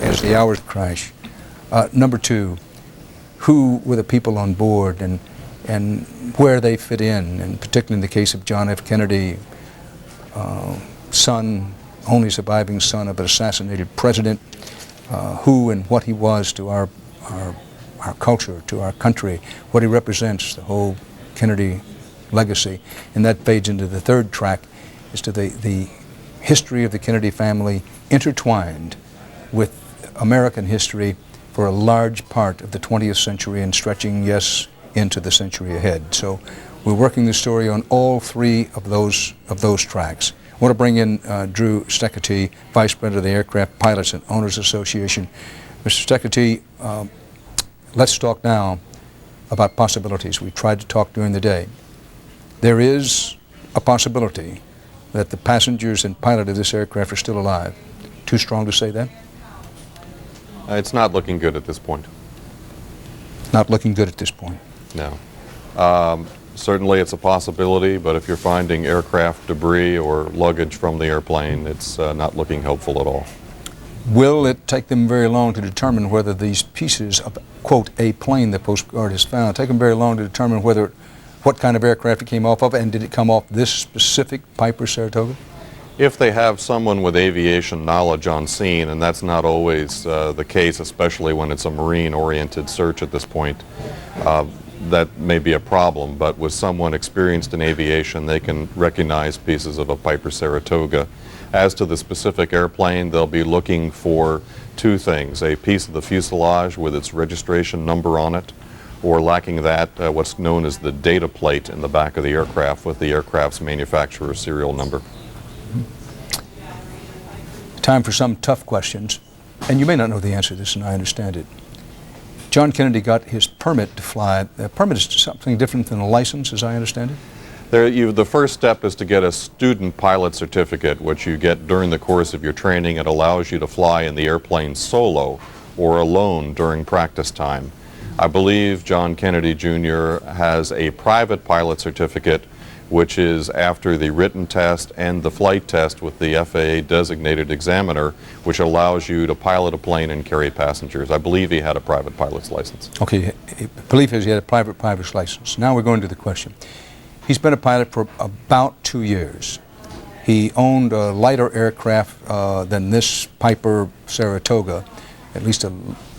as the hours crash. Number two, who were the people on board and where they fit in, and particularly in the case of John F. Kennedy, only surviving son of an assassinated president, who and what he was to our culture, to our country, what he represents, the whole Kennedy legacy. And that fades into the third track as to the history of the Kennedy family intertwined with American history for a large part of the 20th century and stretching, yes, into the century ahead. So we're working the story on all three of those tracks. I want to bring in Drew Steketee, Vice President of the Aircraft Pilots and Owners Association. Mr. Steketee, let's talk now about possibilities. We tried to talk during the day. There is a possibility that the passengers and pilot of this aircraft are still alive. Too strong to say that? It's not looking good at this point. Not looking good at this point. No. Certainly it's a possibility, but if you're finding aircraft debris or luggage from the airplane, it's not looking helpful at all. Will it take them very long to determine whether these pieces of, quote, a plane the Coast Guard has found, take them very long to determine what kind of aircraft it came off of, and did it come off this specific Piper Saratoga? If they have someone with aviation knowledge on scene, and that's not always the case, especially when it's a marine-oriented search at this point, that may be a problem. But with someone experienced in aviation, they can recognize pieces of a Piper Saratoga. As to the specific airplane, they'll be looking for two things: a piece of the fuselage with its registration number on it, or lacking that, what's known as the data plate in the back of the aircraft with the aircraft's manufacturer's serial number. Time for some tough questions, and you may not know the answer to this, and I understand it. John Kennedy got his permit to fly. A permit is something different than a license, as I understand it? The first step is to get a student pilot certificate, which you get during the course of your training. It allows you to fly in the airplane solo or alone during practice time. I believe John Kennedy Jr. has a private pilot certificate, which is after the written test and the flight test with the FAA designated examiner, which allows you to pilot a plane and carry passengers. I believe he had a private pilot's license. Okay, I believe he had a private pilot's license. Now we're going to the question. He's been a pilot for about 2 years. He owned a lighter aircraft than this Piper Saratoga, at least a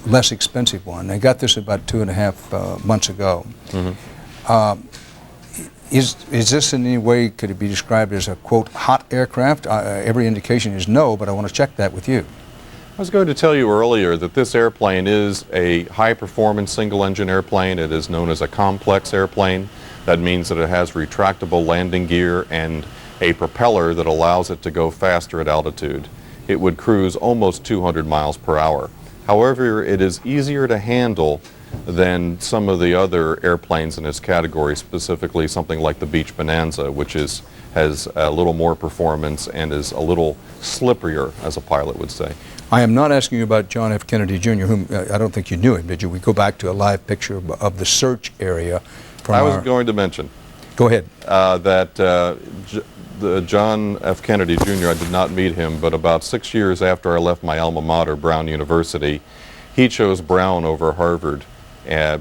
less expensive one. I got this about 2.5 months ago. Mm-hmm. Is this in any way, could it be described as a, quote, hot aircraft? Every indication is no, but I want to check that with you. I was going to tell you earlier that this airplane is a high-performance single-engine airplane. It is known as a complex airplane. That means that it has retractable landing gear and a propeller that allows it to go faster at altitude. It would cruise almost 200 miles per hour. However, it is easier to handle than some of the other airplanes in its category, specifically something like the Beach Bonanza, which has a little more performance and is a little slipperier, as a pilot would say. I am not asking you about John F. Kennedy Jr., whom I don't think you knew him, did you? We go back to a live picture of the search area. I was going to mention. Go ahead. John F. Kennedy Jr., I did not meet him, but about 6 years after I left my alma mater, Brown University, he chose Brown over Harvard,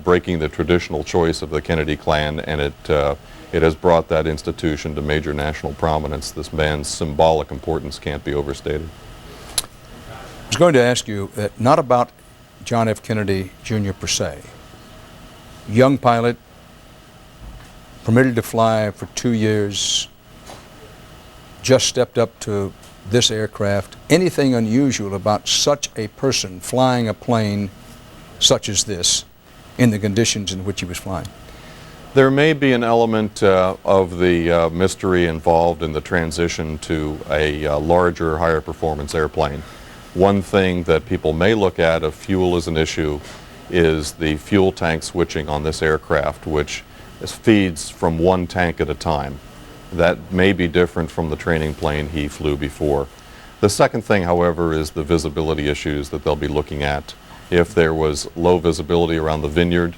breaking the traditional choice of the Kennedy clan, and it has brought that institution to major national prominence. This man's symbolic importance can't be overstated. I was going to ask you, not about John F. Kennedy Jr. per se. Young pilot, permitted to fly for 2 years, just stepped up to this aircraft. Anything unusual about such a person flying a plane such as this in the conditions in which he was flying? There may be an element of the mystery involved in the transition to a larger, higher performance airplane. One thing that people may look at if fuel is an issue is the fuel tank switching on this aircraft, which feeds from one tank at a time. That may be different from the training plane he flew before. The second thing, however, is the visibility issues that they'll be looking at. If there was low visibility around the vineyard,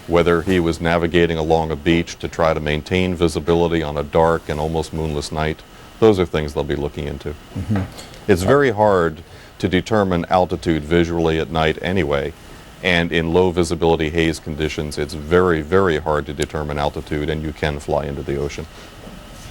whether he was navigating along a beach to try to maintain visibility on a dark and almost moonless night, those are things they'll be looking into. Mm-hmm. It's very hard to determine altitude visually at night anyway. And in low visibility haze conditions, it's very, very hard to determine altitude, and you can fly into the ocean.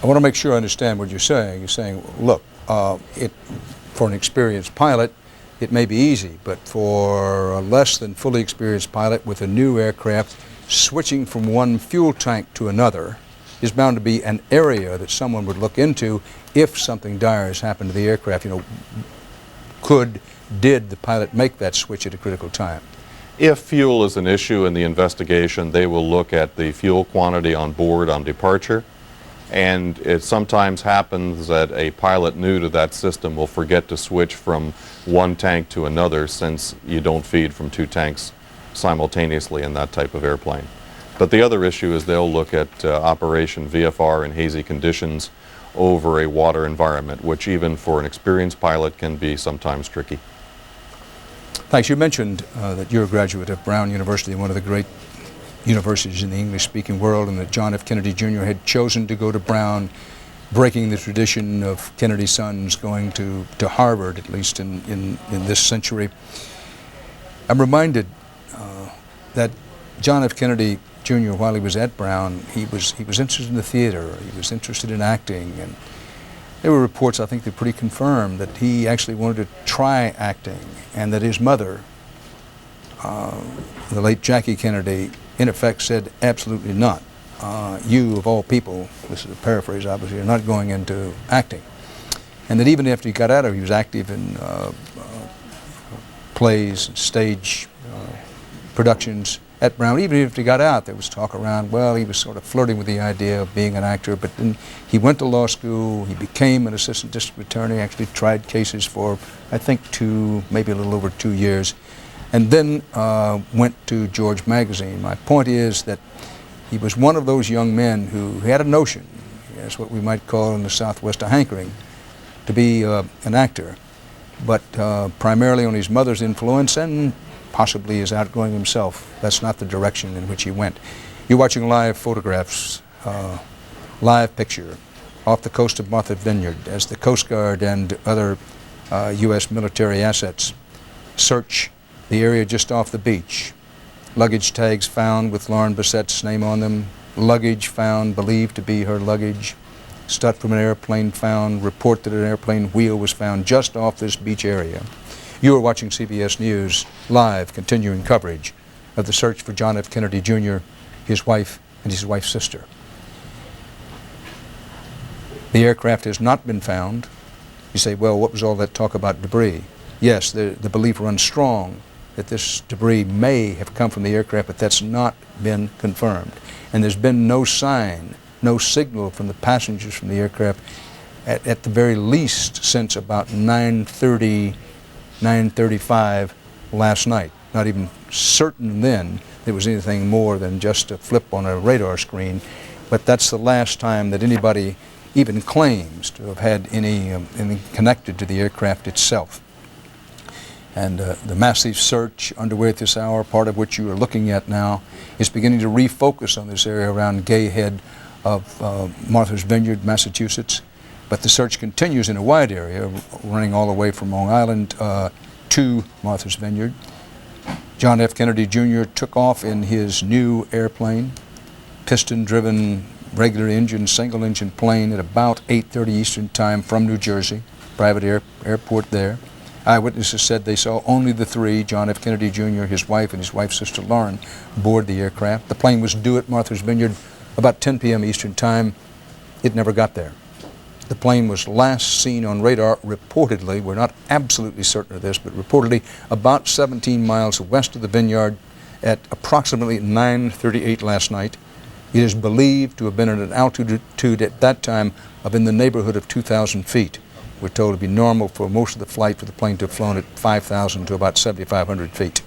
I want to make sure I understand what you're saying. You're saying, look, for an experienced pilot, it may be easy, but for a less than fully experienced pilot with a new aircraft, switching from one fuel tank to another is bound to be an area that someone would look into if something dire has happened to the aircraft. You know, did the pilot make that switch at a critical time? If fuel is an issue in the investigation, they will look at the fuel quantity on board on departure. And it sometimes happens that a pilot new to that system will forget to switch from one tank to another, since you don't feed from two tanks simultaneously in that type of airplane. But the other issue is they'll look at operation VFR in hazy conditions over a water environment, which even for an experienced pilot can be sometimes tricky. Thanks. You mentioned that you're a graduate of Brown University, one of the great universities in the English-speaking world, and that John F. Kennedy Jr. had chosen to go to Brown, breaking the tradition of Kennedy's sons going to Harvard, at least in this century. I'm reminded that John F. Kennedy Jr., while he was at Brown, he was interested in the theater, he was interested in acting, and there were reports, I think, that pretty confirmed that he actually wanted to try acting, and that his mother, the late Jackie Kennedy, in effect said, absolutely not. You, of all people, this is a paraphrase obviously, are not going into acting. And that even after he got out of it, he was active in plays, stage productions at Brown. Even if he got out, there was talk around, well, he was sort of flirting with the idea of being an actor, but then he went to law school, he became an assistant district attorney, actually tried cases for, I think, maybe a little over 2 years, and then went to George Magazine. My point is that he was one of those young men who had a notion, that's what we might call in the Southwest a hankering, to be an actor, but primarily on his mother's influence and possibly his outgrowing himself. That's not the direction in which he went. You're watching live photographs, live picture off the coast of Martha's Vineyard as the Coast Guard and other U.S. military assets search the area just off the beach. Luggage tags found with Lauren Bassett's name on them, luggage found believed to be her luggage, stuff from an airplane found, report that an airplane wheel was found just off this beach area. You are watching CBS News live, continuing coverage of the search for John F. Kennedy Jr., his wife, and his wife's sister. The aircraft has not been found. You say, well, what was all that talk about debris? Yes, the belief runs strong that this debris may have come from the aircraft, but that's not been confirmed. And there's been no sign, no signal from the passengers from the aircraft at the very least since about 9:30, 9:35 last night. Not even certain then there was anything more than just a flip on a radar screen, but that's the last time that anybody even claims to have had any connected to the aircraft itself. And the massive search underway at this hour, part of which you are looking at now, is beginning to refocus on this area around Gay Head of Martha's Vineyard, Massachusetts. But the search continues in a wide area, running all the way from Long Island to Martha's Vineyard. John F. Kennedy Jr. took off in his new airplane, piston-driven, regular engine, single-engine plane at about 8:30 Eastern Time from New Jersey, private airport there. Eyewitnesses said they saw only the three, John F. Kennedy Jr., his wife, and his wife's sister Lauren, board the aircraft. The plane was due at Martha's Vineyard about 10 p.m. Eastern Time. It never got there. The plane was last seen on radar, reportedly, we're not absolutely certain of this, but reportedly about 17 miles west of the Vineyard at approximately 9:38 last night. It is believed to have been at an altitude at that time of in the neighborhood of 2,000 feet. We're told to be normal for most of the flight for the plane to have flown at 5,000 to about 7,500 feet.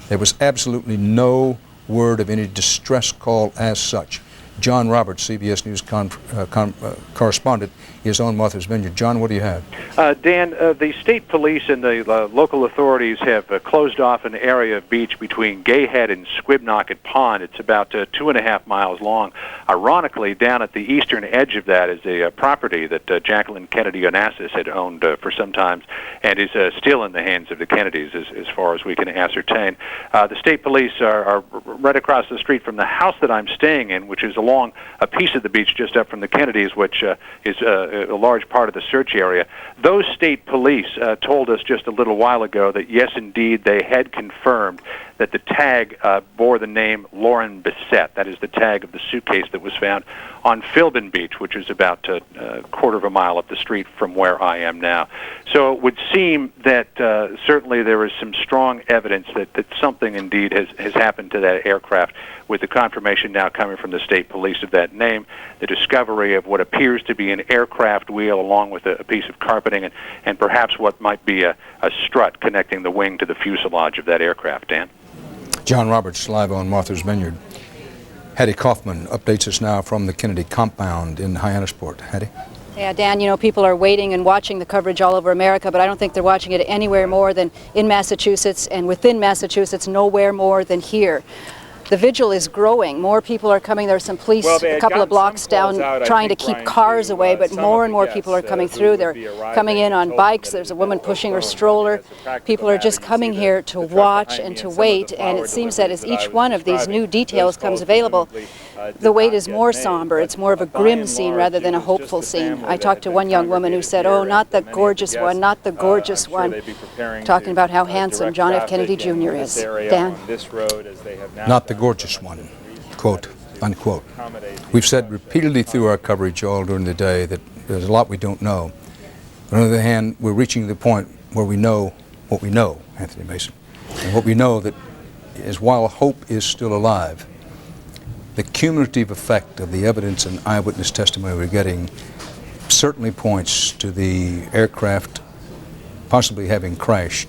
There was absolutely no word of any distress call as such. John Roberts, CBS News correspondent, is on Martha's Vineyard. John, what do you have? Dan, the state police and the local authorities have closed off an area of beach between Gayhead and Squibnocket Pond. It's about 2.5 miles long. Ironically, down at the eastern edge of that is a property that Jacqueline Kennedy Onassis had owned for some time and is still in the hands of the Kennedys as far as we can ascertain. The state police are right across the street from the house that I'm staying in, which is along a piece of the beach just up from the Kennedys, which is a large part of the search area. Those state police told us just a little while ago that, yes, indeed, they had confirmed that the tag bore the name Lauren Bissett. That is the tag of the suitcase that was found on Philbin Beach, which is about a quarter of a mile up the street from where I am now. So it would seem that certainly there is some strong evidence that something indeed has happened to that aircraft, with the confirmation now coming from the state police of that name, the discovery of what appears to be an aircraft wheel along with a piece of carpeting and perhaps what might be a strut connecting the wing to the fuselage of that aircraft. Dan? John Roberts, live on Martha's Vineyard. Hattie Kaufman updates us now from the Kennedy compound in Hyannisport. Hattie? Yeah, Dan, you know, people are waiting and watching the coverage all over America, but I don't think they're watching it anywhere more than in Massachusetts, and within Massachusetts, nowhere more than here. The vigil is growing. More people are coming. There's some police a couple of blocks down trying to keep cars away, but more and more people are coming through. They're coming in on bikes. There's a woman pushing her stroller. People are just coming here to watch and to wait, and it seems that as each one of these new details comes available, the wait is more somber. It's more of a grim scene rather than a hopeful scene. I talked to one young woman who said, "Oh, not the gorgeous one, not the gorgeous one," talking about how handsome John F. Kennedy Jr. is. Dan? Not the gorgeous one, quote, unquote. We've said repeatedly through our coverage all during the day that there's a lot we don't know. But on the other hand, we're reaching the point where we know what we know, Anthony Mason. And what we know that is, while hope is still alive, the cumulative effect of the evidence and eyewitness testimony we're getting certainly points to the aircraft possibly having crashed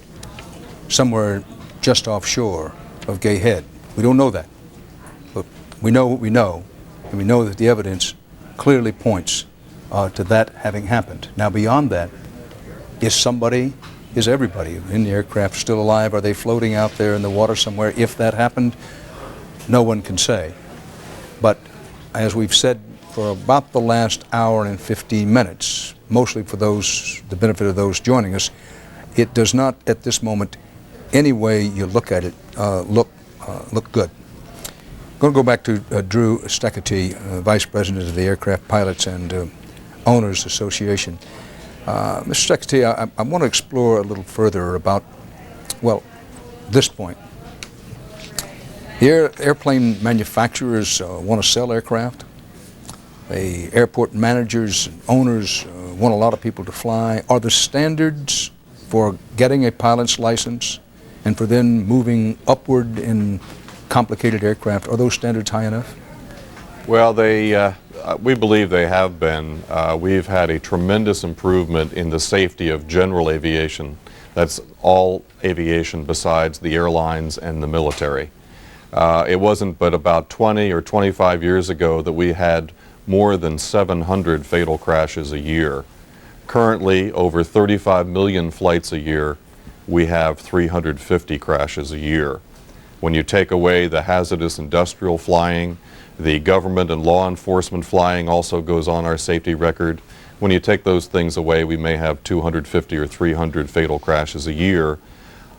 somewhere just offshore of Gayhead. We don't know that, but we know what we know, and we know that the evidence clearly points to that having happened. Now, beyond that, is everybody in the aircraft still alive? Are they floating out there in the water somewhere? If that happened, no one can say. But as we've said for about the last hour and 15 minutes, mostly for the benefit of those joining us, it does not at this moment, any way you look at it, look good. I'm going to go back to Drew Steketee, Vice President of the Aircraft Pilots and Owners Association. Mr. Steketee, I want to explore a little further about, well, this point. The airplane manufacturers want to sell aircraft. The airport managers and owners want a lot of people to fly. Are the standards for getting a pilot's license and for then moving upward in complicated aircraft, are those standards high enough? Well, we believe they have been. We've had a tremendous improvement in the safety of general aviation. That's all aviation besides the airlines and the military. It wasn't but about 20 or 25 years ago that we had more than 700 fatal crashes a year. Currently, over 35 million flights a year, we have 350 crashes a year. When you take away the hazardous industrial flying, the government and law enforcement flying also goes on our safety record. When you take those things away, we may have 250 or 300 fatal crashes a year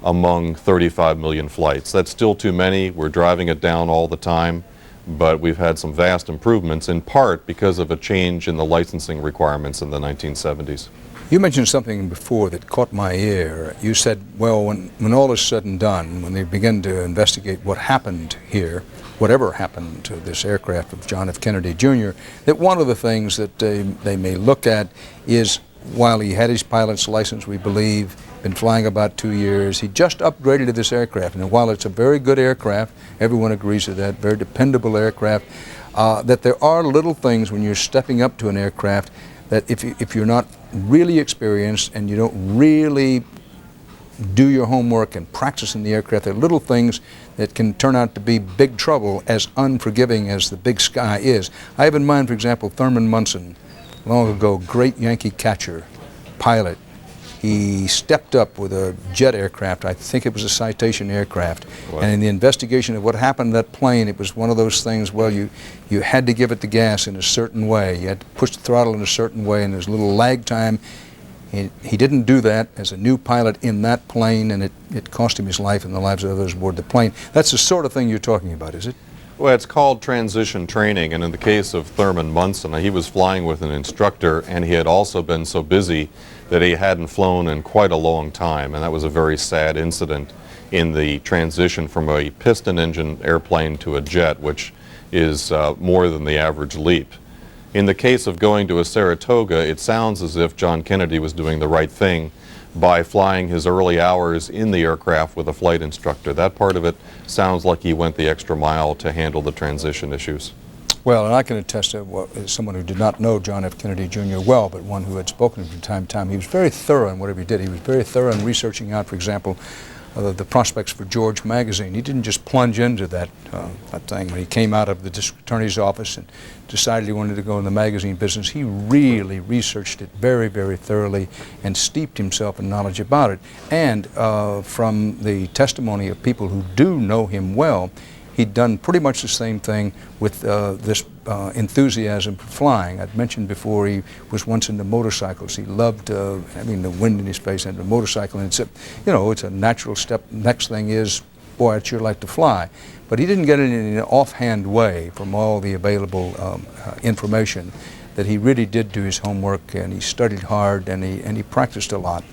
among 35 million flights. That's still too many. We're driving it down all the time, but we've had some vast improvements, in part because of a change in the licensing requirements in the 1970s. You mentioned something before that caught my ear. You said, well, when all is said and done, when they begin to investigate what happened here, whatever happened to this aircraft of John F. Kennedy Jr., that one of the things that they may look at is, while he had his pilot's license, we believe, been flying about 2 years, he just upgraded to this aircraft. And while it's a very good aircraft, everyone agrees with that, very dependable aircraft, that there are little things when you're stepping up to an aircraft that if you're not really experienced and you don't really do your homework and practice in the aircraft. They're little things that can turn out to be big trouble, as unforgiving as the big sky is. I have in mind, for example, Thurman Munson, long ago, great Yankee catcher, pilot. He stepped up with a jet aircraft, I think it was a Citation aircraft, and in the investigation of what happened to that plane, it was one of those things, well, you had to give it the gas in a certain way. You had to push the throttle in a certain way, and there's a little lag time. He didn't do that as a new pilot in that plane, and it cost him his life and the lives of others aboard the plane. That's the sort of thing you're talking about, is it? Well, it's called transition training, and in the case of Thurman Munson, he was flying with an instructor, and he had also been so busy that he hadn't flown in quite a long time, and that was a very sad incident in the transition from a piston engine airplane to a jet, which is more than the average leap. In the case of going to a Saratoga, it sounds as if John Kennedy was doing the right thing by flying his early hours in the aircraft with a flight instructor. That part of it sounds like he went the extra mile to handle the transition issues. Well, and I can attest to as someone who did not know John F. Kennedy Jr. well, but one who had spoken to him from time to time. He was very thorough in whatever he did. He was very thorough in researching out, for example, the prospects for George magazine. He didn't just plunge into that thing. When he came out of the district attorney's office and decided he wanted to go in the magazine business, he really researched it very, very thoroughly and steeped himself in knowledge about it. And from the testimony of people who do know him well, he'd done pretty much the same thing with this enthusiasm for flying. I'd mentioned before he was once into motorcycles. He loved having the wind in his face and the motorcycle, and it's a natural step. Next thing is, boy, I'd sure like to fly. But he didn't get it in an offhand way from all the available information. That he really did do his homework, and he studied hard, and he practiced a lot.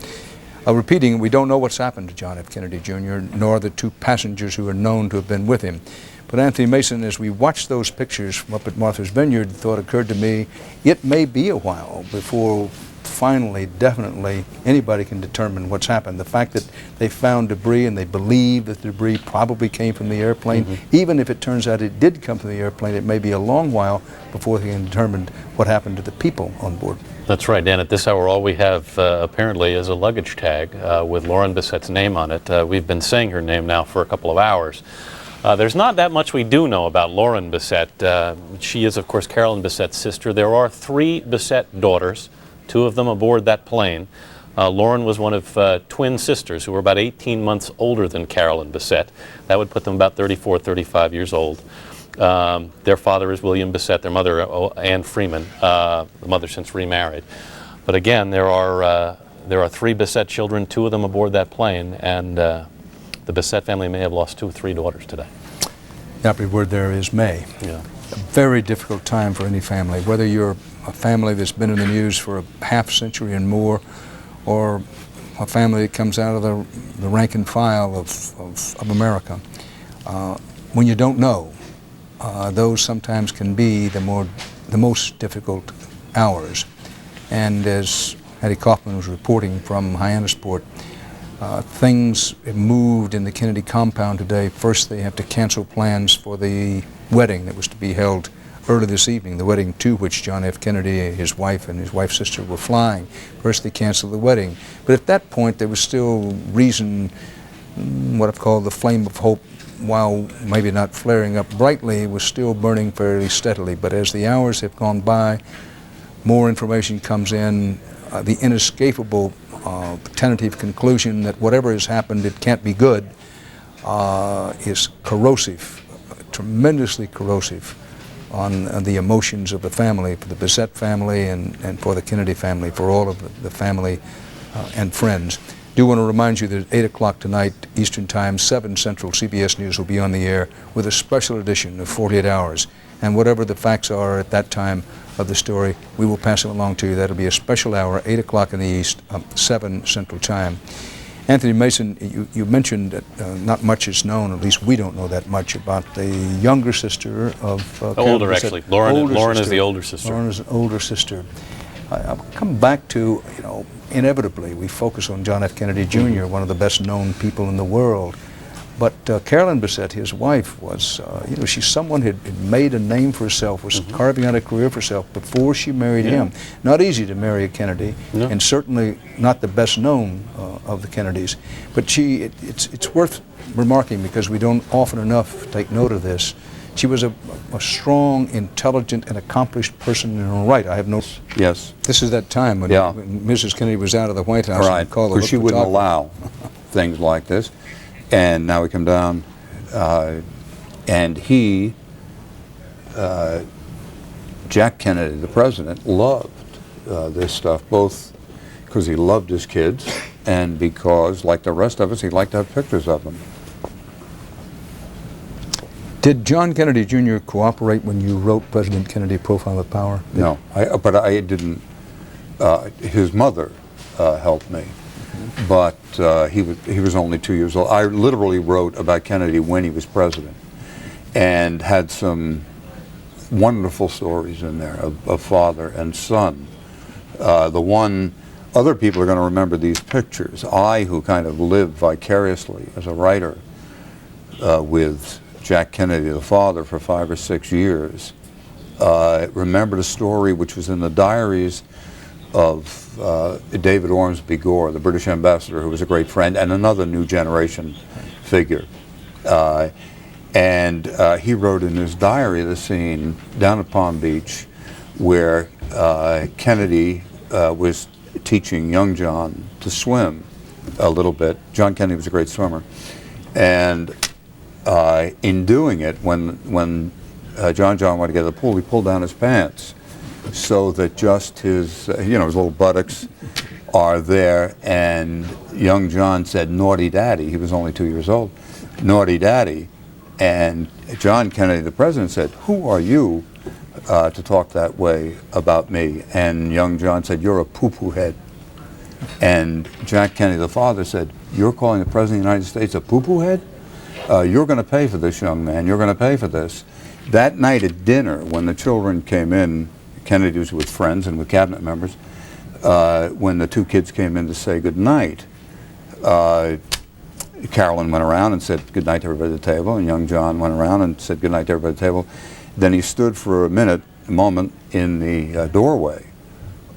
Repeating, we don't know what's happened to John F. Kennedy Jr., nor the two passengers who are known to have been with him. But Anthony Mason, as we watched those pictures from up at Martha's Vineyard, the thought occurred to me, it may be a while before finally, definitely, anybody can determine what's happened. The fact that they found debris and they believe that the debris probably came from the airplane, even if it turns out it did come from the airplane, it may be a long while before they can determine what happened to the people on board. That's right, Dan. At this hour, all we have apparently is a luggage tag with Lauren Bissett's name on it. We've been saying her name now for a couple of hours. There's not that much we do know about Lauren Bissett. She is, of course, Carolyn Bissett's sister. There are 3 Bissett daughters, 2 of them aboard that plane. Lauren was one of twin sisters who were about 18 months older than Carolyn Bissett. That would put them about 34, 35 years old. Their father is William Bissett, their mother Anne Freeman, the mother since remarried. But again, there are 3 Bissett children, 2 of them aboard that plane, and the Bissett family may have lost 2 or 3 daughters today. The operative word there is may. Yeah. A very difficult time for any family, whether you're a family that's been in the news for a half century and more, or a family that comes out of the rank and file of America. When you don't know, those sometimes can be the most difficult hours. And as Hattie Kaufman was reporting from Hyannisport, things have moved in the Kennedy compound today. First, they have to cancel plans for the wedding that was to be held early this evening, the wedding to which John F. Kennedy, his wife, and his wife's sister were flying. First, they canceled the wedding. But at that point, there was still reason, what I've called the flame of hope, while maybe not flaring up brightly, was still burning fairly steadily. But as the hours have gone by, more information comes in. The inescapable tentative conclusion that whatever has happened, it can't be good, is corrosive, tremendously corrosive on the emotions of the family, for the Bissett family and for the Kennedy family, for all of the family and friends. Do want to remind you that at 8 o'clock tonight, Eastern Time, 7 Central, CBS News will be on the air with a special edition of 48 Hours. And whatever the facts are at that time of the story, we will pass them along to you. That'll be a special hour, 8 o'clock in the East, 7 Central Time. Anthony Mason, you mentioned that not much is known, at least we don't know that much, about the younger sister of older, actually. Lauren is the older sister. Lauren is an older sister. I'll come back to, inevitably we focus on John F. Kennedy Jr., one of the best known people in the world. But Carolyn Bessette, his wife, was, she's someone who had made a name for herself, was carving out a career for herself before she married him. Not easy to marry a Kennedy, and certainly not the best known of the Kennedys. But it's worth remarking, because we don't often enough take note of this. She was a strong, intelligent, and accomplished person in her own right. I have no... Yes. This is that time when, when Mrs. Kennedy was out of the White House. Right, because she wouldn't allow things like this. And now we come down, and he, Jack Kennedy, the president, loved this stuff, both because he loved his kids and because, like the rest of us, he liked to have pictures of them. Did John Kennedy Jr. cooperate when you wrote President Kennedy, Profile of Power? No, but I didn't. His mother helped me. But he was only 2 years old. I literally wrote about Kennedy when he was president, and had some wonderful stories in there of father and son. The one, other people are going to remember these pictures. I, who kind of lived vicariously as a writer with Jack Kennedy, the father, for 5 or 6 years, remembered a story which was in the diaries of David Ormsby Gore, the British ambassador, who was a great friend and another new generation figure. And he wrote in his diary the scene down at Palm Beach where Kennedy was teaching young John to swim a little bit. John Kennedy was a great swimmer. And in doing it, when John went to get to the pool, he pulled down his pants, so that just his, his little buttocks are there, and young John said, "Naughty Daddy." He was only 2 years old. "Naughty Daddy." And John Kennedy, the president, said, "Who are you to talk that way about me?" And young John said, "You're a poo-poo head." And Jack Kennedy, the father, said, "You're calling the president of the United States a poo-poo head? You're going to pay for this, young man. You're going to pay for this." That night at dinner, when the children came in, Kennedy was with friends and with cabinet members, when the two kids came in to say goodnight, Carolyn went around and said goodnight to everybody at the table, and young John went around and said goodnight to everybody at the table. Then he stood for a moment in the doorway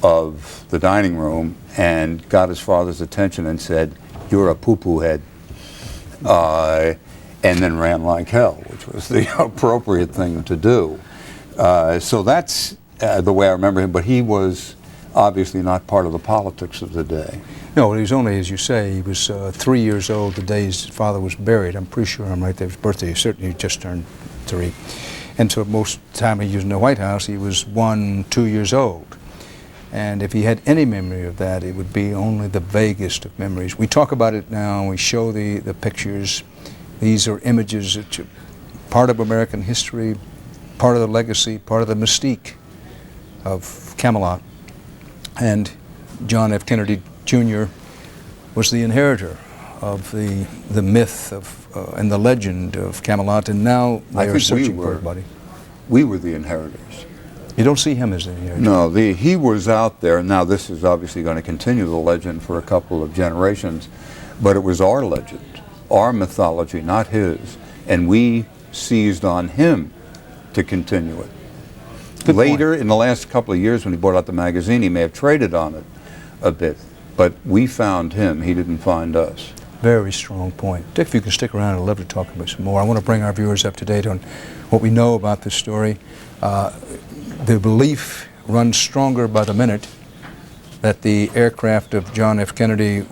of the dining room and got his father's attention and said, "You're a poo-poo head," and then ran like hell, which was the appropriate thing to do. So that's the way I remember him, but he was obviously not part of the politics of the day. No, he was only, as you say, he was 3 years old the day his father was buried. I'm pretty sure I'm right there. His birthday, certainly he just turned 3. And so most of the time he was in the White House, he was 1, 2 years old. And if he had any memory of that, it would be only the vaguest of memories. We talk about it now, we show the pictures. These are images that are part of American history, part of the legacy, part of the mystique of Camelot. And John F. Kennedy Jr. was the inheritor of the myth of and the legend of Camelot, and now they are searching for everybody. We were the inheritors. You don't see him as the inheritor. No, he was out there. Now this is obviously going to continue the legend for a couple of generations, but it was our legend, our mythology, not his, and we seized on him to continue it. Good Later, point. in the last couple of years when he brought out the magazine, he may have traded on it a bit, but we found him, he didn't find us. Very strong point. Dick, if you can stick around, I'd love to talk about some more. I want to bring our viewers up to date on what we know about this story. The belief runs stronger by the minute that the aircraft of John F. Kennedy,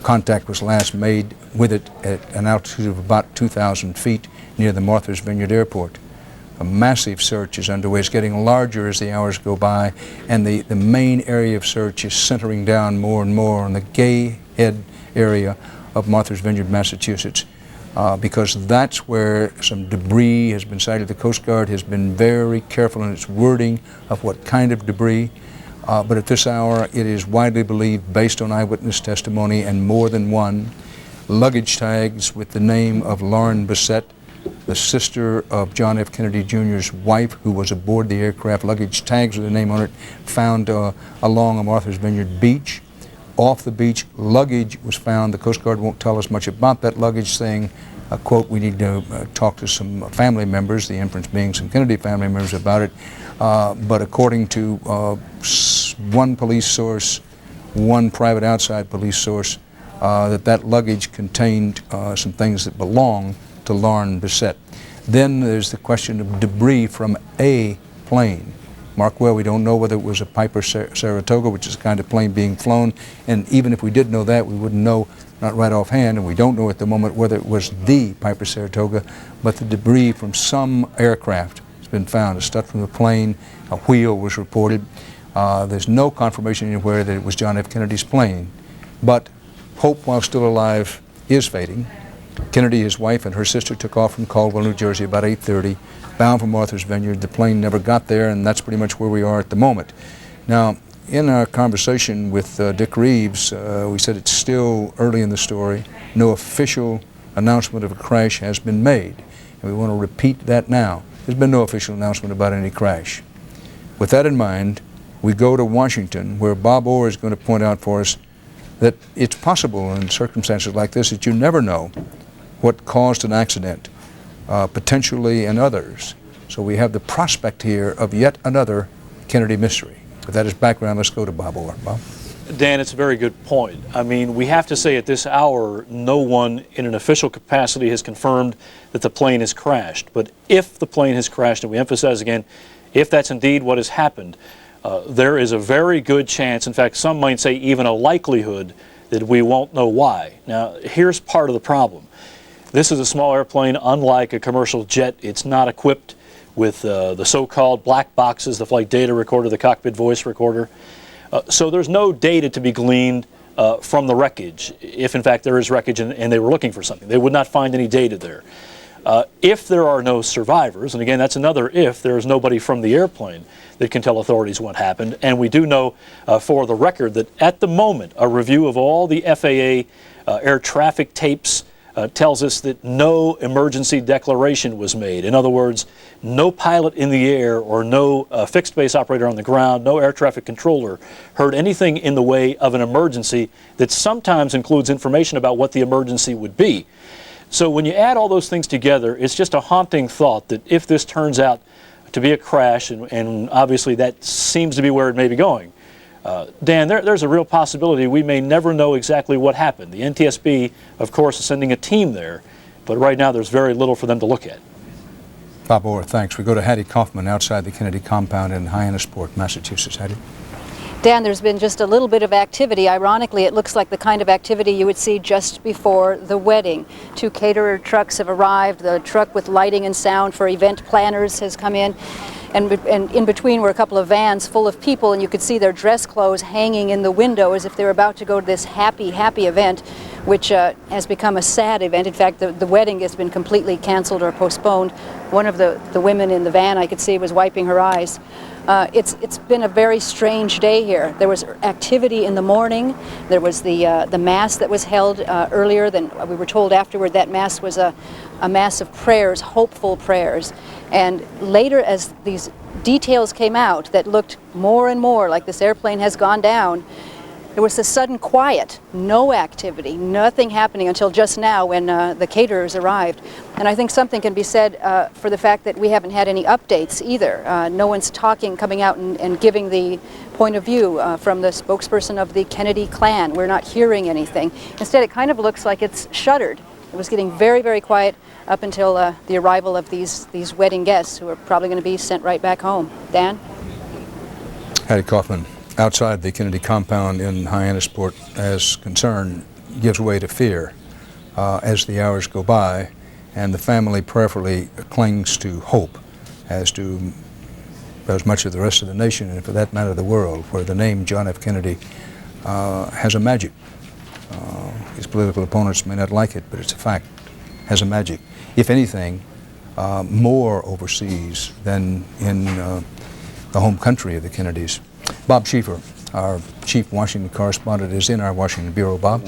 contact was last made with it at an altitude of about 2,000 feet near the Martha's Vineyard Airport. A massive search is underway. It's getting larger as the hours go by, and the main area of search is centering down more and more on the Gay Head area of Martha's Vineyard, Massachusetts, because that's where some debris has been sighted. The Coast Guard has been very careful in its wording of what kind of debris, but at this hour it is widely believed, based on eyewitness testimony and more than one, luggage tags with the name of Lauren Bessette, the sister of John F. Kennedy Jr.'s wife, who was aboard the aircraft. Luggage tags with the name on it found along a Martha's Vineyard beach. Off the beach, luggage was found. The Coast Guard won't tell us much about that luggage, saying quote, we need to talk to some family members, the inference being some Kennedy family members about it. But according to one police source, one private outside police source, that luggage contained some things that belonged to Lauren Bissett. Then there's the question of debris from a plane. Mark well, we don't know whether it was a Piper Saratoga, which is the kind of plane being flown, and even if we did know that, we wouldn't know, not right offhand, and we don't know at the moment whether it was the Piper Saratoga, but the debris from some aircraft has been found. A stud from the plane, a wheel was reported. There's no confirmation anywhere that it was John F. Kennedy's plane, but hope, while still alive, is fading. Kennedy, his wife, and her sister took off from Caldwell, New Jersey about 8:30, bound for Martha's Vineyard. The plane never got there, and that's pretty much where we are at the moment. Now, in our conversation with Dick Reeves, we said it's still early in the story. No official announcement of a crash has been made, and we want to repeat that now. There's been no official announcement about any crash. With that in mind, we go to Washington, where Bob Orr is going to point out for us that it's possible in circumstances like this that you never know what caused an accident, potentially in others. So we have the prospect here of yet another Kennedy mystery. With that as background, let's go to Bob Orr. Bob? Dan, it's a very good point. I mean, we have to say at this hour, no one in an official capacity has confirmed that the plane has crashed. But if the plane has crashed, and we emphasize again, if that's indeed what has happened, there is a very good chance, in fact, some might say even a likelihood, that we won't know why. Now, here's part of the problem. This is a small airplane, unlike a commercial jet. It's not equipped with the so-called black boxes, the flight data recorder, the cockpit voice recorder. So there's no data to be gleaned from the wreckage, if in fact there is wreckage and they were looking for something. They would not find any data there. If there are no survivors, and again that's another if, there is nobody from the airplane that can tell authorities what happened, and we do know for the record that at the moment a review of all the FAA air traffic tapes tells us that no emergency declaration was made. In other words, no pilot in the air or no fixed base operator on the ground, no air traffic controller heard anything in the way of an emergency that sometimes includes information about what the emergency would be. So when you add all those things together, it's just a haunting thought that if this turns out to be a crash, and obviously that seems to be where it may be going, Dan, there's a real possibility we may never know exactly what happened. The NTSB, of course, is sending a team there, but right now there's very little for them to look at. Bob Orr, thanks. We go to Hattie Kaufman outside the Kennedy compound in Hyannisport, Massachusetts. Hattie? Dan, there's been just a little bit of activity. Ironically, it looks like the kind of activity you would see just before the wedding. 2 caterer trucks have arrived. The truck with lighting and sound for event planners has come in. And in between were a couple of vans full of people, and you could see their dress clothes hanging in the window as if they were about to go to this happy event, which has become a sad event. In fact, the wedding has been completely canceled or postponed. One of the women in the van I could see was wiping her eyes. It's been a very strange day here. There was activity in the morning. There was the mass that was held earlier. Then we were told afterward that mass was a mass of prayers, hopeful prayers. And later, as these details came out that looked more and more like this airplane has gone down, there was a sudden quiet, no activity, nothing happening until just now when the caterers arrived. And I think something can be said for the fact that we haven't had any updates either. No one's coming out and giving the point of view from the spokesperson of the Kennedy clan. We're not hearing anything. Instead, it kind of looks like it's shuttered. It was getting very quiet up until the arrival of these wedding guests, who are probably going to be sent right back home. Dan? Hattie Kaufman, outside the Kennedy compound in Hyannisport, as concern gives way to fear as the hours go by, and the family prayerfully clings to hope, as much of the rest of the nation, and for that matter the world, where the name John F. Kennedy has a magic. His political opponents may not like it, but it's a fact, has a magic. If anything, more overseas than in the home country of the Kennedys. Bob Schieffer, our chief Washington correspondent, is in our Washington bureau. Bob?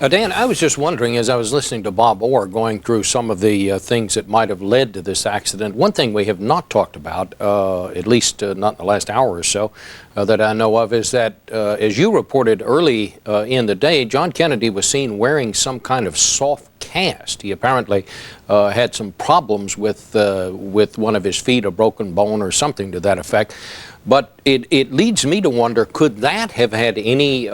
Dan, I was just wondering, as I was listening to Bob Orr going through some of the things that might have led to this accident, one thing we have not talked about, at least not in the last hour or so, that I know of, is that, as you reported early in the day, John Kennedy was seen wearing some kind of soft past. He apparently had some problems with one of his feet, a broken bone or something to that effect. But it leads me to wonder, could that have had any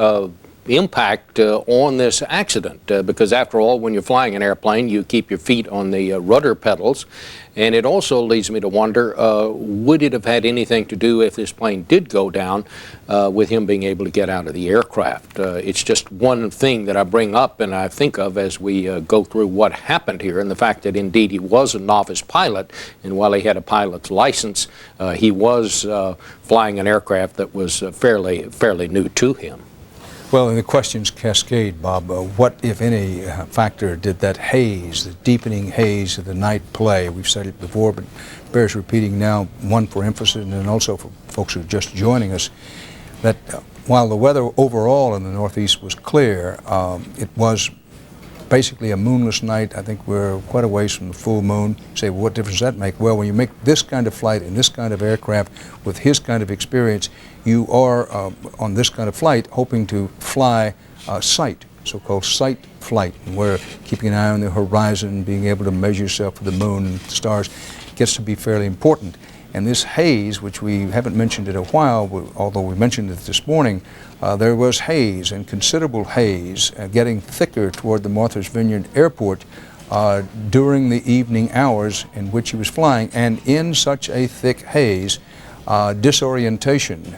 impact on this accident? Because after all, when you're flying an airplane, you keep your feet on the rudder pedals. And it also leads me to wonder, would it have had anything to do, if this plane did go down, with him being able to get out of the aircraft? It's just one thing that I bring up and I think of as we go through what happened here, and the fact that indeed he was a novice pilot, and while he had a pilot's license, he was flying an aircraft that was fairly new to him. Well, and the questions cascade, Bob. What, if any, factor did that haze, the deepening haze of the night play? We've said it before, but bears repeating now, one for emphasis and then also for folks who are just joining us, that while the weather overall in the Northeast was clear, it was basically a moonless night. I think we're quite a ways from the full moon. You say, well, what difference does that make? Well, when you make this kind of flight in this kind of aircraft with his kind of experience, you are on this kind of flight hoping to fly sight, so-called sight flight, where keeping an eye on the horizon, being able to measure yourself with the moon and the stars gets to be fairly important. And this haze, which we haven't mentioned in a while, although we mentioned it this morning, there was haze, and considerable haze, getting thicker toward the Martha's Vineyard Airport during the evening hours in which he was flying. And in such a thick haze, disorientation,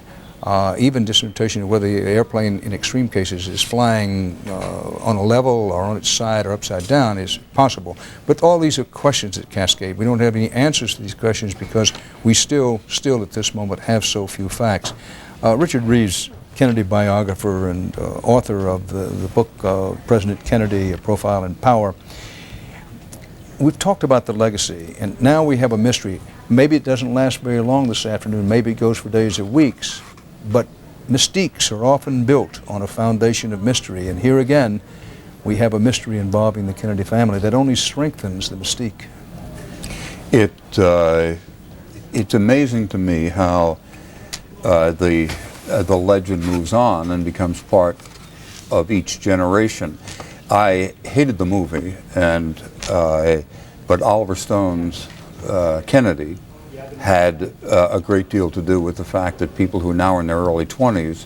even disorientation of whether the airplane in extreme cases is flying on a level or on its side or upside down is possible. But all these are questions that cascade. We don't have any answers to these questions because we still at this moment have so few facts. Richard Reeves, Kennedy biographer and author of the book President Kennedy, A Profile in Power. We've talked about the legacy, and now we have a mystery. Maybe it doesn't last very long this afternoon, maybe it goes for days or weeks, but mystiques are often built on a foundation of mystery, and here again we have a mystery involving the Kennedy family that only strengthens the mystique. It's amazing to me how the legend moves on and becomes part of each generation. I hated the movie, but Oliver Stone's Kennedy had a great deal to do with the fact that people who now are in their early 20s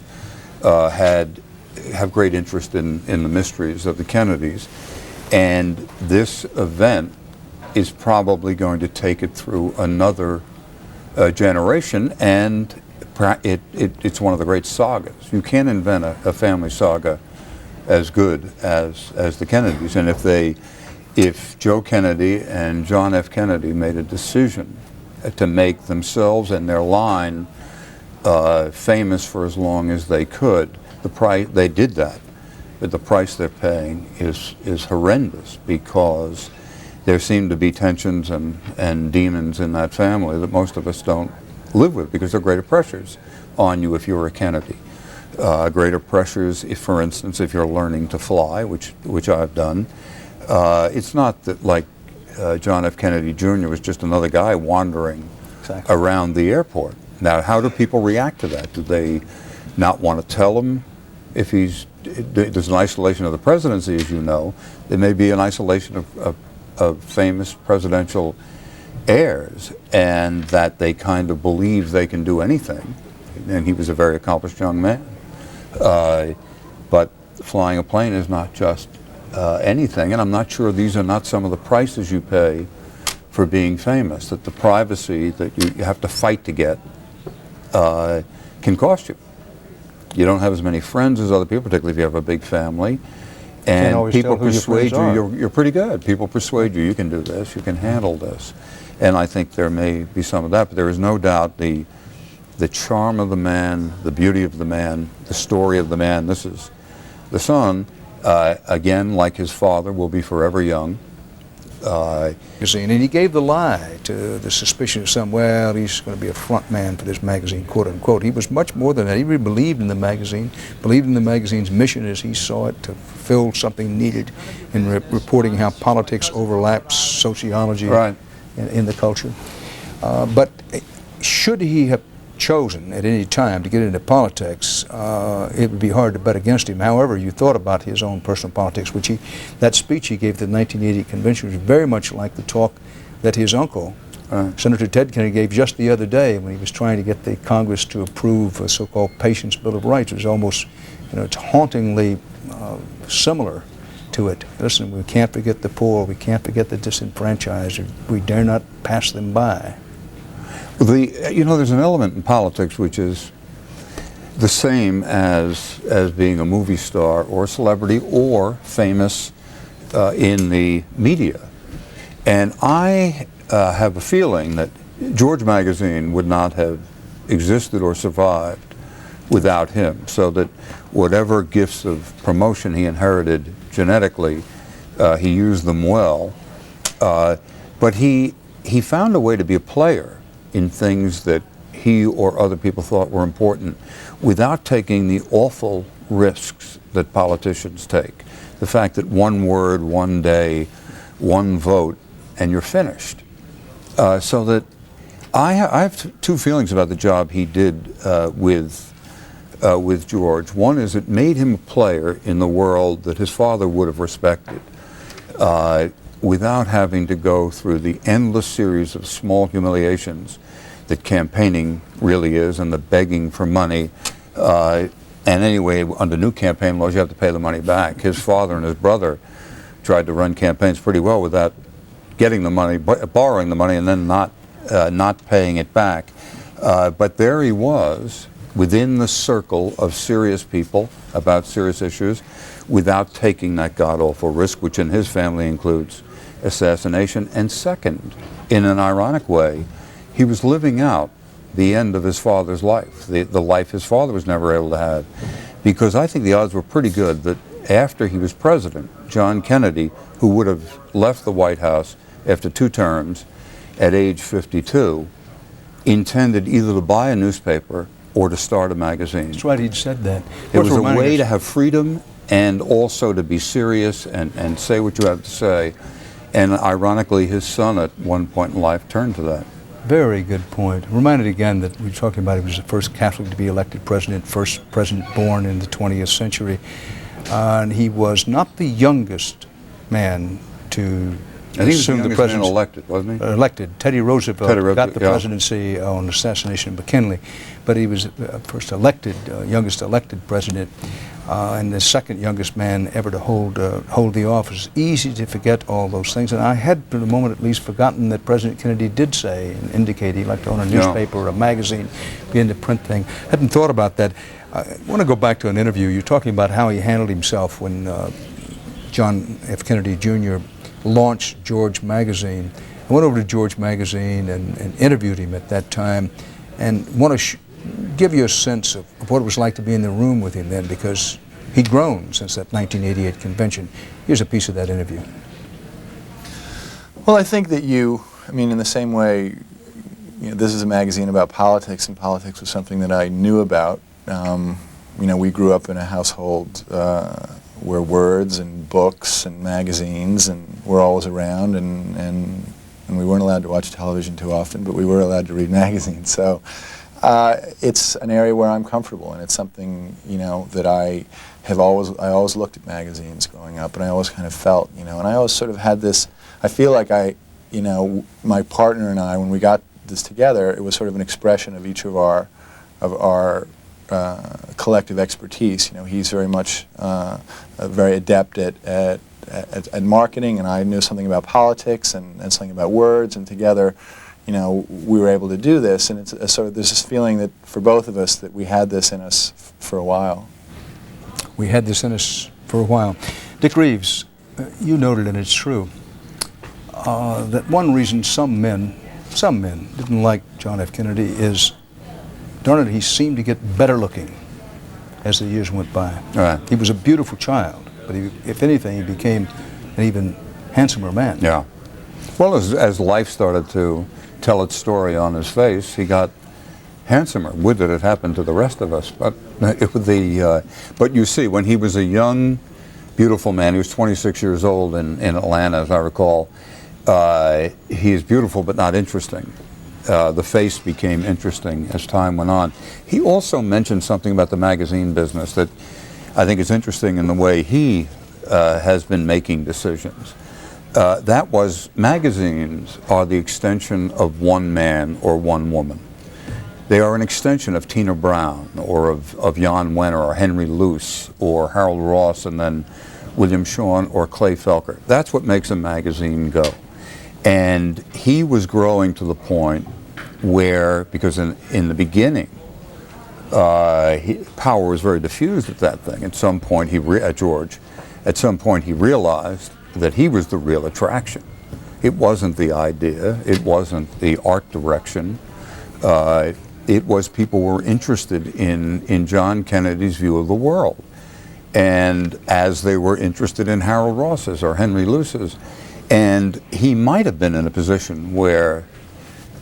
have great interest in the mysteries of the Kennedys. And this event is probably going to take it through another generation, and it's one of the great sagas. You can't invent a family saga as good as the Kennedys. And if Joe Kennedy and John F. Kennedy made a decision to make themselves and their line famous for as long as they could, they did that. But the price they're paying is horrendous, because there seem to be tensions and demons in that family that most of us don't live with, because there are greater pressures on you if you're a Kennedy. Greater pressures, if, for instance, if you're learning to fly, which I've done. It's not that, like, John F. Kennedy Jr. was just another guy wandering around the airport. Now, how do people react to that? Do they not want to tell him if there's an isolation of the presidency, as you know. There may be an isolation of famous presidential heirs, and that they kind of believe they can do anything. And he was a very accomplished young man. But flying a plane is not just anything, and I'm not sure these are not some of the prices you pay for being famous, that the privacy that you have to fight to get can cost you. You don't have as many friends as other people, particularly if you have a big family, and people persuade you you're pretty good. People persuade you can do this, you can handle this. And I think there may be some of that, but there is no doubt the charm of the man, the beauty of the man, the story of the man. This is the son, again, like his father, will be forever young. And he gave the lie to the suspicion of some, well, he's going to be a front man for this magazine, quote unquote. He was much more than that. He really believed in the magazine, believed in the magazine's mission as he saw it, to fill something needed in reporting how politics overlaps sociology in the culture. But should he have chosen at any time to get into politics, it would be hard to bet against him. However, you thought about his own personal politics, which that speech he gave at the 1980 convention was very much like the talk that his uncle, Senator Ted Kennedy, gave just the other day when he was trying to get the Congress to approve a so-called Patients' Bill of Rights. It was almost, it's hauntingly similar to it. Listen, we can't forget the poor, we can't forget the disenfranchised, we dare not pass them by. There's an element in politics which is the same as being a movie star or a celebrity or famous in the media. And I have a feeling that George Magazine would not have existed or survived without him, so that whatever gifts of promotion he inherited genetically, he used them well. But he found a way to be a player in things that he or other people thought were important without taking the awful risks that politicians take. The fact that one word, one day, one vote, and you're finished. So that I have two feelings about the job he did with George. One is it made him a player in the world that his father would have respected, without having to go through the endless series of small humiliations that campaigning really is, and the begging for money. And anyway, under new campaign laws, you have to pay the money back. His father and his brother tried to run campaigns pretty well without getting the money, borrowing the money, and then not paying it back. But there he was, within the circle of serious people about serious issues, without taking that god-awful risk, which in his family includes assassination. And second, in an ironic way, he was living out the end of his father's life, the life his father was never able to have. Because I think the odds were pretty good that after he was president, John Kennedy, who would have left the White House after 2 terms at age 52, intended either to buy a newspaper or to start a magazine. That's right, he'd said that. It was a way to have freedom and also to be serious and say what you have to say. And ironically, his son at one point in life turned to that. Very good point. Reminded again that we were talking about he was the first Catholic to be elected president, first president born in the 20th century. And he was not the youngest man to and he was assume the youngest man elected, wasn't he? Elected. Teddy Roosevelt got the presidency on assassination of McKinley, but he was first elected, youngest elected president, and the second youngest man ever to hold the office. Easy to forget all those things, and I had for the moment at least forgotten that President Kennedy did say and indicate he'd like to own a newspaper or a magazine, be in the print thing. Hadn't thought about that. I want to go back to an interview. You're talking about how he handled himself when John F. Kennedy Jr. launched George Magazine. I went over to George Magazine and interviewed him at that time, and want to give you a sense of what it was like to be in the room with him then, because he'd grown since that 1988 convention. Here's a piece of that interview. Well, I think that in the same way, this is a magazine about politics, and politics was something that I knew about. We grew up in a household where words and books and magazines and were always around, and we weren't allowed to watch television too often, but we were allowed to read magazines. So it's an area where I'm comfortable, and it's something that I always looked at magazines growing up, and I always kind of felt, and I always sort of had this. I feel like my partner and I, when we got this together, it was sort of an expression of each of our collective expertise. He's very much very adept at marketing, and I knew something about politics and something about words, and together, we were able to do this. And it's there's this feeling that for both of us that we had this in us for a while. We had this in us for a while. Dick Reeves, you noted, and it's true, that one reason some men didn't like John F. Kennedy is, darn it, he seemed to get better looking as the years went by. Right. He was a beautiful child, but if anything, he became an even handsomer man. Yeah. Well, as life started to tell its story on his face, he got handsomer. Would that it happened to the rest of us, but but you see, when he was a young, beautiful man, he was 26 years old in Atlanta, as I recall. He is beautiful but not interesting. the face became interesting as time went on. He also mentioned something about the magazine business that I think is interesting in the way he has been making decisions. That was, magazines are the extension of one man or one woman. They are an extension of Tina Brown or of Jan Wenner or Henry Luce or Harold Ross and then William Shawn or Clay Felker. That's what makes a magazine go. And he was growing to the point where, because in the beginning, power was very diffused at that thing. At some point, at some point he realized that he was the real attraction. It wasn't the idea, it wasn't the art direction. It was people were interested in John Kennedy's view of the world. And as they were interested in Harold Ross's or Henry Luce's. And he might have been in a position where,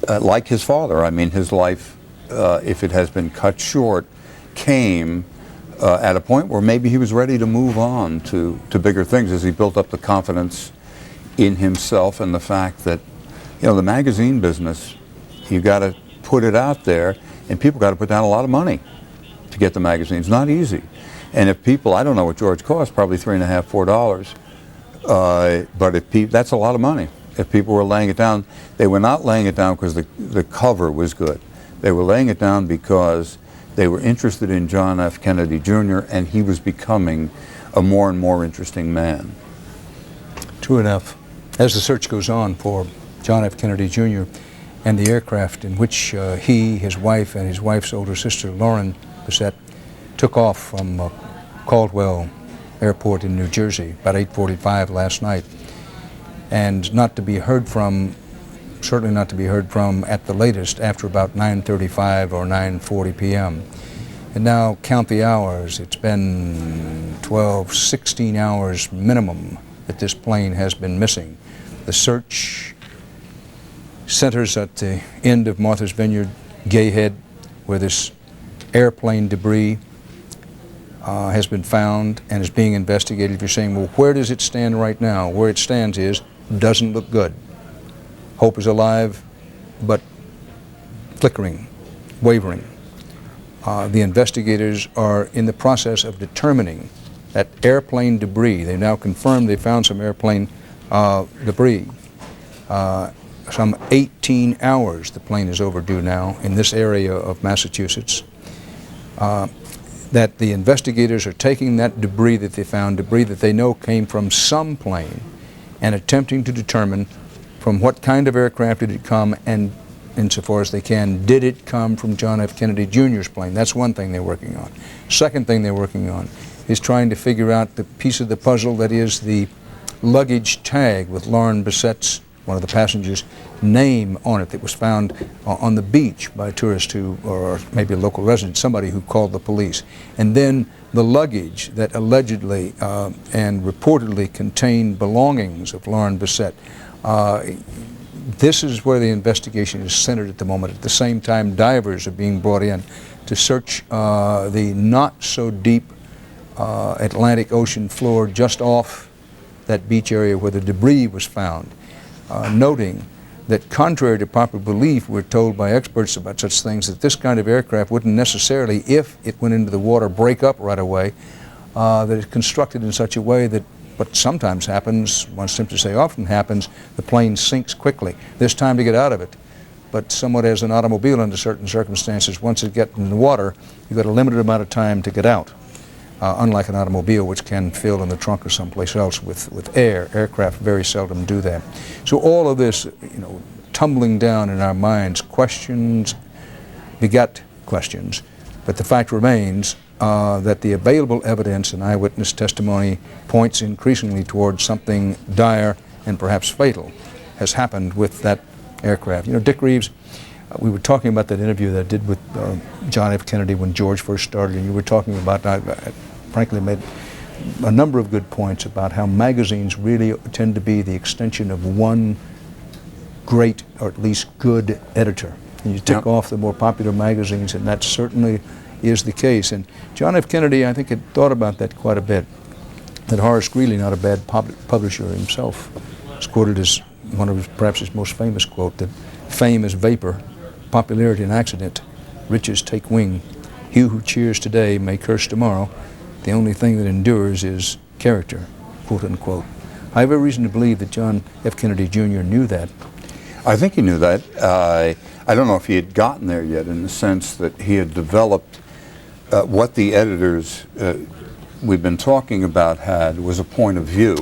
like his father, I mean, his life, if it has been cut short, came at a point where maybe he was ready to move on to bigger things as he built up the confidence in himself and the fact that, you know, the magazine business, you got to put it out there, and people got to put down a lot of money to get the magazine. It's not easy. And if people, I don't know what George cost, probably $3.50, $4. But if that's a lot of money. If people were laying it down, they were not laying it down because the cover was good. They were laying it down because they were interested in John F. Kennedy Jr. and he was becoming a more and more interesting man. True enough. As the search goes on for John F. Kennedy Jr. and the aircraft in which he, his wife, and his wife's older sister, Lauren Bissett, took off from Caldwell Airport in New Jersey about 8:45 last night, and not to be heard from, certainly not to be heard from at the latest after about 9:35 or 9:40 p.m. And now count the hours. It's been 12, 16 hours minimum that this plane has been missing. The search centers at the end of Martha's Vineyard, Gayhead, where this airplane debris has been found and is being investigated. If you're saying, well, where does it stand right now? Where it stands is, doesn't look good. Hope is alive, but flickering, wavering. The investigators are in the process of determining that airplane debris. They now confirmed they found some airplane debris. Some 18 hours the plane is overdue now in this area of Massachusetts. That the investigators are taking that debris that they found, debris that they know came from some plane, and attempting to determine from what kind of aircraft did it come, and insofar as they can, did it come from John F. Kennedy Jr.'s plane? That's one thing they're working on. Second thing they're working on is trying to figure out the piece of the puzzle that is the luggage tag with Lauren Bissett's, one of the passengers, name on it that was found on the beach by a tourist who, or maybe a local resident, somebody who called the police. And then the luggage that allegedly and reportedly contained belongings of Lauren Bissett. This is where the investigation is centered at the moment. At the same time, divers are being brought in to search the not so deep Atlantic Ocean floor just off that beach area where the debris was found. Noting that contrary to popular belief, we're told by experts about such things, that this kind of aircraft wouldn't necessarily, if it went into the water, break up right away, that it's constructed in such a way that what sometimes happens, one simply say often happens, the plane sinks quickly. There's time to get out of it. But somewhat as an automobile under certain circumstances, once it gets in the water, you've got a limited amount of time to get out. Unlike an automobile, which can fill in the trunk or someplace else with air. Aircraft very seldom do that. So all of this, you know, tumbling down in our minds, questions beget questions. But the fact remains that the available evidence and eyewitness testimony points increasingly towards something dire and perhaps fatal has happened with that aircraft. You know, Dick Reeves, we were talking about that interview that I did with John F. Kennedy when George first started, and you were talking about, I frankly made a number of good points about how magazines really tend to be the extension of one great, or at least good, editor. And you tick off the more popular magazines, and that certainly is the case. And John F. Kennedy, I think, had thought about that quite a bit. That Horace Greeley, not a bad publisher himself, is quoted as one of perhaps his most famous quote, that fame is vapor, popularity an accident. Riches take wing. He who cheers today may curse tomorrow. The only thing that endures is character, quote unquote. I have every reason to believe that John F. Kennedy Jr. knew that. I think he knew that. I don't know if he had gotten there yet, in the sense that he had developed what the editors we've been talking about had was a point of view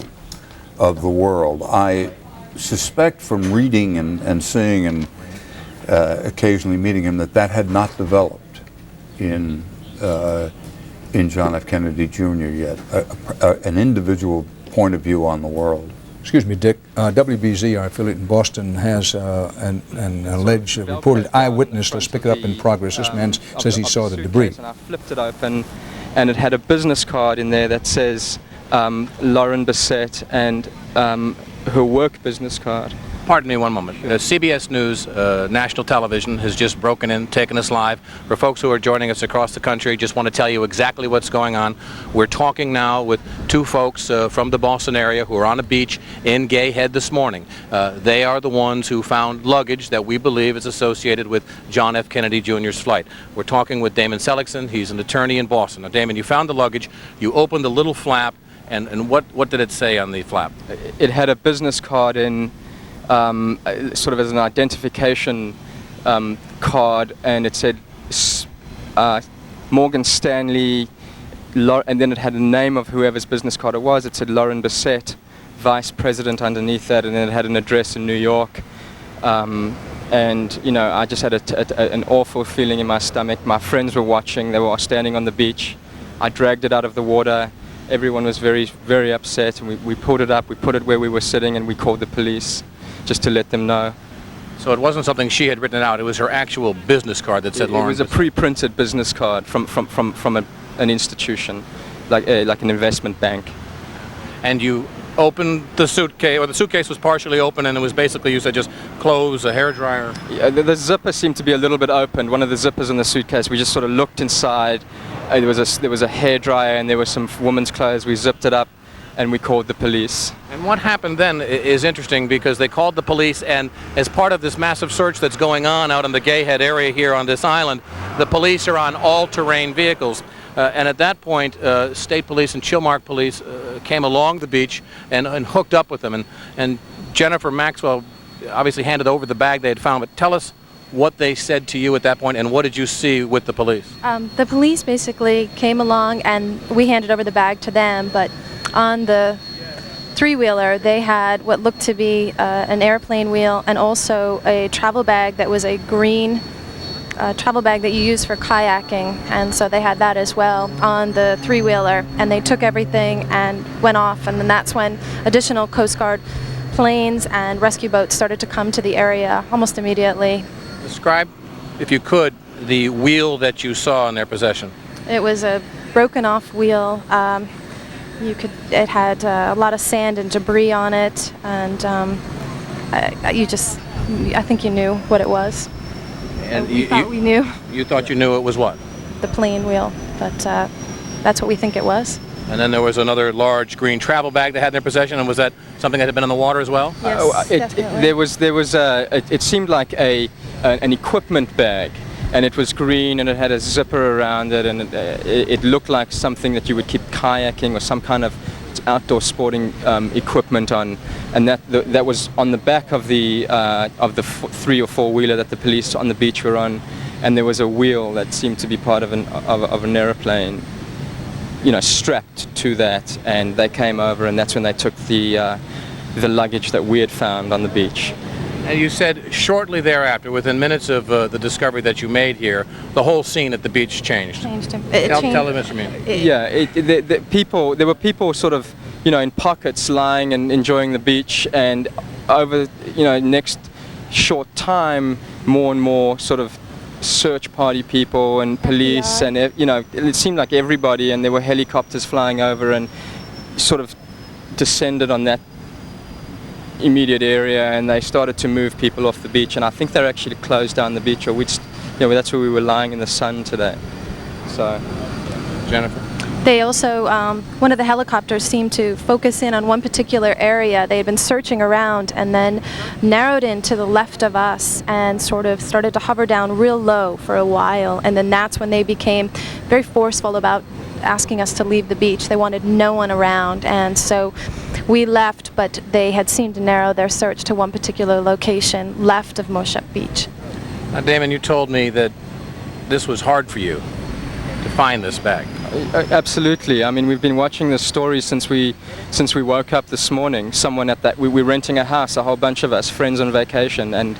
of the world. I suspect from reading and seeing and occasionally meeting him that had not developed in John F. Kennedy Jr. yet, an individual point of view on the world. Excuse me, Dick. WBZ, our affiliate in Boston, has an alleged reported eyewitness. Let's pick it up in progress. This man says he saw the debris. And I flipped it open, and it had a business card in there that says Lauren Bissett and her work business card. Pardon me one moment. CBS News, national television, has just broken in, taken us live. For folks who are joining us across the country, just want to tell you exactly what's going on. We're talking now with two folks from the Boston area who are on a beach in Gay Head this morning. They are the ones who found luggage that we believe is associated with John F. Kennedy Jr.'s flight. We're talking with Damon Seligson. He's an attorney in Boston. Now, Damon, you found the luggage. You opened the little flap, and what did it say on the flap? It had a business card in, sort of as an identification card, and it said Morgan Stanley, and then it had the name of whoever's business card it was. It said Lauren Bissett, Vice President underneath that, and then it had an address in New York. And you know, I just had an awful feeling in my stomach. My friends were watching. They were standing on the beach. I dragged it out of the water. Everyone was very, very upset, and we pulled it up. We put it where we were sitting, and we called the police just to let them know. So it wasn't something she had written out. It was her actual business card that said Lauren. It was a pre-printed business card from an institution, like an investment bank. And you opened the suitcase, or the suitcase was partially open, and it was basically, you said, just clothes, a hairdryer. Yeah, the zipper seemed to be a little bit open. One of the zippers in the suitcase. We just sort of looked inside. There was a hairdryer, and there was some women's clothes. We zipped it up, and we called the police. And what happened then is interesting, because they called the police, and as part of this massive search that's going on out in the Gay Head area here on this island, the police are on all-terrain vehicles. And at that point, state police and Chilmark police came along the beach and hooked up with them. And Jennifer Maxwell obviously handed over the bag they had found. But tell us what they said to you at that point, and what did you see with the police? The police basically came along, and we handed over the bag to them, but on the three-wheeler they had what looked to be an airplane wheel, and also a travel bag that was a green travel bag that you use for kayaking, and so they had that as well on the three-wheeler, and they took everything and went off. And then that's when additional Coast Guard planes and rescue boats started to come to the area almost immediately. Describe, if you could, the wheel that you saw in their possession. It was a broken off wheel. It had a lot of sand and debris on it, and I think you knew what it was. And we thought we knew. You thought you knew it was what? The plane wheel, but that's what we think it was. And then there was another large green travel bag they had in their possession, and was that something that had been in the water as well? Yes, definitely. It seemed like an equipment bag, and it was green, and it had a zipper around it, and it looked like something that you would keep kayaking or some kind of outdoor sporting equipment on, and that was on the back of the three or four wheeler that the police on the beach were on, and there was a wheel that seemed to be part of an airplane, you know, strapped to that, and they came over, and that's when they took the luggage that we had found on the beach. And you said shortly thereafter, within minutes of the discovery that you made here, the whole scene at the beach changed. Tell him, Mr. Meany. Yeah, there were people sort of, you know, in pockets lying and enjoying the beach, and over, you know, next short time, more and more sort of search party people and police, and you know, it seemed like everybody, and there were helicopters flying over and sort of descended on that immediate area, and they started to move people off the beach, and I think they actually closed down the beach, or that's where we were lying in the sun today. So, Jennifer? They also, one of the helicopters seemed to focus in on one particular area. They had been searching around and then narrowed in to the left of us and sort of started to hover down real low for a while. And then that's when they became very forceful about asking us to leave the beach. They wanted no one around, and so we left, but they had seemed to narrow their search to one particular location left of Moshep Beach. Now, Damon, you told me that this was hard for you to find this bag. Absolutely. I mean, we've been watching this story since we woke up this morning. Someone at that, we're renting a house, a whole bunch of us, friends on vacation, and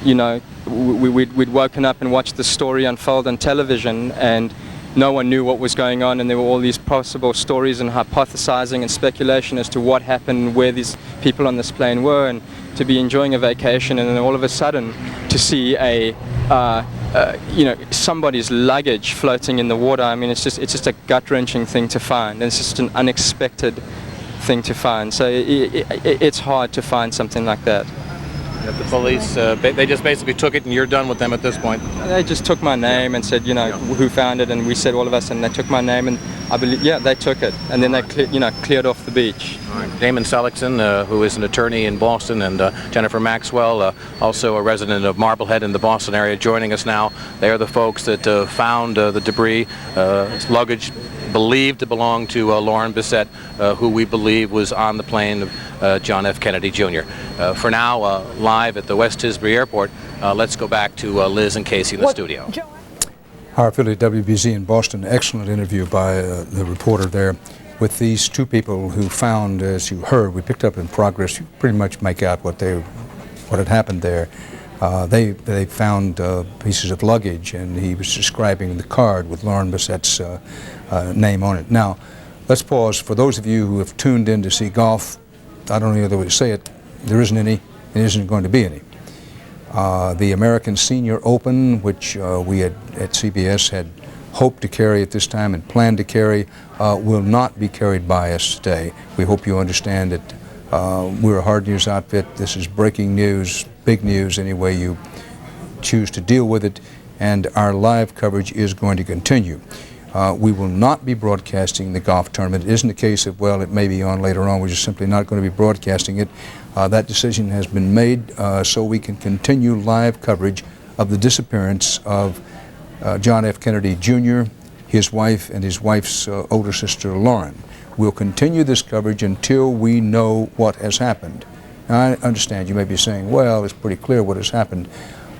you know, we'd woken up and watched the story unfold on television, and no one knew what was going on, and there were all these possible stories and hypothesizing and speculation as to what happened, where these people on this plane were, and to be enjoying a vacation, and then all of a sudden to see a you know, somebody's luggage floating in the water. I mean, it's just a gut-wrenching thing to find, and it's just an unexpected thing to find. So it's hard to find something like that. The police, they just basically took it and you're done with them at this point? They just took my name and said, you know, who found it, and we said all of us, and they took my name, and I believe, yeah, they took it, and then they cleared off the beach. Damon Seligson, who is an attorney in Boston, and Jennifer Maxwell, also a resident of Marblehead in the Boston area, joining us now. They are the folks that found the debris, luggage believed to belong to Lauren Bissett, who we believe was on the plane of John F. Kennedy Jr. For now, live at the West Tisbury Airport, let's go back to Liz and Casey in the studio. Our affiliate WBZ in Boston, excellent interview by the reporter there with these two people who found, as you heard, we picked up in progress, you pretty much make out what had happened there. They found pieces of luggage, and he was describing the card with Lauren Bissett's name on it. Now, let's pause. For those of you who have tuned in to see golf, I don't know the other way to say it, there isn't any, and isn't going to be any. The American Senior Open, which we at CBS had hoped to carry at this time and planned to carry, will not be carried by us today. We hope you understand that we're a hard news outfit. This is breaking news, big news any way you choose to deal with it, and our live coverage is going to continue. We will not be broadcasting the golf tournament. It isn't a case of, well, it may be on later on. We're just simply not going to be broadcasting it. That decision has been made so we can continue live coverage of the disappearance of John F. Kennedy Jr., his wife, and his wife's older sister, Lauren. We'll continue this coverage until we know what has happened. Now, I understand you may be saying, well, it's pretty clear what has happened.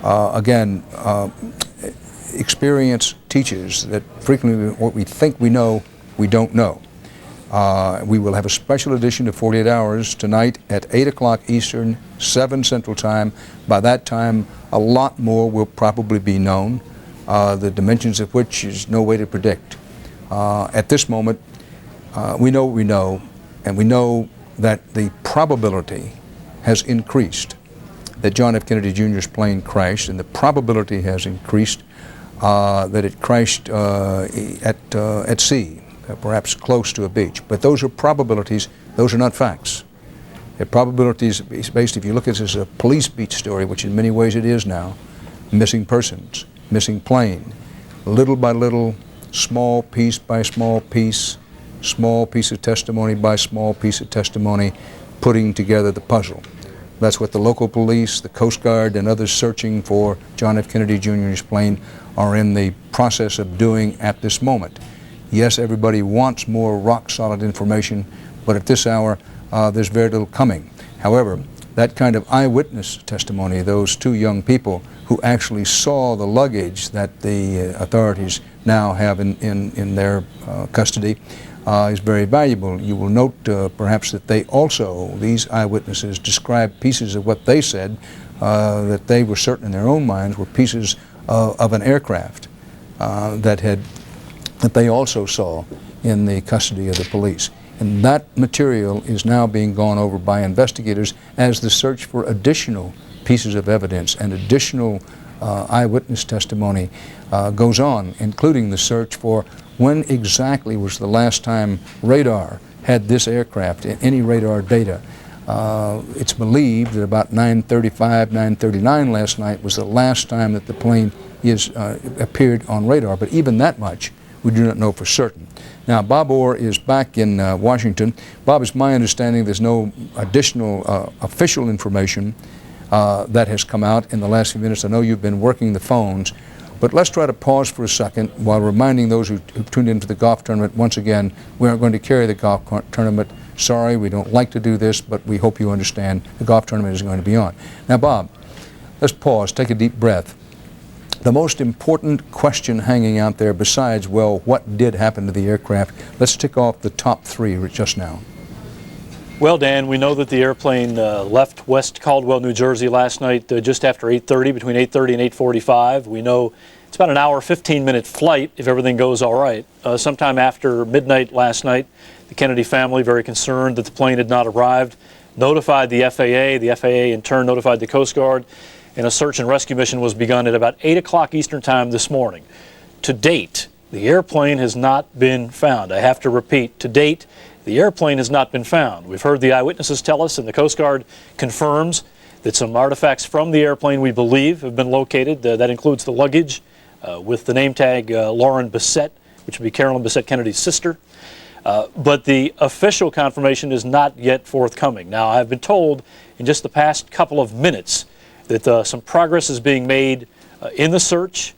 Again, experience teaches that frequently what we think we know, we don't know. We will have a special edition of 48 Hours tonight at 8 o'clock Eastern, 7 Central Time. By that time, a lot more will probably be known, the dimensions of which is no way to predict. At this moment, we know what we know, and we know that the probability has increased that John F. Kennedy Jr.'s plane crashed, and the probability has increased that it crashed at sea, perhaps close to a beach. But those are probabilities, those are not facts. The probabilities is based, if you look at this as a police beat story, which in many ways it is now, missing persons, missing plane, little by little, small piece by small piece of testimony by small piece of testimony, putting together the puzzle. That's what the local police, the Coast Guard, and others searching for John F. Kennedy Jr.'s plane are in the process of doing at this moment. Yes, everybody wants more rock-solid information, but at this hour, there's very little coming. However, that kind of eyewitness testimony, those two young people who actually saw the luggage that the authorities now have in their custody, is very valuable. You will note perhaps that they also, these eyewitnesses, described pieces of what they said that they were certain in their own minds were pieces of an aircraft that they also saw in the custody of the police. And that material is now being gone over by investigators as the search for additional pieces of evidence and additional eyewitness testimony goes on, including the search for when exactly was the last time radar had this aircraft, any radar data. It's believed that about 9:35, 9:39 last night was the last time that the plane appeared on radar, but even that much We do not know for certain. Now, Bob Orr is back in Washington. Bob, it's my understanding there's no additional official information that has come out in the last few minutes. I know you've been working the phones, but let's try to pause for a second while reminding those who tuned into the golf tournament, once again, we aren't going to carry the golf tournament. Sorry, we don't like to do this, but we hope you understand the golf tournament is going to be on. Now, Bob, let's pause, take a deep breath. The most important question hanging out there besides, well, what did happen to the aircraft? Let's tick off the top three just now. Well, Dan, we know that the airplane left West Caldwell, New Jersey last night just after 8:30, between 8:30 and 8:45. We know it's about an hour, 15-minute flight if everything goes all right. Sometime after midnight last night, the Kennedy family, very concerned that the plane had not arrived, notified the FAA. The FAA in turn notified the Coast Guard, and a search and rescue mission was begun at about 8 o'clock Eastern Time this morning. To date, the airplane has not been found. I have to repeat, to date, the airplane has not been found. We've heard the eyewitnesses tell us, and the Coast Guard confirms that some artifacts from the airplane, we believe, have been located. That includes the luggage with the name tag Lauren Bissett, which would be Carolyn Bissett Kennedy's sister. But the official confirmation is not yet forthcoming. Now, I've been told in just the past couple of minutes that some progress is being made in the search,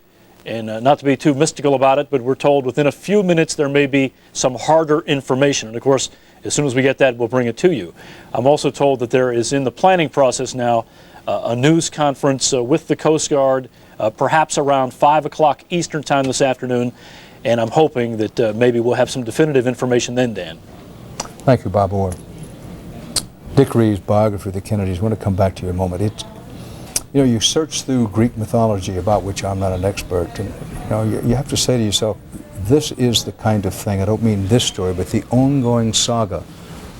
and not to be too mystical about it, but we're told within a few minutes there may be some harder information. And of course, as soon as we get that, we'll bring it to you. I'm also told that there is in the planning process now a news conference with the Coast Guard, perhaps around 5 o'clock Eastern Time this afternoon, and I'm hoping that maybe we'll have some definitive information then, Dan. Thank you, Bob Orr. Dick Reeves' biography of the Kennedys, I want to come back to you in a moment. You know, you search through Greek mythology, about which I'm not an expert, and you have to say to yourself, this is the kind of thing, I don't mean this story, but the ongoing saga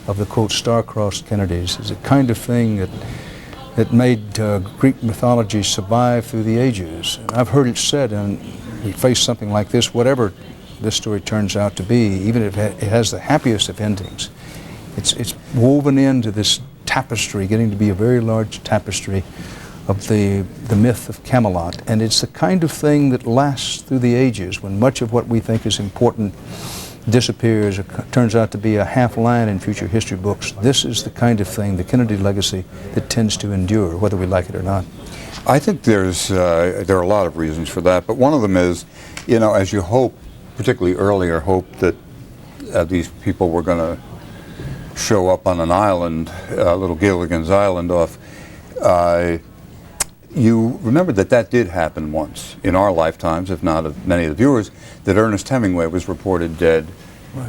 of the, quote, star-crossed Kennedys is the kind of thing that made Greek mythology survive through the ages. And I've heard it said, and we face something like this, whatever this story turns out to be, even if it has the happiest of endings, it's woven into this tapestry, getting to be a very large tapestry of the myth of Camelot, and it's the kind of thing that lasts through the ages when much of what we think is important disappears or turns out to be a half line in future history books. This is the kind of thing, the Kennedy legacy, that tends to endure, whether we like it or not. I think there are a lot of reasons for that, but one of them is, as you hope, particularly earlier, hoped that these people were going to show up on an island, little Gilligan's Island off. You remember that did happen once in our lifetimes, if not of many of the viewers, that Ernest Hemingway was reported dead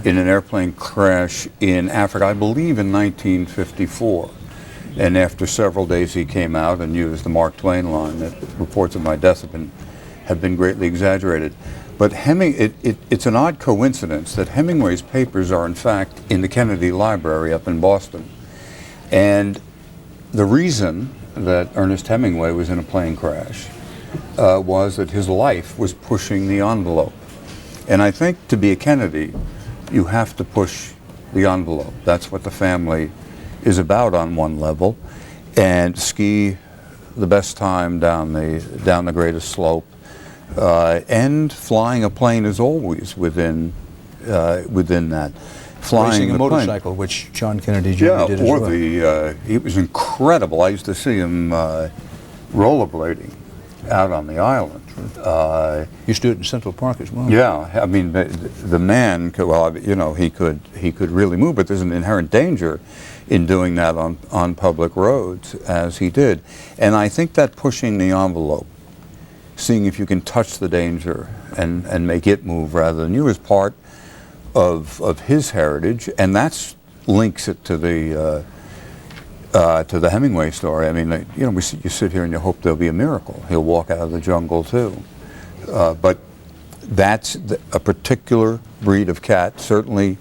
in an airplane crash in Africa, I believe in 1954. And after several days he came out and used the Mark Twain line that reports of my death have been greatly exaggerated. But it's an odd coincidence that Hemingway's papers are in fact in the Kennedy Library up in Boston. And the reason that Ernest Hemingway was in a plane crash was that his life was pushing the envelope. And I think to be a Kennedy, you have to push the envelope. That's what the family is about on one level. And ski the best time down the greatest slope. And flying a plane is always within that. Racing a motorcycle, which John Kennedy Jr. did as well. It was incredible. I used to see him rollerblading out on the island. Used to do it in Central Park as well. Yeah, I mean, the man, he could really move, but there's an inherent danger in doing that on public roads, as he did. And I think that pushing the envelope, seeing if you can touch the danger and make it move rather than you, is part of his heritage, and that's links it to the Hemingway story. I mean, you sit here and you hope there'll be a miracle. He'll walk out of the jungle too, but that's a particular breed of cat. Certainly,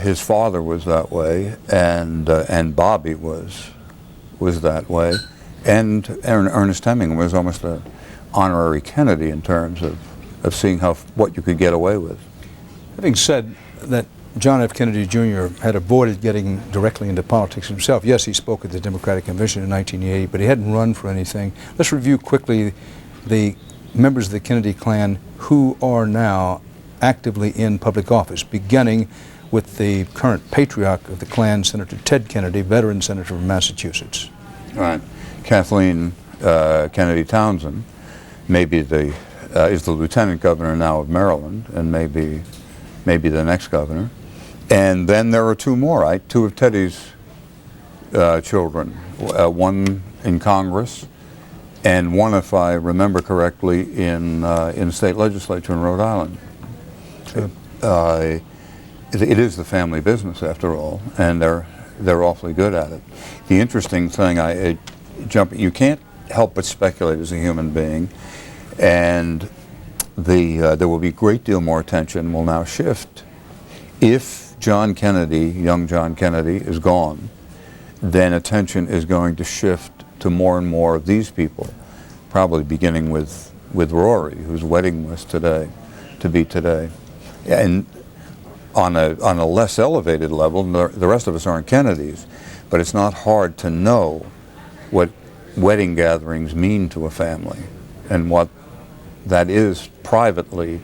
his father was that way, and Bobby was that way, and Ernest Hemingway was almost an honorary Kennedy in terms of seeing what you could get away with. Having said that John F. Kennedy Jr. had avoided getting directly into politics himself, yes, he spoke at the Democratic Convention in 1980, but he hadn't run for anything. Let's review quickly the members of the Kennedy clan who are now actively in public office, beginning with the current patriarch of the Klan, Senator Ted Kennedy, veteran senator from Massachusetts. Right. Kathleen Kennedy Townsend is the lieutenant governor now of Maryland, and maybe the next governor. And then there are two more, right? Two of Teddy's children, one in Congress, and one, if I remember correctly, in state legislature in Rhode Island. Sure. It is the family business, after all, and they're awfully good at it. The interesting thing, you can't help but speculate as a human being, and there will be a great deal more attention will now shift. If John Kennedy, young John Kennedy, is gone, then attention is going to shift to more and more of these people, probably beginning with Rory, whose wedding was today. And on a less elevated level, the rest of us aren't Kennedys, but it's not hard to know what wedding gatherings mean to a family and what that is privately,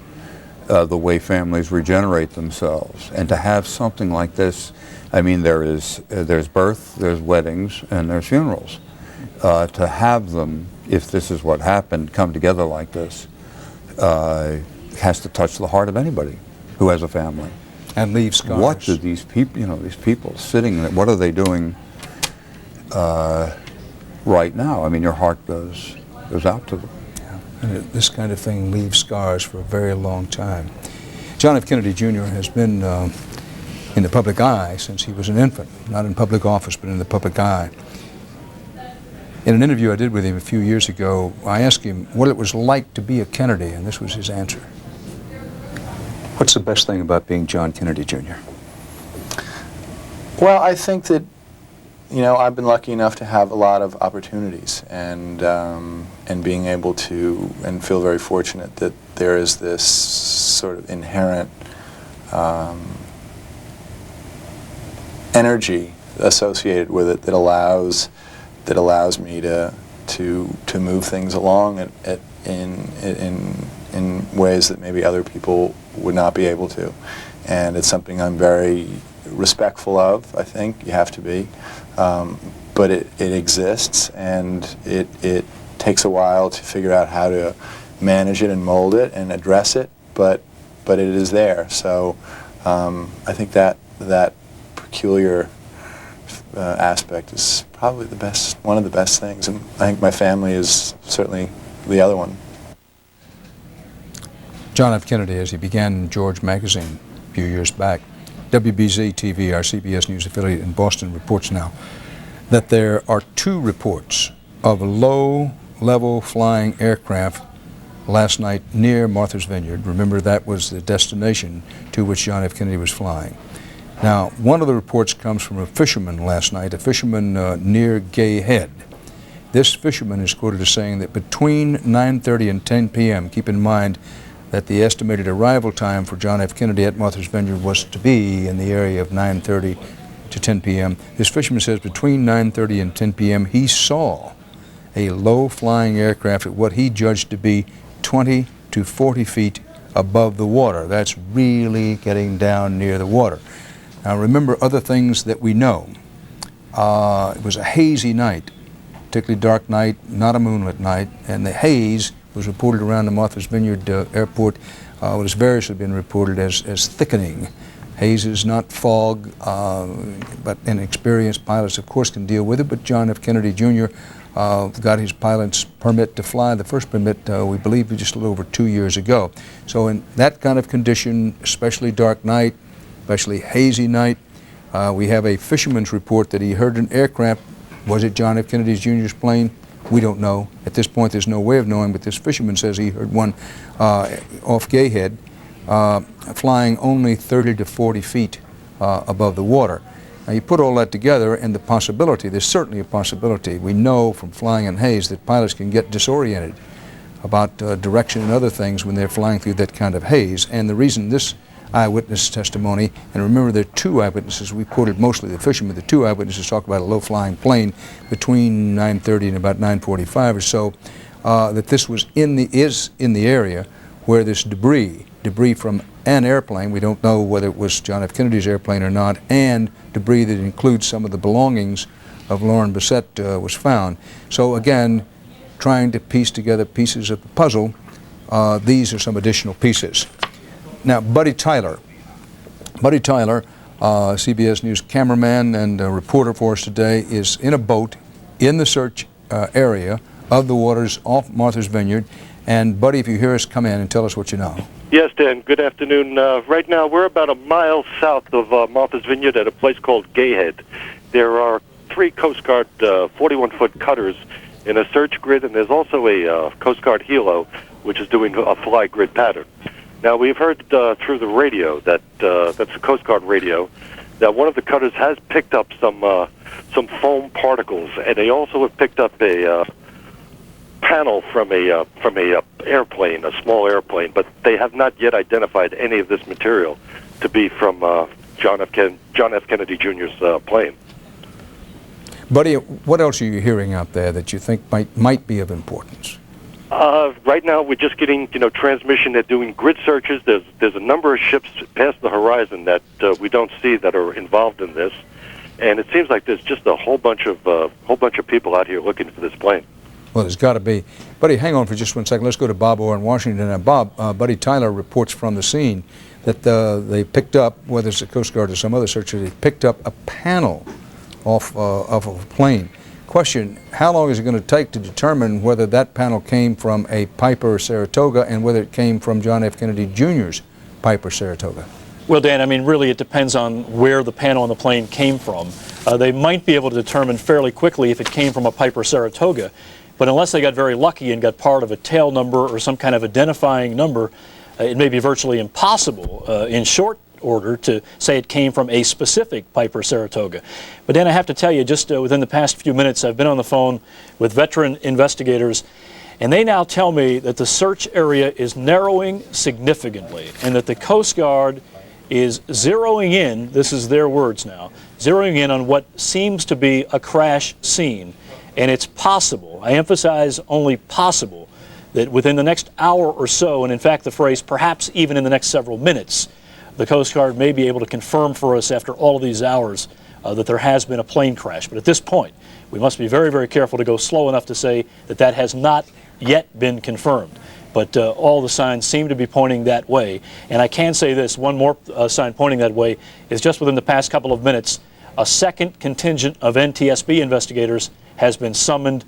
the way families regenerate themselves. And to have something like this, I mean, there's birth, there's weddings, and there's funerals. To have them, if this is what happened, come together like this, has to touch the heart of anybody who has a family. And leave scars. What do these people sitting there, what are they doing right now? I mean, your heart goes out to them. Yeah. And this kind of thing leaves scars for a very long time. John F. Kennedy Jr. has been in the public eye since he was an infant, not in public office, but in the public eye. In an interview I did with him a few years ago, I asked him what it was like to be a Kennedy, and this was his answer. What's the best thing about being John Kennedy Jr.? Well, I think that, I've been lucky enough to have a lot of opportunities, and being able to, and feel very fortunate that there is this sort of inherent energy associated with it that allows me to move things along in ways that maybe other people would not be able to. And it's something I'm very respectful of, I think. You have to be. But it exists, and it takes a while to figure out how to manage it and mold it and address it, but it is there. So I think that peculiar aspect is probably one of the best things, and I think my family is certainly the other one. John F. Kennedy, as he began George magazine a few years back, WBZ-TV, our CBS News affiliate in Boston, reports now that there are 2 reports of low-level flying aircraft last night near Martha's Vineyard. Remember, that was the destination to which John F. Kennedy was flying. Now, one of the reports comes from a fisherman last night, a fisherman near Gay Head. This fisherman is quoted as saying that between 9:30 and 10 p.m., keep in mind that the estimated arrival time for John F. Kennedy at Martha's Vineyard was to be in the area of 9:30 to 10 p.m. This fisherman says between 9:30 and 10 p.m. he saw a low-flying aircraft at what he judged to be 20 to 40 feet above the water. That's really getting down near the water. Now remember other things that we know. It was a hazy night, particularly dark night, not a moonlit night, and the haze was reported around the Martha's Vineyard airport. It has variously been reported as thickening. Haze is not fog, but inexperienced pilots, of course, can deal with it, but John F. Kennedy Jr. Got his pilot's permit to fly, the first permit, we believe, just a little over 2 years ago. So in that kind of condition, especially dark night, especially hazy night, we have a fisherman's report that he heard an aircraft. Was it John F. Kennedy Jr.'s plane? We don't know. At this point, there's no way of knowing, but this fisherman says he heard one off Gay Head flying only 30 to 40 feet above the water. Now, you put all that together, and the possibility, there's certainly a possibility. We know from flying in haze that pilots can get disoriented about direction and other things when they're flying through that kind of haze. And the reason this eyewitness testimony, and remember there are 2 eyewitnesses, we quoted mostly the fishermen, the 2 eyewitnesses talk about a low-flying plane between 9:30 and about 9:45 or so, that this was is in the area where this debris debris from an airplane. We don't know whether it was John F. Kennedy's airplane or not, and debris that includes some of the belongings of Lauren Bissett was found. So again, trying to piece together pieces of the puzzle, these are some additional pieces. Now, Buddy Tyler. Buddy Tyler, CBS News cameraman and reporter for us today, is in a boat in the search area of the waters off Martha's Vineyard. And Buddy, if you hear us, come in and tell us what you know. Yes, Dan. Good afternoon. Right now, we're about a mile south of Martha's Vineyard at a place called Gayhead. There are 3 Coast Guard 41-foot cutters in a search grid, and there's also a Coast Guard helo, which is doing a fly grid pattern. Now, we've heard through the radio that's the Coast Guard radio, that one of the cutters has picked up some foam particles, and they also have picked up a panel from a airplane, a small airplane, but they have not yet identified any of this material to be from John F. Kennedy Jr.'s plane. Buddy, what else are you hearing out there that you think might be of importance? Right now, we're just getting transmission. They're doing grid searches. There's a number of ships past the horizon that we don't see that are involved in this, and it seems like there's just a whole bunch of people out here looking for this plane. Well, there's got to be. Buddy, hang on for just 1 second. Let's go to Bob Orr in Washington. And Bob, Buddy Tyler reports from the scene that they picked up, whether it's the Coast Guard or some other searcher, they picked up a panel off of a plane. Question, how long is it going to take to determine whether that panel came from a Piper Saratoga and whether it came from John F. Kennedy Jr.'s Piper Saratoga? Well, Dan, I mean, really it depends on where the panel on the plane came from. They might be able to determine fairly quickly if it came from a Piper Saratoga, but unless they got very lucky and got part of a tail number or some kind of identifying number, it may be virtually impossible in short order to say it came from a specific Piper Saratoga. But Dan, I have to tell you, just within the past few minutes, I've been on the phone with veteran investigators, and they now tell me that the search area is narrowing significantly and that the Coast Guard is zeroing in, this is their words now, zeroing in on what seems to be a crash scene. And it's possible, I emphasize only possible, that within the next hour or so, and in fact the phrase perhaps even in the next several minutes, the Coast Guard may be able to confirm for us after all of these hours that there has been a plane crash. But at this point, we must be very, very careful to go slow enough to say that that has not yet been confirmed. But all the signs seem to be pointing that way. And I can say this, one more sign pointing that way is just within the past couple of minutes, a second contingent of NTSB investigators has been summoned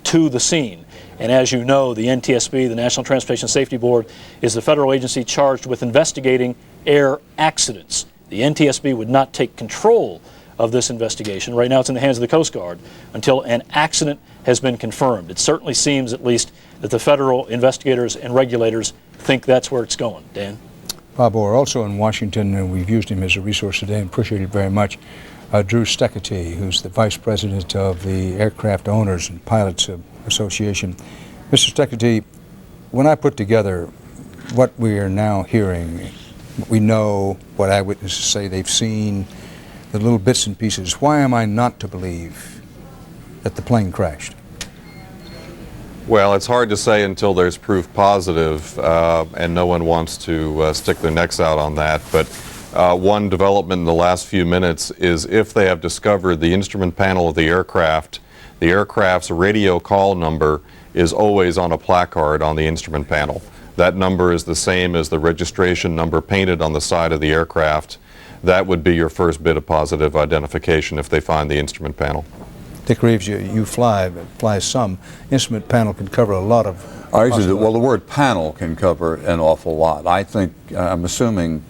to the scene. And as you know, the NTSB, the National Transportation Safety Board, is the federal agency charged with investigating air accidents. The NTSB would not take control of this investigation. Right now it's in the hands of the Coast Guard until an accident has been confirmed. It certainly seems, at least, that the federal investigators and regulators think that's where it's going. Dan? Bob Orr, also in Washington, and we've used him as a resource today and appreciate it very much. Drew Steketee, who's the Vice President of the Aircraft Owners and Pilots Association. Mr. Steketee, when I put together what we are now hearing, we know what eyewitnesses say they've seen, the little bits and pieces, why am I not to believe that the plane crashed? Well, it's hard to say until there's proof positive, and no one wants to stick their necks out on that. But one development in the last few minutes is if they have discovered the instrument panel of the aircraft's radio call number is always on a placard on the instrument panel. That number is the same as the registration number painted on the side of the aircraft. That would be your first bit of positive identification if they find the instrument panel. Dick Reeves, you fly some. Instrument panel can cover a lot of... Well, the word panel can cover an awful lot. I think, I'm assuming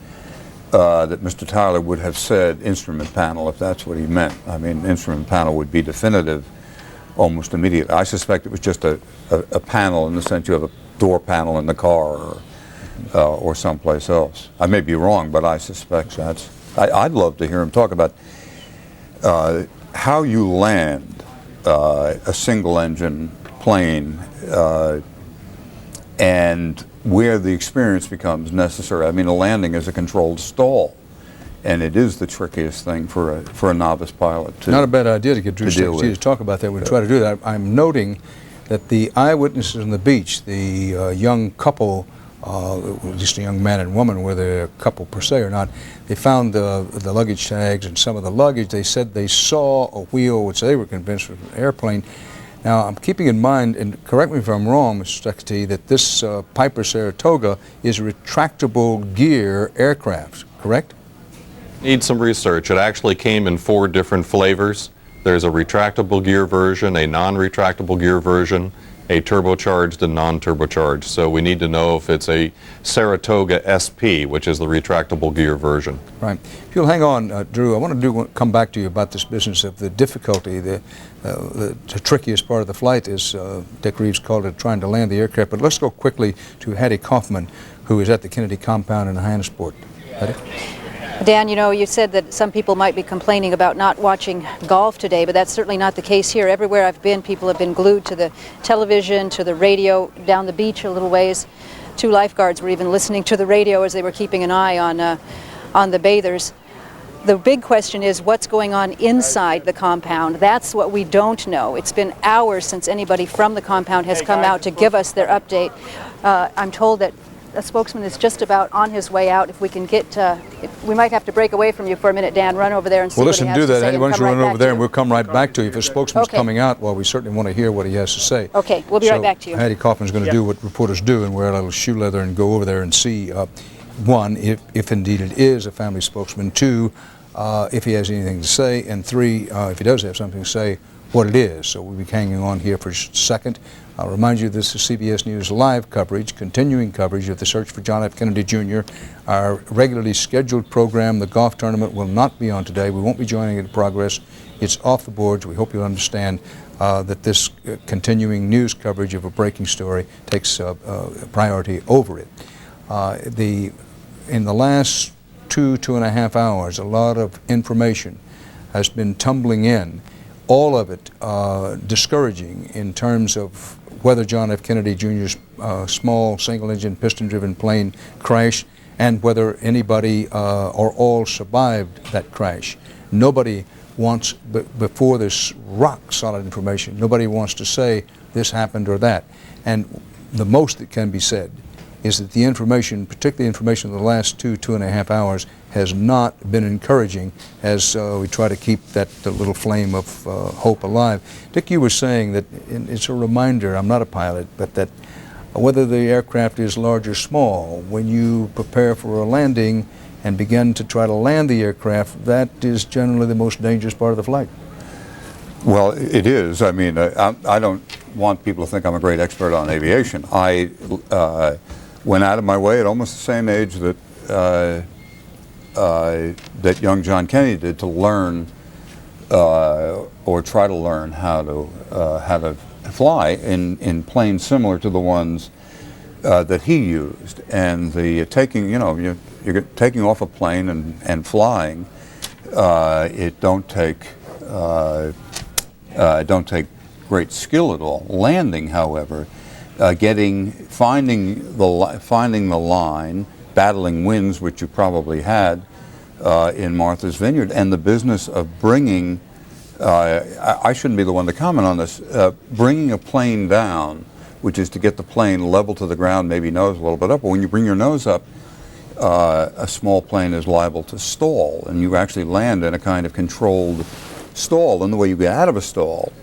that Mr. Tyler would have said instrument panel if that's what he meant. I mean, instrument panel would be definitive almost immediately. I suspect it was just a panel in the sense you have a door panel in the car or someplace else. I may be wrong, but I suspect that's... I'd love to hear him talk about how you land a single-engine plane and where the experience becomes necessary. I mean, a landing is a controlled stall, and it is the trickiest thing for a novice pilot to Not a bad idea to get Drew Steketee to talk about that. We'll try to do that. I'm noting that the eyewitnesses on the beach, the young couple at least a young man and woman, whether a couple per se or not. They found the luggage tags and some of the luggage. They said they saw a wheel, which they were convinced was an airplane. Now, I'm keeping in mind, and correct me if I'm wrong, Mr. Stuckey, that this Piper Saratoga is a retractable gear aircraft, correct? Need some research. It actually came in 4 different flavors. There's a retractable gear version, a non-retractable gear version, a turbocharged and non-turbocharged. So we need to know if it's a Saratoga SP, which is the retractable gear version. Right. If you'll hang on, Drew, I want to come back to you about this business of the difficulty. The trickiest part of the flight is, Dick Reeves called it, trying to land the aircraft. But let's go quickly to Hattie Kaufman, who is at the Kennedy compound in Hyannisport. Hattie? Dan, you know, you said that some people might be complaining about not watching golf today, but that's certainly not the case here. Everywhere I've been, people have been glued to the television, to the radio, down the beach a little ways. 2 lifeguards were even listening to the radio as they were keeping an eye on the bathers. The big question is what's going on inside the compound. That's what we don't know. It's been hours since anybody from the compound has come out to give us their update. I'm told that a spokesman is just about on his way out. If we can get, we might have to break away from you for a minute, Dan. Run over there and see what he has to say. Well, listen, do that. Why don't you run over there and we'll we'll come right back to you. If a spokesman's coming out, well, we certainly want to hear what he has to say. Okay, we'll be right back to you. Hattie Kaufman's going to do what reporters do and wear a little shoe leather and go over there and see, 1, if indeed it is a family spokesman, 2, if he has anything to say, and 3, if he does have something to say, what it is. So we'll be hanging on here for just a second. I'll remind you this is CBS News live coverage, continuing coverage of the search for John F. Kennedy Jr. Our regularly scheduled program, the golf tournament, will not be on today. We won't be joining it in progress. It's off the boards. We hope you'll understand that this continuing news coverage of a breaking story takes priority over it. In the last 2.5 hours, a lot of information has been tumbling in, all of it discouraging in terms of whether John F. Kennedy Jr.'s small single-engine piston-driven plane crashed and whether anybody or all survived that crash. Nobody wants, before this rock-solid information, nobody wants to say this happened or that. And the most that can be said is that the information, particularly information of the last 2.5 hours, has not been encouraging as we try to keep that little flame of hope alive. Dick, you were saying that it's a reminder, I'm not a pilot, but that whether the aircraft is large or small, when you prepare for a landing and begin to try to land the aircraft, that is generally the most dangerous part of the flight. Well, it is. I mean, I don't want people to think I'm a great expert on aviation. I went out of my way at almost the same age that that young John Kennedy did to learn or try to learn how to fly in planes similar to the ones that he used. And the taking, you're taking off a plane and flying. It don't take great skill at all. Landing, however, finding the line, battling winds, which you probably had in Martha's Vineyard, and the business of bringing, I shouldn't be the one to comment on this, bringing a plane down, which is to get the plane level to the ground, maybe nose a little bit up. But when you bring your nose up, a small plane is liable to stall, and you actually land in a kind of controlled stall. And the way you get out of a stall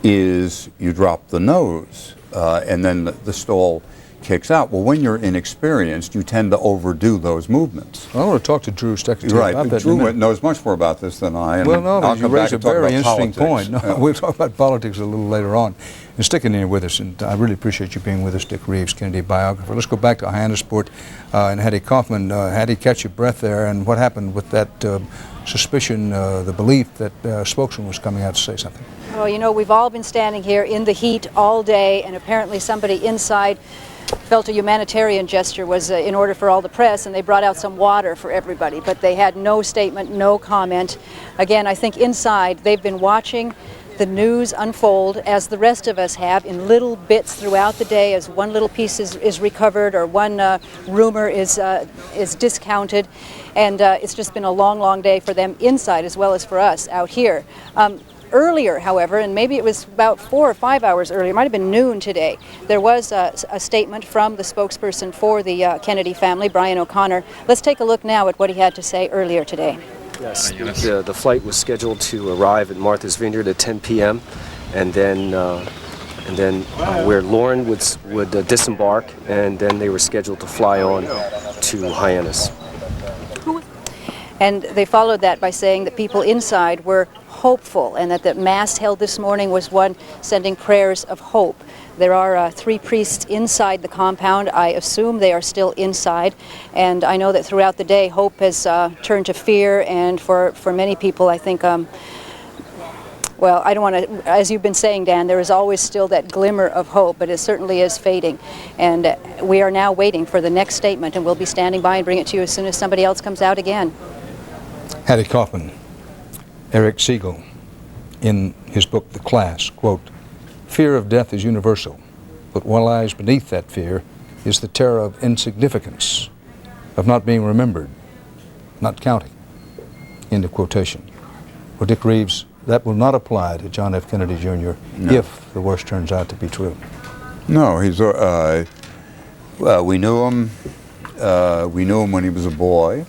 is you drop the nose, and then the stall kicks out. Well, when you're inexperienced, you tend to overdo those movements. Well, I want to talk to Drew Stuckey right, about that. Drew knows much more about this than I. And well, no, I'll you raise a very interesting point. No, yeah. We'll talk about politics a little later on. And sticking here with us, and I really appreciate you being with us, Dick Reeves, Kennedy biographer. Let's go back to Hyannisport and Hattie Kaufman. Hattie, catch your breath there, and what happened with that suspicion, the belief that a spokesman was coming out to say something? Well, we've all been standing here in the heat all day, and apparently somebody inside felt a humanitarian gesture was in order for all the press, and they brought out some water for everybody, but they had no statement, no comment. Again, I think inside they've been watching the news unfold, as the rest of us have, in little bits throughout the day, as one little piece is recovered or one rumor is discounted, and it's just been a long, long day for them inside as well as for us out here. Earlier, however, and maybe it was about 4 or 5 hours earlier, it might have been noon today, there was a statement from the spokesperson for the Kennedy family, Brian O'Connor. Let's take a look now at what he had to say earlier today. Yes, the flight was scheduled to arrive at Martha's Vineyard at 10 p.m. and then where Lauren would disembark, and then they were scheduled to fly on to Hyannis. And they followed that by saying that people inside were hopeful, and that the mass held this morning was one sending prayers of hope. There are 3 priests inside the compound. I assume they are still inside, and I know that throughout the day hope has turned to fear, and for many people I think, well, I don't want to, as you've been saying, Dan, there is always still that glimmer of hope, but it certainly is fading. And we are now waiting for the next statement, and we'll be standing by and bring it to you as soon as somebody else comes out again. Hattie Kaufman, Eric Siegel, in his book The Class, quote, "Fear of death is universal, but what lies beneath that fear is the terror of insignificance, of not being remembered, not counting." End of quotation. Well, Dick Reeves, that will not apply to John F. Kennedy Jr. No. if the worst turns out to be true. No, he's well, we knew him when he was a boy,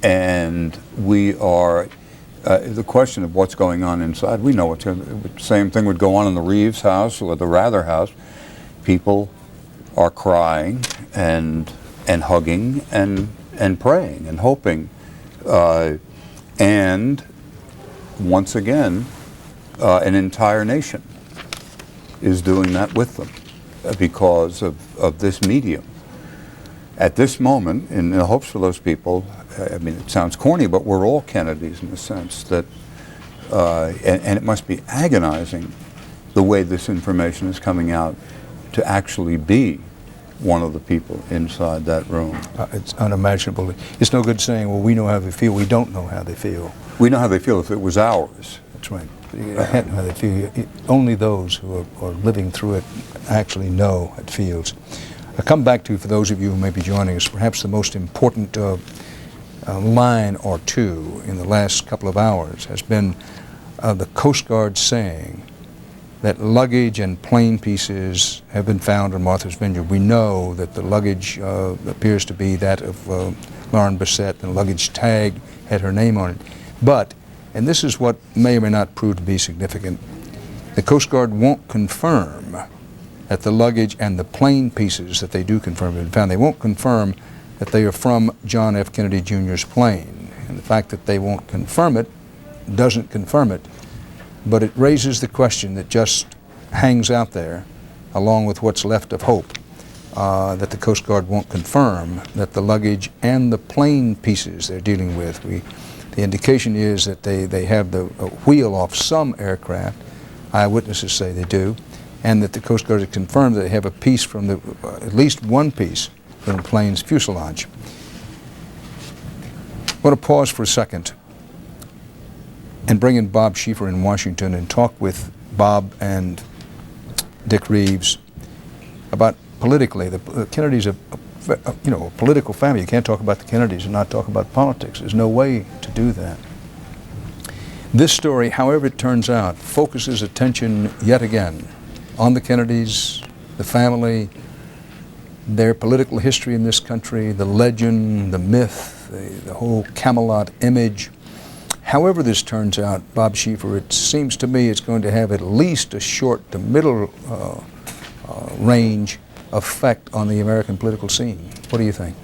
and we are the question of what's going on inside. We know what's going on. The same thing would go on in the Reeves house or the Rather house. People are crying and hugging and praying and hoping, and once again, an entire nation is doing that with them because of this medium. At this moment, in the hopes for those people, I mean, it sounds corny, but we're all Kennedys in the sense that, and it must be agonizing the way this information is coming out to actually be one of the people inside that room. It's unimaginable. It's no good saying, well, we know how they feel. We don't know how they feel. We know how they feel if it was ours. That's right. You can't know how they feel. Only those who are living through it actually know how it feels. I come back to, for those of you who may be joining us, perhaps the most important line or two in the last couple of hours has been the Coast Guard saying that luggage and plane pieces have been found in Martha's Vineyard. We know that the luggage appears to be that of Lauren Bissett, and the luggage tag had her name on it. But, and this is what may or may not prove to be significant, the Coast Guard won't confirm that the luggage and the plane pieces that they do confirm have been found. They won't confirm that they are from John F. Kennedy Jr.'s plane. And the fact that they won't confirm it doesn't confirm it, but it raises the question that just hangs out there, along with what's left of hope, that the Coast Guard won't confirm that the luggage and the plane pieces they're dealing with, the indication is that they have the wheel off some aircraft. Eyewitnesses say they do, and that the Coast Guard has confirmed that they have a piece from the, at least one piece from the plane's fuselage. I want to pause for a second and bring in Bob Schieffer in Washington and talk with Bob and Dick Reeves about politically. The Kennedys are a political family. You can't talk about the Kennedys and not talk about politics. There's no way to do that. This story, however it turns out, focuses attention yet again on the Kennedys, the family, their political history in this country, the legend, the myth, the whole Camelot image. However this turns out, Bob Schieffer, it seems to me it's going to have at least a short to middle range effect on the American political scene. What do you think?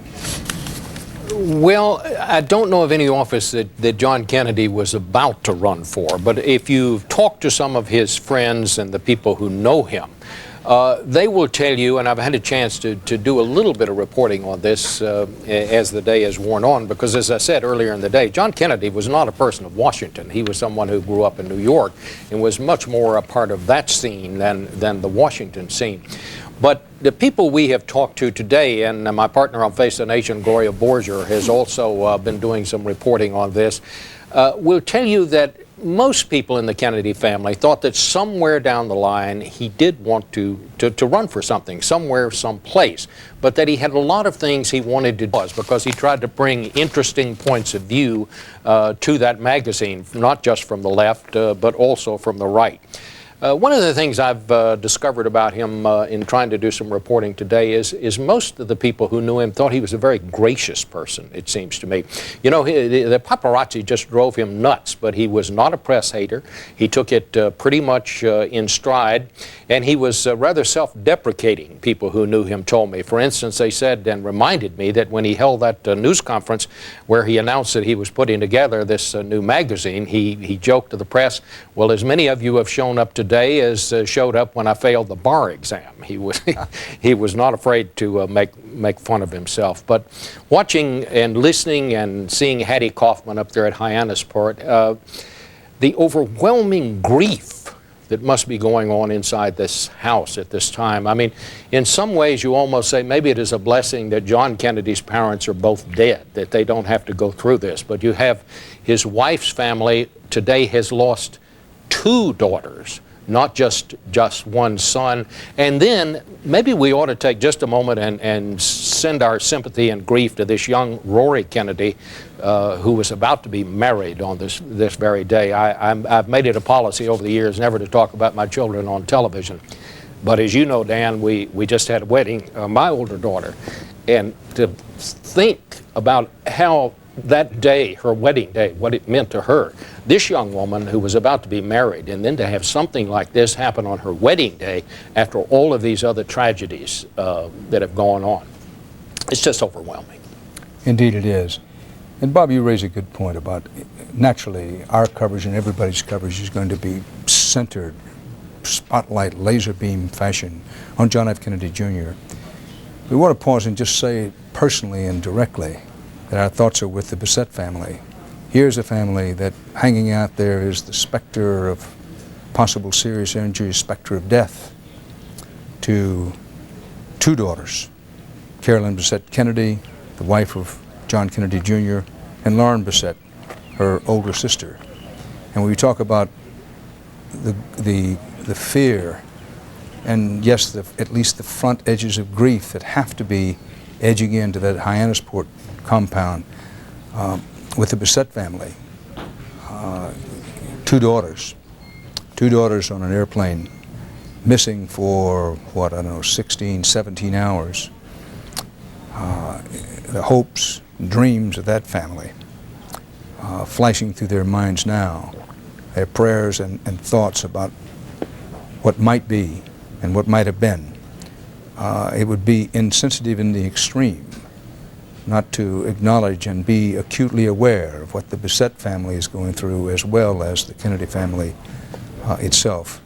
Well, I don't know of any office that John Kennedy was about to run for, but if you talk to some of his friends and the people who know him, they will tell you, and I've had a chance to do a little bit of reporting on this as the day has worn on, because as I said earlier in the day, John Kennedy was not a person of Washington. He was someone who grew up in New York and was much more a part of that scene than the Washington scene. But the people we have talked to today, and my partner on Face the Nation, Gloria Borger, has also been doing some reporting on this, will tell you that most people in the Kennedy family thought that somewhere down the line he did want to run for something, somewhere, someplace, but that he had a lot of things he wanted to do because he tried to bring interesting points of view to that magazine, not just from the left, but also from the right. One of the things I've discovered about him in trying to do some reporting today is most of the people who knew him thought he was a very gracious person, it seems to me. You know, the paparazzi just drove him nuts, but he was not a press hater. He took it pretty much in stride, and he was rather self-deprecating, people who knew him told me. For instance, they said and reminded me that when he held that news conference where he announced that he was putting together this new magazine, he joked to the press, well, as many of you have shown up today as showed up when I failed the bar exam. He was he was not afraid to make fun of himself. But watching and listening and seeing Hattie Kaufman up there at Hyannisport, the overwhelming grief that must be going on inside this house at this time. I mean, in some ways you almost say maybe it is a blessing that John Kennedy's parents are both dead, that they don't have to go through this. But you have his wife's family today has lost 2 daughters, not just one son. And then maybe we ought to take just a moment and send our sympathy and grief to this young Rory Kennedy, who was about to be married on this very day. I've made it a policy over the years never to talk about my children on television. But as you know, Dan, we just had a wedding, my older daughter. And to think about how that day, her wedding day, what it meant to her, this young woman who was about to be married, and then to have something like this happen on her wedding day after all of these other tragedies that have gone on. It's just overwhelming. Indeed it is. And Bob, you raise a good point about, naturally, our coverage and everybody's coverage is going to be centered, spotlight, laser beam fashion on John F. Kennedy Jr. We want to pause and just say personally and directly that our thoughts are with the Bissett family. Here's a family that hanging out there is the specter of possible serious injury, specter of death, to 2 daughters, Carolyn Bissett Kennedy, the wife of John Kennedy Jr., and Lauren Bissett, her older sister. And when we talk about the fear and, yes, at least the front edges of grief that have to be edging into that Hyannisport compound with the Bissett family, 2 daughters on an airplane, missing for, what, I don't know, 16, 17 hours. The hopes, dreams of that family flashing through their minds now, their prayers and thoughts about what might be and what might have been. It would be insensitive in the extreme not to acknowledge and be acutely aware of what the Bissett family is going through, as well as the Kennedy family itself.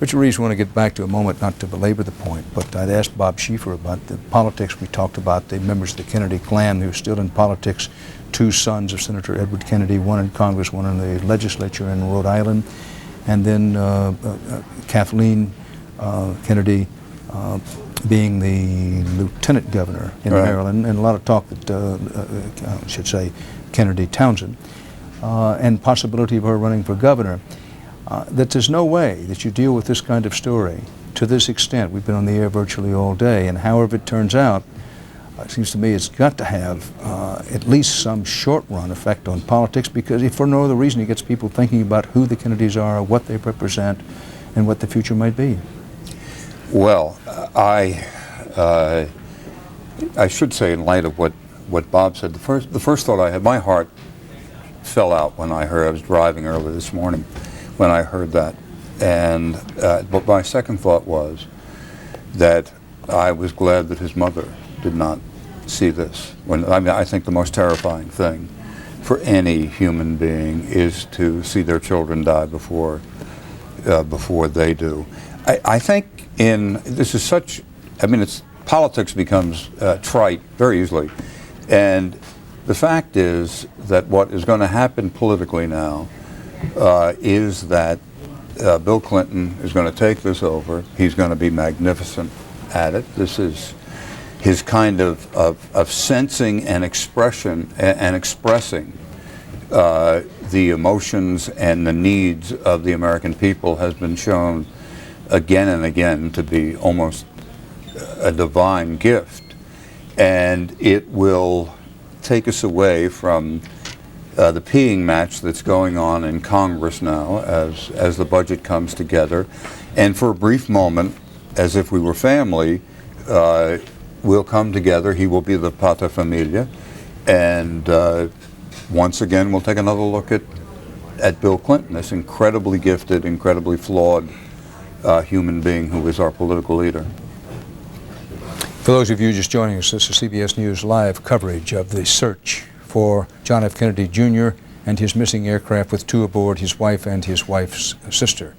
Richard Reeves, I want to get back to a moment, not to belabor the point, but I'd asked Bob Schieffer about the politics. We talked about the members of the Kennedy clan who are still in politics, 2 sons of Senator Edward Kennedy, one in Congress, one in the legislature in Rhode Island, and then Kathleen Kennedy being the lieutenant governor in Maryland, and a lot of talk that, I should say, Kennedy Townsend, and possibility of her running for governor. That there's no way that you deal with this kind of story to this extent. We've been on the air virtually all day, and however it turns out, it seems to me it's got to have at least some short-run effect on politics, because if for no other reason, it gets people thinking about who the Kennedys are, what they represent, and what the future might be. Well, I should say, in light of what Bob said, the first thought I had, my heart fell out when I heard, I was driving early this morning when I heard that, and but my second thought was that I was glad that his mother did not see this. I think the most terrifying thing for any human being is to see their children die before they do. I think this is such, I mean, politics becomes trite very easily, and the fact is that what is going to happen politically now is that Bill Clinton is going to take this over. He's going to be magnificent at it. This is his kind of sensing and expression and expressing the emotions and the needs of the American people has been shown again and again to be almost a divine gift. And it will take us away from the peeing match that's going on in Congress now as the budget comes together. And for a brief moment, as if we were family, we'll come together. He will be the pater familia. And once again, we'll take another look at Bill Clinton, this incredibly gifted, incredibly flawed human being who is our political leader. For those of you just joining us, this is CBS News live coverage of the search for John F. Kennedy Jr. and his missing aircraft with two aboard, his wife and his wife's sister.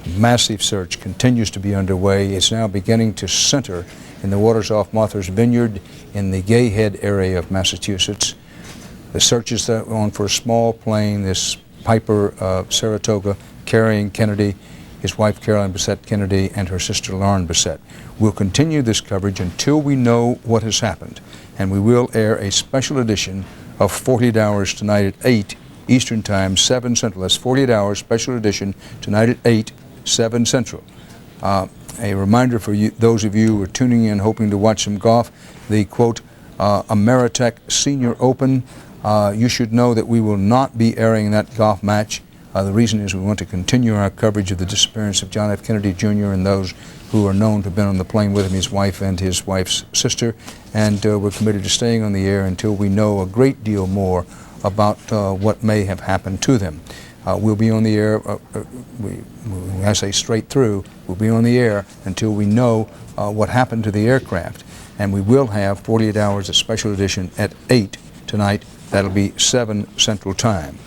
A massive search continues to be underway. It's now beginning to center in the waters off Martha's Vineyard in the Gay Head area of Massachusetts. The search is on for a small plane, this Piper Saratoga, carrying Kennedy, his wife Carolyn Bessette Kennedy, and her sister Lauren Bessette. We'll continue this coverage until we know what has happened, and we will air a special edition of 48 Hours tonight at 8 Eastern Time, 7 Central. That's 48 Hours special edition tonight at 8, 7 Central. A reminder for you, those of you who are tuning in hoping to watch some golf, the quote, Ameritech Senior Open, you should know that we will not be airing that golf match. The reason is we want to continue our coverage of the disappearance of John F. Kennedy Jr. and those who are known to have been on the plane with him, his wife and his wife's sister. And we're committed to staying on the air until we know a great deal more about what may have happened to them. We'll be on the air, when I say straight through, we'll be on the air until we know what happened to the aircraft. And we will have 48 Hours, a special edition at 8 tonight. That'll be 7 Central Time.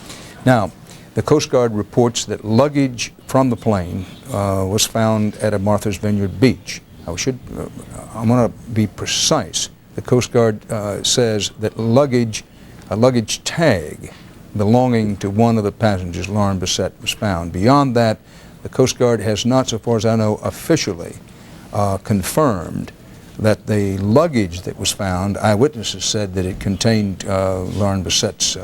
Now, the Coast Guard reports that luggage from the plane was found at a Martha's Vineyard beach. I'm going to be precise. The Coast Guard says that a luggage tag belonging to one of the passengers, Lauren Bessette, was found. Beyond that, the Coast Guard has not, so far as I know, officially confirmed that the luggage that was found, eyewitnesses said that it contained Lauren Bessette's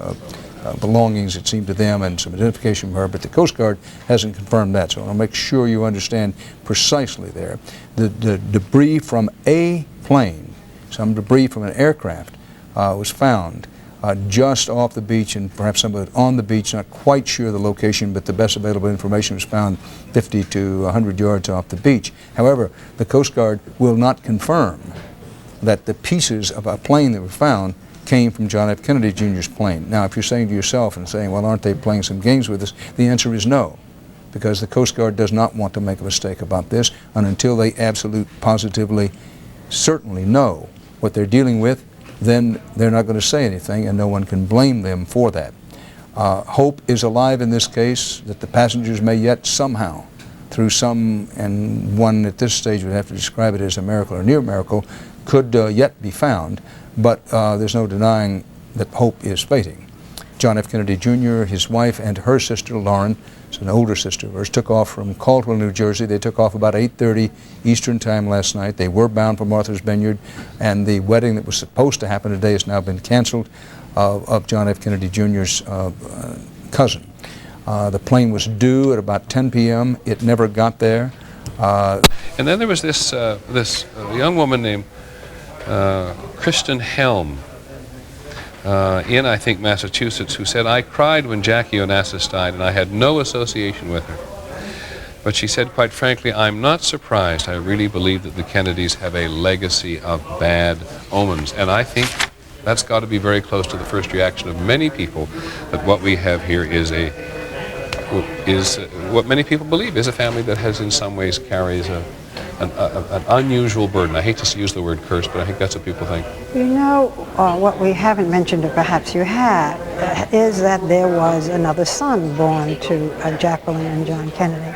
belongings, it seemed to them, and some identification of her, but the Coast Guard hasn't confirmed that, so I'll make sure you understand precisely there. The debris from a plane, some debris from an aircraft, was found just off the beach, and perhaps some of it on the beach, not quite sure the location, but the best available information was found 50 to 100 yards off the beach. However, the Coast Guard will not confirm that the pieces of a plane that were found came from John F. Kennedy Jr.'s plane. Now, if you're saying to yourself and saying, well, aren't they playing some games with us? The answer is no, because the Coast Guard does not want to make a mistake about this, and until they positively, certainly know what they're dealing with, then they're not going to say anything, and no one can blame them for that. Hope is alive in this case that the passengers may yet somehow, through some, and one at this stage would have to describe it as a miracle or near miracle, could yet be found, but there's no denying that hope is fading. John F. Kennedy Jr., his wife, and her sister, Lauren, it's an older sister of hers, took off from Caldwell, New Jersey. They took off about 8:30 Eastern Time last night. They were bound for Martha's Vineyard, and the wedding that was supposed to happen today has now been canceled of John F. Kennedy Jr.'s cousin. The plane was due at about 10 p.m. It never got there. And then there was this young woman named Kristen Helm in, I think, Massachusetts, who said, I cried when Jackie Onassis died, and I had no association with her. But she said, quite frankly, I'm not surprised. I really believe that the Kennedys have a legacy of bad omens. And I think that's got to be very close to the first reaction of many people, that what we have here is what many people believe is a family that has in some ways carries an unusual burden. I hate to use the word curse, but I think that's what people think. You know, what we haven't mentioned, or perhaps you have, is that there was another son born to Jacqueline and John Kennedy,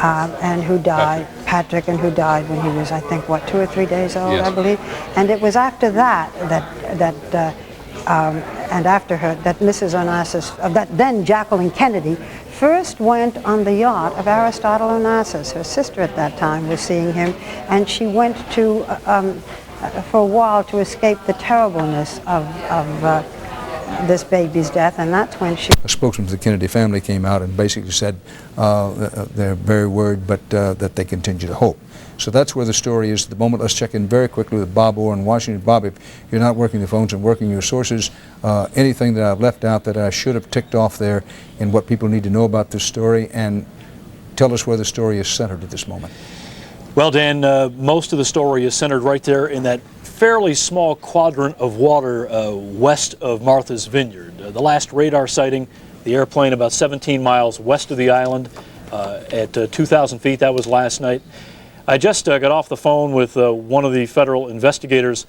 and who died, Patrick, and who died when he was, I think, what, 2 or 3 days old, yes. I believe. And it was after that, and after her, that Mrs. Onassis, that then Jacqueline Kennedy, first went on the yacht of Aristotle Onassis. Her sister at that time was seeing him, and she went to, for a while, to escape the terribleness of this baby's death, and that's when she... A spokesman for the Kennedy family came out and basically said they're very worried, but that they continue to hope. So that's where the story is at the moment. Let's check in very quickly with Bob Orr in Washington. Bob, if you're not working the phones and working your sources, anything that I've left out that I should have ticked off there in what people need to know about this story, and tell us where the story is centered at this moment. Well, Dan, most of the story is centered right there in that fairly small quadrant of water west of Martha's Vineyard. The last radar sighting, the airplane about 17 miles west of the island at 2,000 feet. That was last night. I just got off the phone with one of the federal investigators,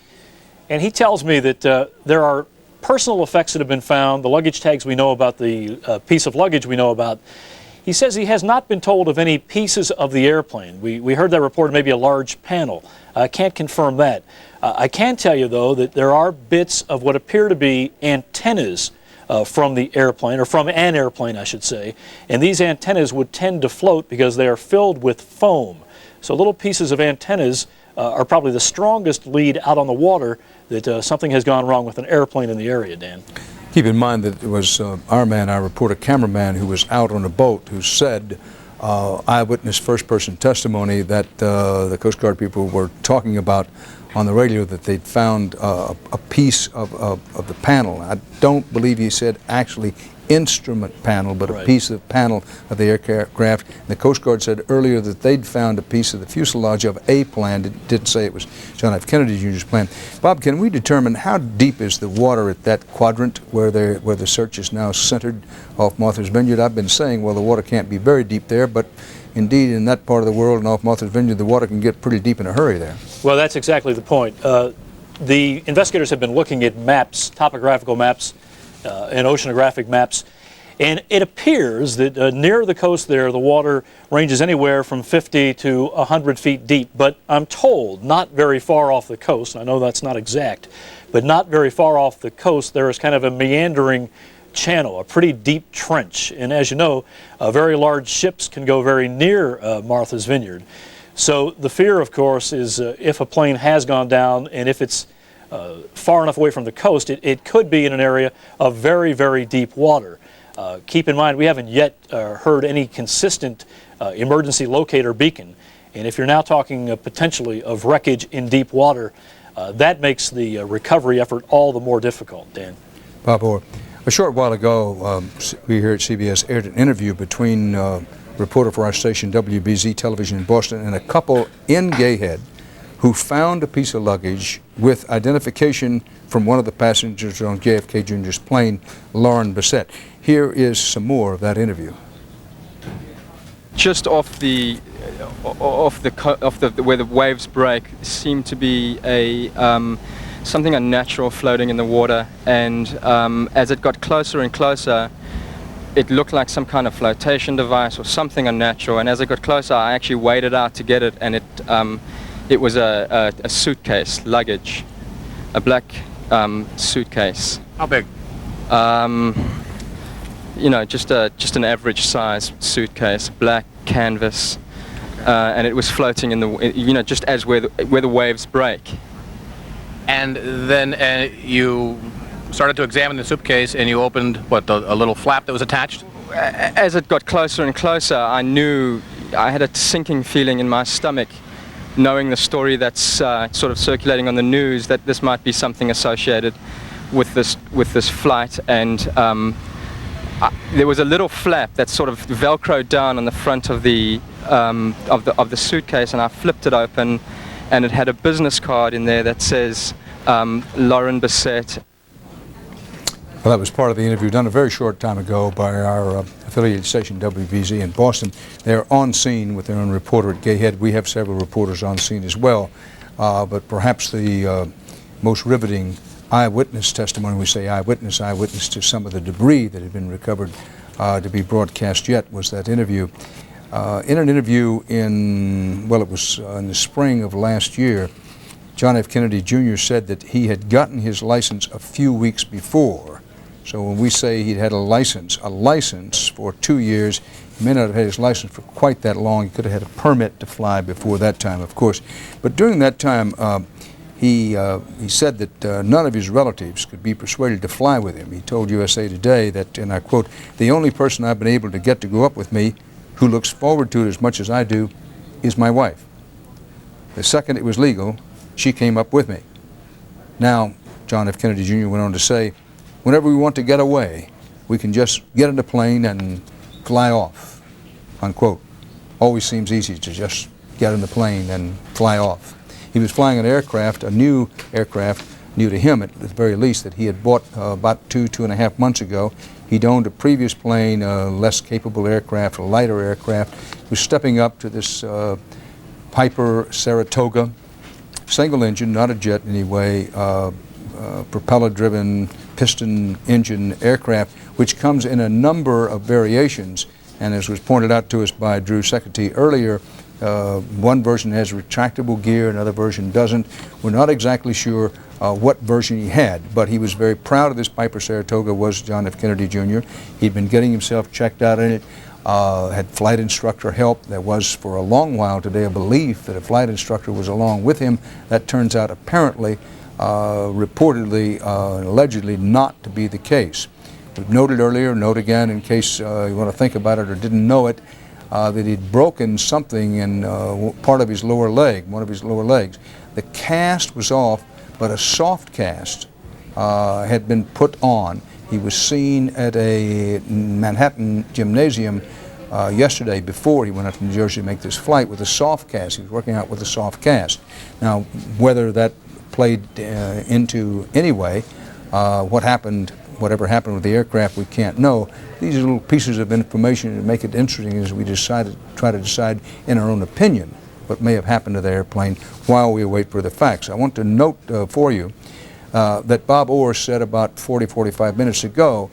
and he tells me that there are personal effects that have been found, the luggage tags we know about, the piece of luggage we know about. He says he has not been told of any pieces of the airplane. We heard that report, maybe a large panel. I can't confirm that. I can tell you, though, that there are bits of what appear to be antennas from the airplane, or from an airplane, I should say, and these antennas would tend to float because they are filled with foam. So little pieces of antennas are probably the strongest lead out on the water that something has gone wrong with an airplane in the area, Dan. Keep in mind that it was our reporter, cameraman, who was out on a boat, who said, eyewitness first-person testimony, that the Coast Guard people were talking about on the radio that they'd found a piece of the panel. I don't believe he said actually instrument panel, but a piece of panel of the aircraft. And the Coast Guard said earlier that they'd found a piece of the fuselage of a plane. It didn't say it was John F. Kennedy Jr.'s plane. Bob, can we determine how deep is the water at that quadrant where the search is now centered off Martha's Vineyard? I've been saying, well, the water can't be very deep there, but indeed in that part of the world and off Martha's Vineyard, the water can get pretty deep in a hurry there. Well, that's exactly the point. The investigators have been looking at maps, topographical maps, and oceanographic maps, and it appears that near the coast there the water ranges anywhere from 50 to 100 feet deep, but I'm told not very far off the coast. I know that's not exact, but not very far off the coast there is kind of a meandering channel, a pretty deep trench, and as you know, very large ships can go very near Martha's Vineyard. So the fear, of course, is if a plane has gone down and if it's far enough away from the coast, it could be in an area of very, very deep water. Keep in mind, we haven't yet heard any consistent emergency locator beacon, and if you're now talking potentially of wreckage in deep water, that makes the recovery effort all the more difficult, Dan. Bob Orr, a short while ago, we here at CBS aired an interview between a reporter for our station, WBZ Television in Boston, and a couple in Gayhead who found a piece of luggage with identification from one of the passengers on JFK Jr.'s plane, Lauren Bissett. Here is some more of that interview. Just off the where the waves break seemed to be a something unnatural floating in the water, and as it got closer and closer, it looked like some kind of flotation device or something unnatural. And as it got closer, I actually waded out to get it, and it was a suitcase, luggage, a black suitcase. How big? You know, just an average size suitcase, black canvas, and it was floating in the, you know, just as where the waves break. And then you started to examine the suitcase, and you opened what, a little flap that was attached? As it got closer and closer, I knew, I had a sinking feeling in my stomach, knowing the story that's sort of circulating on the news, that this might be something associated with this flight. And there was a little flap that sort of velcroed down on the front of the suitcase, and I flipped it open, and it had a business card in there that says Lauren Bissett. Well, that was part of the interview done a very short time ago by our affiliated station WBZ in Boston. They're on scene with their own reporter at Gayhead. We have several reporters on scene as well, but perhaps the most riveting eyewitness testimony, we say eyewitness to some of the debris that had been recovered to be broadcast yet, was that interview. In an interview in the spring of last year, John F. Kennedy Jr. said that he had gotten his license a few weeks before. So when we say he'd had a license for 2 years, he may not have had his license for quite that long. He could have had a permit to fly before that time, of course. But during that time, he said that none of his relatives could be persuaded to fly with him. He told USA Today that, and I quote, "The only person I've been able to get to go up with me who looks forward to it as much as I do is my wife. The second it was legal, she came up with me." Now, John F. Kennedy Jr. went on to say, "Whenever we want to get away, we can just get in a plane and fly off," unquote. Always seems easy to just get in the plane and fly off. He was flying an aircraft, a new aircraft, new to him at the very least, that he had bought about 2.5 months ago. He'd owned a previous plane, a less capable aircraft, a lighter aircraft. He was stepping up to this Piper Saratoga, single engine, not a jet in any way, propeller-driven piston engine aircraft, which comes in a number of variations. And as was pointed out to us by Drew Secretary earlier, one version has retractable gear, another version doesn't. We're not exactly sure what version he had, but he was very proud of this Piper Saratoga, was John F. Kennedy Jr. He'd been getting himself checked out in it, had flight instructor help. There was for a long while today a belief that a flight instructor was along with him. That turns out apparently, reportedly, allegedly not to be the case. We've noted earlier, note again in case you want to think about it or didn't know it, that he'd broken something in part of his lower leg, one of his lower legs. The cast was off, but a soft cast had been put on. He was seen at a Manhattan gymnasium yesterday before he went up to New Jersey to make this flight with a soft cast. He was working out with a soft cast. Now, whether that played into any way, whatever happened with the aircraft, we can't know. These are little pieces of information that make it interesting as we try to decide in our own opinion what may have happened to the airplane while we await further facts. I want to note for you that Bob Orr said about 45 minutes ago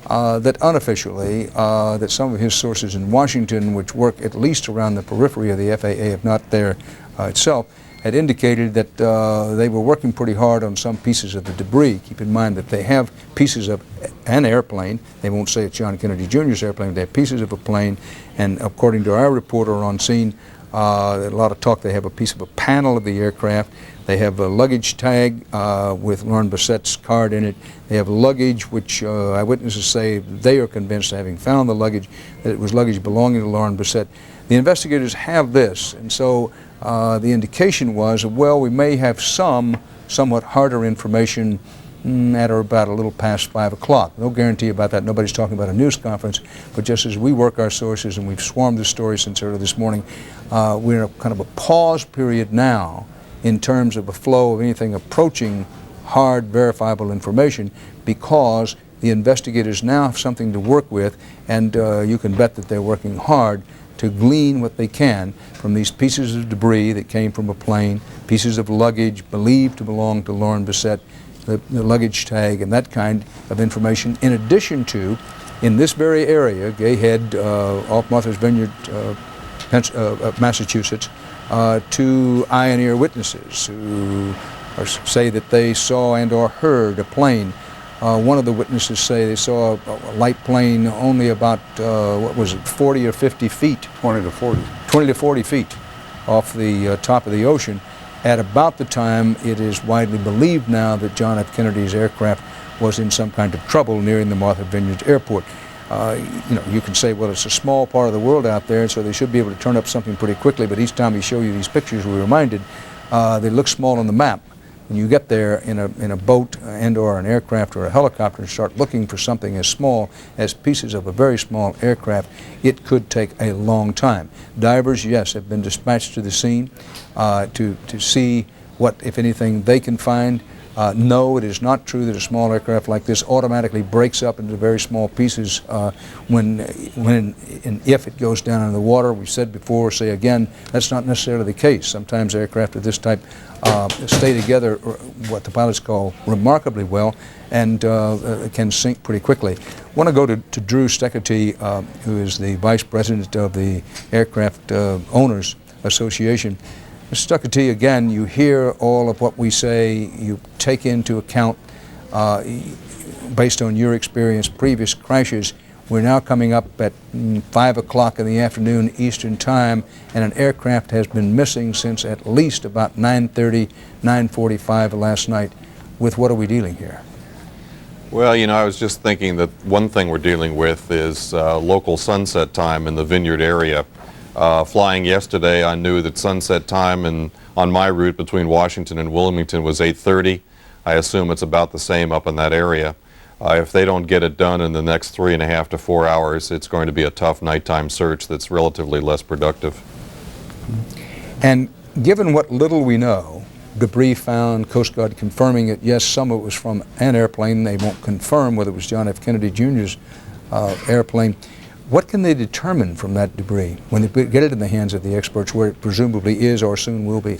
that unofficially, that some of his sources in Washington, which work at least around the periphery of the FAA, if not there itself, had indicated that they were working pretty hard on some pieces of the debris. Keep in mind that they have pieces of an airplane. They won't say it's John Kennedy Jr.'s airplane. They have pieces of a plane, and according to our reporter on scene, a lot of talk, they have a piece of a panel of the aircraft. They have a luggage tag with Lauren Bassett's card in it. They have luggage which eyewitnesses say they are convinced, having found the luggage, that it was luggage belonging to Lauren Bassett. The investigators have this, and so the indication was, well, we may have somewhat harder information at or about a little past 5 o'clock. No guarantee about that. Nobody's talking about a news conference, but just as we work our sources, and we've swarmed the story since early this morning, we're in a kind of a pause period now in terms of a flow of anything approaching hard, verifiable information, because the investigators now have something to work with, and you can bet that they're working hard to glean what they can from these pieces of debris that came from a plane, pieces of luggage believed to belong to Lauren Bassett, the luggage tag, and that kind of information, in addition to, in this very area, Gay Head, off Martha's Vineyard, Massachusetts, to eye and ear witnesses who say that they saw and or heard a plane. One of the witnesses say they saw a light plane only about, 40 or 50 feet? 20 to 40. 20 to 40 feet off the top of the ocean. At about the time, it is widely believed now that John F. Kennedy's aircraft was in some kind of trouble nearing the Martha Vineyard Airport. You can say, well, it's a small part of the world out there, so they should be able to turn up something pretty quickly, but each time we show you these pictures, we're reminded they look small on the map. When you get there in a boat and or an aircraft or a helicopter and start looking for something as small as pieces of a very small aircraft, it could take a long time. Divers, yes, have been dispatched to the scene to see what, if anything, they can find. No, it is not true that a small aircraft like this automatically breaks up into very small pieces when and if it goes down in the water. We've said before, say again, that's not necessarily the case. Sometimes aircraft of this type stay together, what the pilots call remarkably well, and can sink pretty quickly. I want to go to Drew Secretary, who is the Vice President of the Aircraft Owners Association. Mr. Stuckety, again, you hear all of what we say, you take into account, based on your experience, previous crashes. We're now coming up at 5 o'clock in the afternoon Eastern Time, and an aircraft has been missing since at least about 9:30, 9:45 last night. With what are we dealing here? Well, you know, I was just thinking that one thing we're dealing with is local sunset time in the Vineyard area. Flying yesterday, I knew that sunset time on my route between Washington and Wilmington was 8:30. I assume it's about the same up in that area. If they don't get it done in the next 3.5 to 4 hours, it's going to be a tough nighttime search that's relatively less productive. And given what little we know, debris found, Coast Guard confirming it, yes, some of it was from an airplane. They won't confirm whether it was John F. Kennedy Jr.'s airplane. What can they determine from that debris when they get it in the hands of the experts, where it presumably is or soon will be?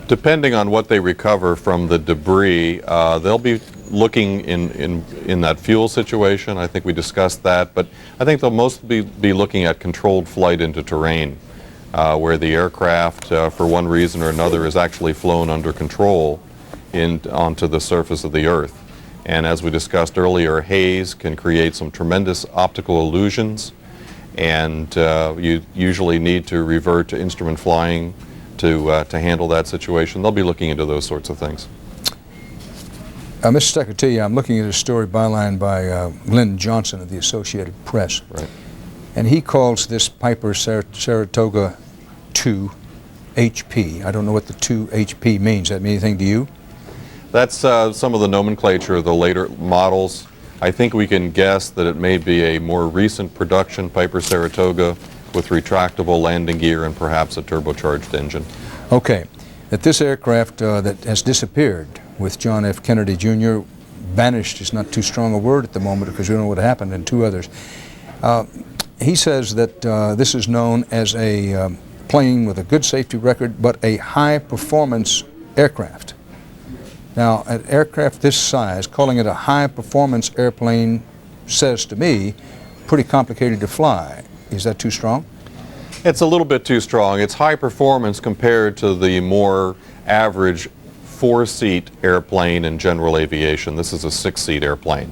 Depending on what they recover from the debris, they'll be looking in that fuel situation. I think we discussed that, but I think they'll mostly be looking at controlled flight into terrain, where the aircraft, for one reason or another, is actually flown under control onto the surface of the Earth. And as we discussed earlier, haze can create some tremendous optical illusions, and you usually need to revert to instrument flying to handle that situation. They'll be looking into those sorts of things. Mr. Secretary, I'm looking at a story byline by Glenn Johnson of the Associated Press. Right. And he calls this Piper Saratoga 2 HP. I don't know what the 2 HP means. Does that mean anything to you? That's some of the nomenclature of the later models. I think we can guess that it may be a more recent production Piper Saratoga with retractable landing gear and perhaps a turbocharged engine. Okay. That this aircraft that has disappeared with John F. Kennedy Jr., vanished is not too strong a word at the moment because we don't know what happened, and two others. He says that this is known as a plane with a good safety record, but a high-performance aircraft. Now, an aircraft this size, calling it a high-performance airplane, says to me, pretty complicated to fly. Is that too strong? It's a little bit too strong. It's high performance compared to the more average 4-seat airplane in general aviation. This is a 6-seat airplane.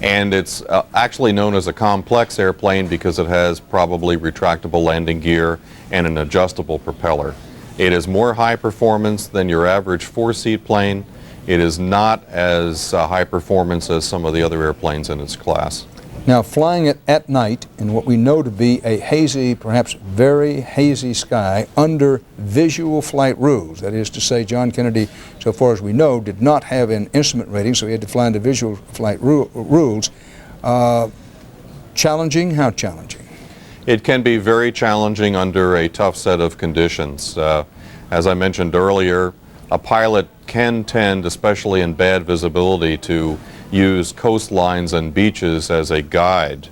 And it's actually known as a complex airplane because it has probably retractable landing gear and an adjustable propeller. It is more high performance than your average 4-seat plane. It is not as high performance as some of the other airplanes in its class. Now, flying it at night in what we know to be a hazy, perhaps very hazy sky under visual flight rules, that is to say, John Kennedy, so far as we know, did not have an instrument rating, so he had to fly under visual flight rules. Challenging? How challenging? It can be very challenging under a tough set of conditions. As I mentioned earlier, a pilot can tend, especially in bad visibility, to use coastlines and beaches as a guide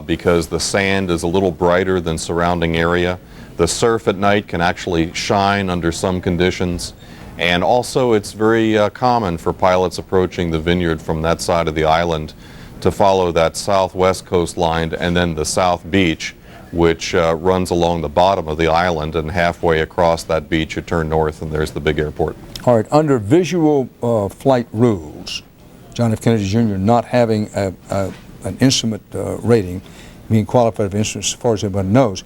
because the sand is a little brighter than surrounding area. The surf at night can actually shine under some conditions, and also it's very common for pilots approaching the Vineyard from that side of the island to follow that southwest coastline and then the south beach, which runs along the bottom of the island, and halfway across that beach you turn north and there's the big airport. All right, under visual flight rules, John F. Kennedy Jr. not having an instrument rating, being qualified for instruments as far as everybody knows.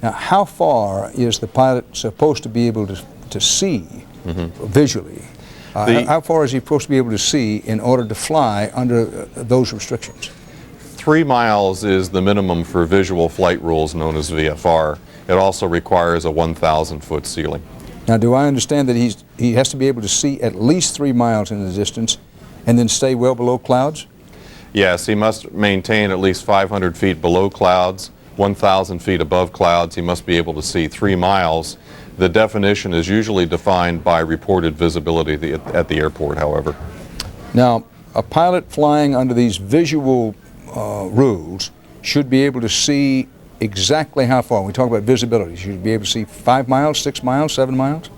Now, how far is the pilot supposed to be able to see visually? How far is he supposed to be able to see in order to fly under those restrictions? 3 miles is the minimum for visual flight rules known as WFOR. It also requires a 1,000-foot ceiling. Now, do I understand that he has to be able to see at least 3 miles in the distance and then stay well below clouds? Yes, he must maintain at least 500 feet below clouds, 1,000 feet above clouds. He must be able to see 3 miles. The definition is usually defined by reported visibility at the airport, however. Now, a pilot flying under these visual rules should be able to see exactly how far. When we talk about visibility, should you be able to see 5 miles, 6 miles, 7 miles?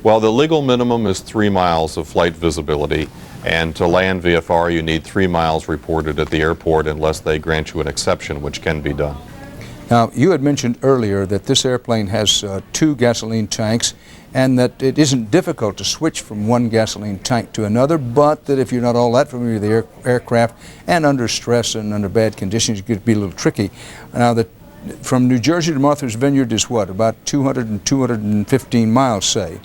Well, the legal minimum is 3 miles of flight visibility, and to land VFR you need 3 miles reported at the airport unless they grant you an exception, which can be done. Now, you had mentioned earlier that this airplane has 2 gasoline tanks, and that it isn't difficult to switch from one gasoline tank to another, but that if you're not all that familiar with the aircraft and under stress and under bad conditions, it could be a little tricky. Now, from New Jersey to Martha's Vineyard is what, about 200 and 215 miles, say.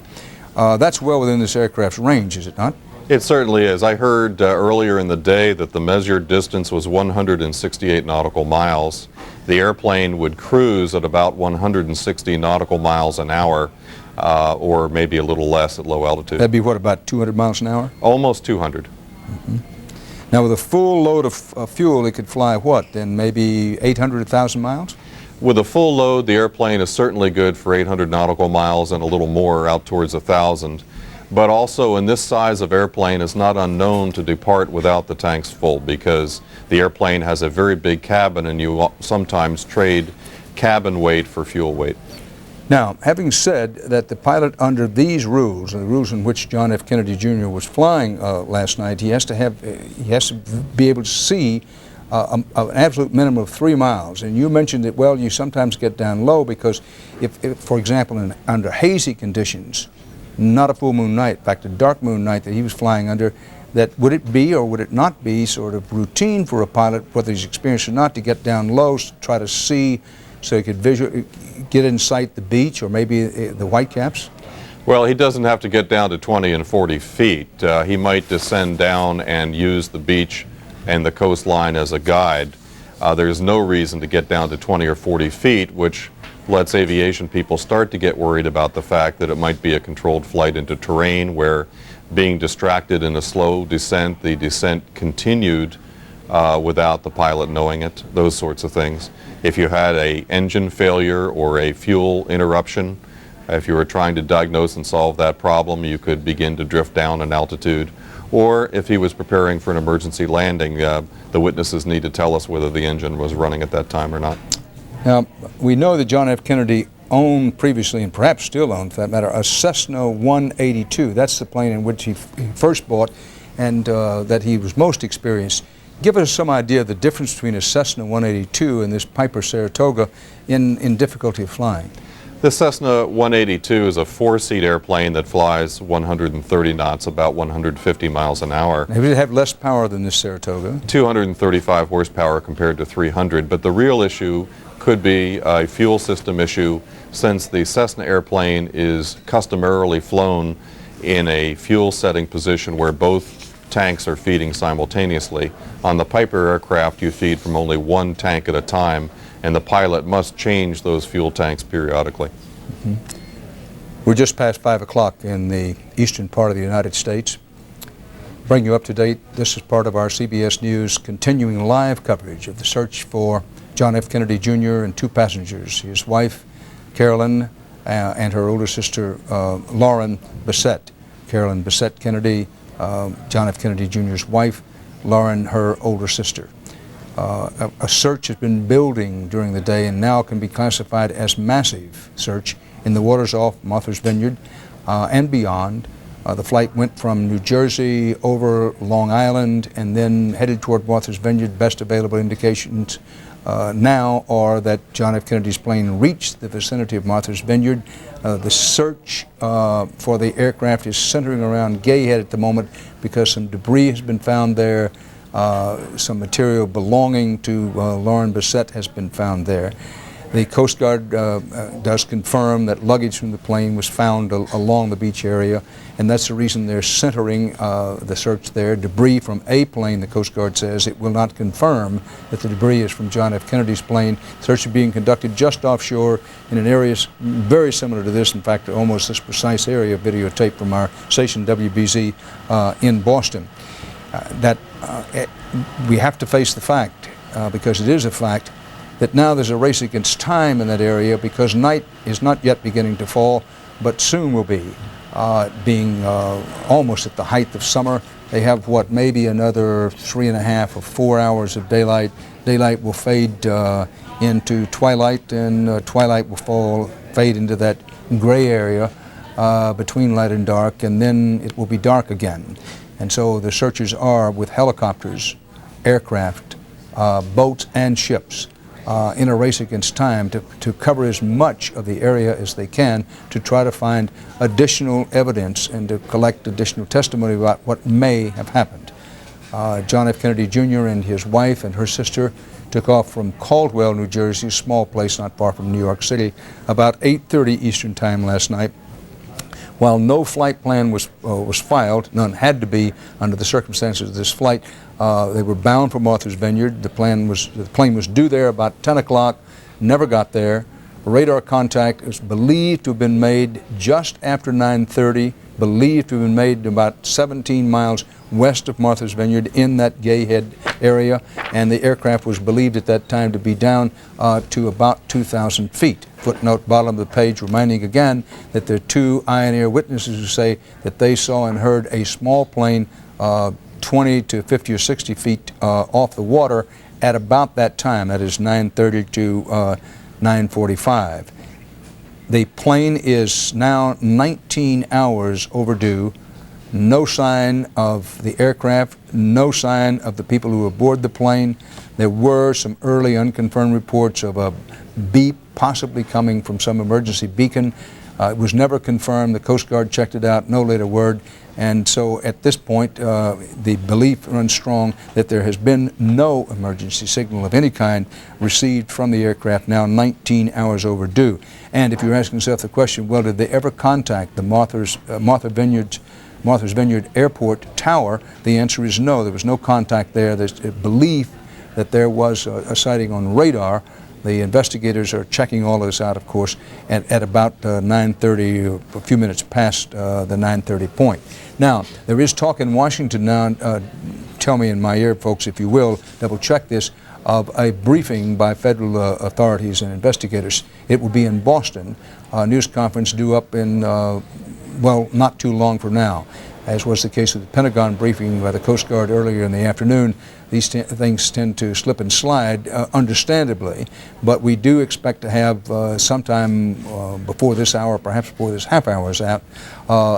That's well within this aircraft's range, is it not? It certainly is. I heard earlier in the day that the measured distance was 168 nautical miles. The airplane would cruise at about 160 nautical miles an hour, or maybe a little less at low altitude. That'd be what, about 200 miles an hour? Almost 200. Mm-hmm. Now, with a full load of fuel, it could fly what, then maybe 800, 1,000 miles? With a full load, the airplane is certainly good for 800 nautical miles and a little more, out towards 1,000. But also, in this size of airplane, it's not unknown to depart without the tanks full, because the airplane has a very big cabin and you sometimes trade cabin weight for fuel weight. Now, having said that, the pilot, under these rules, the rules in which John F. Kennedy Jr. was flying last night, he has to be able to see an absolute minimum of 3 miles. And you mentioned that, well, you sometimes get down low because if for example, under hazy conditions, not a full moon night, in fact a dark moon night that he was flying under, that would it be or would it not be sort of routine for a pilot, whether he's experienced or not, to get down low, to try to see, so he could get in sight the beach or maybe the Whitecaps? Well, he doesn't have to get down to 20 and 40 feet. He might descend down and use the beach and the coastline as a guide. There's no reason to get down to 20 or 40 feet, which lets aviation people start to get worried about the fact that it might be a controlled flight into terrain where, being distracted in a slow descent, the descent continued without the pilot knowing it, those sorts of things. If you had an engine failure or a fuel interruption, if you were trying to diagnose and solve that problem, you could begin to drift down in altitude. Or if he was preparing for an emergency landing, the witnesses need to tell us whether the engine was running at that time or not. Now, we know that John F. Kennedy owned previously, and perhaps still owned for that matter, a Cessna 182. That's the plane in which he first bought and that he was most experienced. Give us some idea of the difference between a Cessna 182 and this Piper Saratoga in difficulty of flying. The Cessna 182 is a 4-seat airplane that flies 130 knots, about 150 miles an hour. It would have less power than this Saratoga. 235 horsepower compared to 300, but the real issue could be a fuel system issue, since the Cessna airplane is customarily flown in a fuel setting position where both tanks are feeding simultaneously. On the Piper aircraft, you feed from only one tank at a time, and the pilot must change those fuel tanks periodically. Mm-hmm. We're just past 5 o'clock in the eastern part of the United States. Bring you up to date. This is part of our CBS News continuing live coverage of the search for John F. Kennedy Jr. and 2 passengers, his wife, Carolyn, and her older sister, Lauren Bissett. Carolyn Bissett Kennedy, John F. Kennedy Jr.'s wife, Lauren, her older sister. A search has been building during the day and now can be classified as massive search in the waters off Martha's Vineyard and beyond. The flight went from New Jersey over Long Island and then headed toward Martha's Vineyard. Best available indications now are that John F. Kennedy's plane reached the vicinity of Martha's Vineyard. The search for the aircraft is centering around Gay Head at the moment because some debris has been found there. Some material belonging to Lauren Bissett has been found there. The Coast Guard does confirm that luggage from the plane was found along the beach area, and that's the reason they're centering the search there. Debris from a plane, the Coast Guard says. It will not confirm that the debris is from John F. Kennedy's plane. Search is being conducted just offshore in an area very similar to this, in fact, almost this precise area, videotape from our station WBZ in Boston. We have to face the fact, because it is a fact, that now there's a race against time in that area because night is not yet beginning to fall, but soon will be, being almost at the height of summer. They have, what, maybe another 3.5 or 4 hours of daylight. Daylight will fade into twilight, and twilight will fade into that gray area between light and dark, and then it will be dark again. And so the searchers are, with helicopters, aircraft, boats, and ships, in a race against time to cover as much of the area as they can to try to find additional evidence and to collect additional testimony about what may have happened. John F. Kennedy Jr. and his wife and her sister took off from Caldwell, New Jersey, a small place not far from New York City, about 8:30 Eastern Time last night. While no flight plan was filed, none had to be under the circumstances of this flight, they were bound for Martha's Vineyard. The plane was due there about 10 o'clock, never got there. Radar contact is believed to have been made just after 9:30, believed to have been made about 17 miles west of Martha's Vineyard in that Gayhead area, and the aircraft was believed at that time to be down to about 2,000 feet. Footnote, bottom of the page, reminding again that there are two eye and ear witnesses who say that they saw and heard a small plane 20 to 50 or 60 feet off the water at about that time. That is 9:30 to 9:45. The plane is now 19 hours overdue. No sign of the aircraft, no sign of the people who were aboard the plane. There were some early unconfirmed reports of a beep possibly coming from some emergency beacon. It was never confirmed. The Coast Guard checked it out, no later word. And so at this point, the belief runs strong that there has been no emergency signal of any kind received from the aircraft, now 19 hours overdue. And if you're asking yourself the question, well, did they ever contact the Martha's Vineyard Airport Tower? The answer is no. There was no contact there. There's a belief that there was a sighting on radar. The investigators are checking all of this out, of course, at about 9:30, a few minutes past the 9:30 point. Now, there is talk in Washington now, tell me in my ear, folks, if you will, double check this, of a briefing by federal authorities and investigators. It will be in Boston, a news conference due up in, well, not too long from now. As was the case with the Pentagon briefing by the Coast Guard earlier in the afternoon, these things tend to slip and slide, understandably, but we do expect to have sometime before this hour, perhaps before this half hour is out,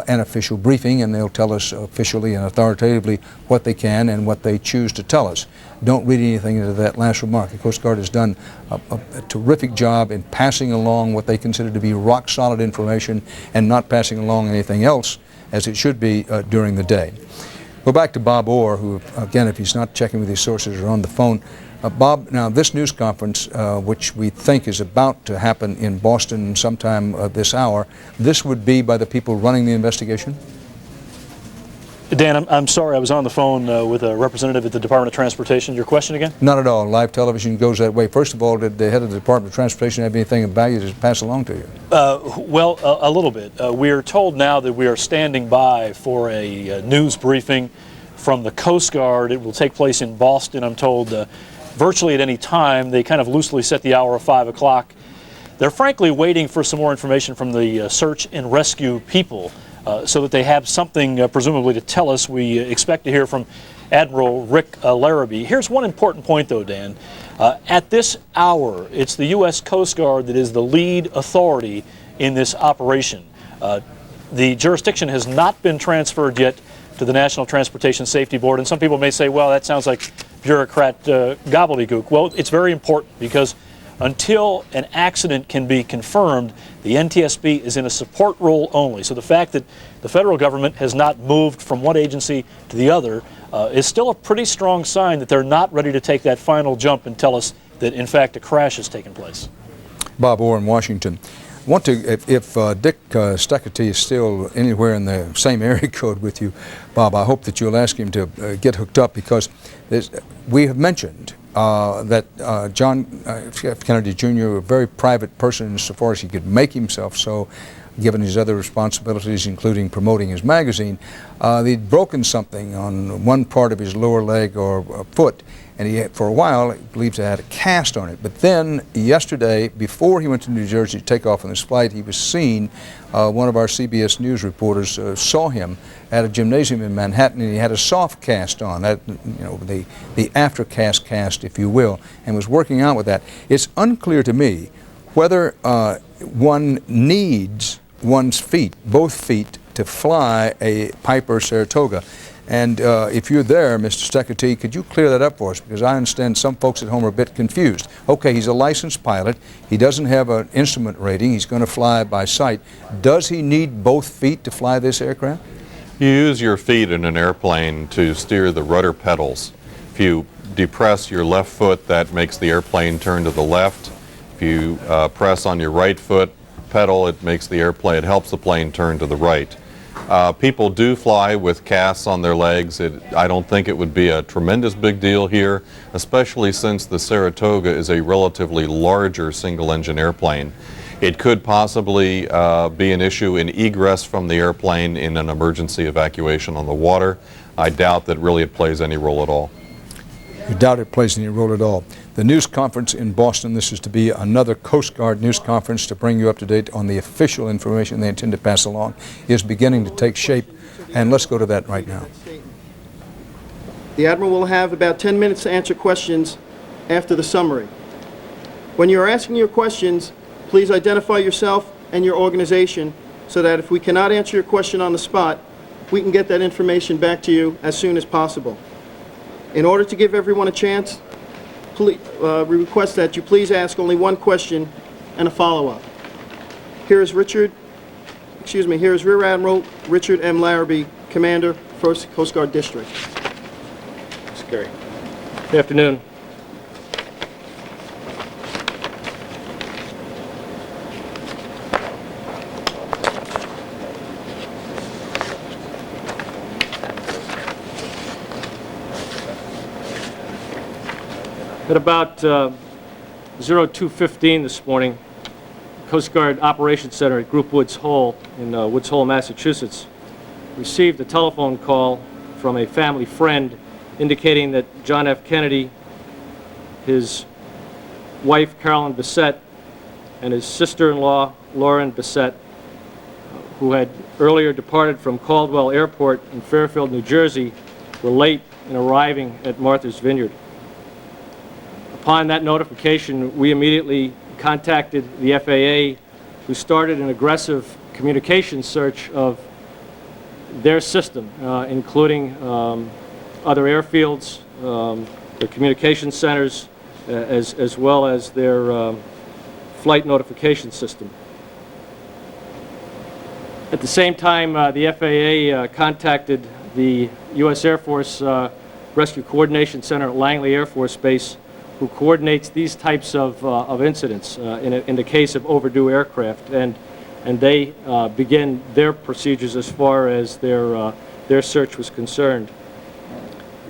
an official briefing, and they'll tell us officially and authoritatively what they can and what they choose to tell us. Don't read anything into that last remark. The Coast Guard has done a terrific job in passing along what they consider to be rock-solid information and not passing along anything else, as it should be during the day. Go back to Bob Orr, who, again, if he's not checking with his sources or on the phone. Bob, now this news conference, which we think is about to happen in Boston sometime this hour, this would be by the people running the investigation? Dan, I'm sorry, I was on the phone with a representative at the Department of Transportation. Your question again? Not at all. Live television goes that way. First of all, did the head of the Department of Transportation have anything of value to pass along to you? Well, a little bit. We are told now that we are standing by for a news briefing from the Coast Guard. It will take place in Boston, I'm told, virtually at any time. They kind of loosely set the hour of 5 o'clock. They're frankly waiting for some more information from the search and rescue people, so that they have something presumably to tell us. We expect to hear from Admiral Rick Larrabee. Here's one important point, though, Dan. At this hour, it's the U.S. Coast Guard that is the lead authority in this operation. The jurisdiction has not been transferred yet to the National Transportation Safety Board, and some people may say, well, that sounds like bureaucrat gobbledygook. Well, it's very important, because until an accident can be confirmed, the NTSB is in a support role only. So the fact that the federal government has not moved from one agency to the other is still a pretty strong sign that they're not ready to take that final jump and tell us that, in fact, a crash has taken place. Bob Orr in Washington. I want to, if Dick Stuckety is still anywhere in the same area code with you, Bob, I hope that you'll ask him to get hooked up, because we have mentioned that John F. Kennedy Jr., a very private person insofar as he could make himself so, given his other responsibilities, including promoting his magazine, he'd broken something on one part of his lower leg or foot, and he, for a while, he believes he had a cast on it. But then yesterday, before he went to New Jersey to take off on this flight, he was seen, one of our CBS News reporters saw him at a gymnasium in Manhattan, and he had a soft cast on, that, you know, the after cast, if you will, and was working out with that. It's unclear to me whether one needs one's feet, both feet, to fly a Piper Saratoga. And if you're there, Mr. Secretary, could you clear that up for us? Because I understand some folks at home are a bit confused. Okay, he's a licensed pilot. He doesn't have an instrument rating. He's going to fly by sight. Does he need both feet to fly this aircraft? You use your feet in an airplane to steer the rudder pedals. If you depress your left foot, that makes the airplane turn to the left. If you press on your right foot pedal, it makes the airplane, it helps the plane turn to the right. People do fly with casts on their legs. I don't think it would be a tremendous big deal here, especially since the Saratoga is a relatively larger single-engine airplane. It could possibly be an issue in egress from the airplane in an emergency evacuation on the water. I doubt that really it plays any role at all. You doubt it plays any role at all. The news conference in Boston, this is to be another Coast Guard news conference to bring you up to date on the official information they intend to pass along, is beginning to take shape. And let's go to that right now. The Admiral will have about 10 minutes to answer questions after the summary. When you are asking your questions, please identify yourself and your organization so that if we cannot answer your question on the spot, we can get that information back to you as soon as possible. In order to give everyone a chance, we request that you please ask only one question and a follow-up. Here is Rear Admiral Richard M. Larrabee, Commander, 1st Coast Guard District. Scary. Good afternoon. At about 02:15 this morning, Coast Guard Operations Center at Group Woods Hole in Woods Hole, Massachusetts, received a telephone call from a family friend indicating that John F. Kennedy, his wife Carolyn Bissett, and his sister-in-law Lauren Bissett, who had earlier departed from Caldwell Airport in Fairfield, New Jersey, were late in arriving at Martha's Vineyard. Upon that notification, we immediately contacted the FAA, who started an aggressive communication search of their system, including other airfields, their communication centers, as well as their flight notification system. At the same time, the FAA contacted the U.S. Air Force Rescue Coordination Center at Langley Air Force Base, who coordinates these types of incidents in the case of overdue aircraft, and they begin their procedures as far as their search was concerned.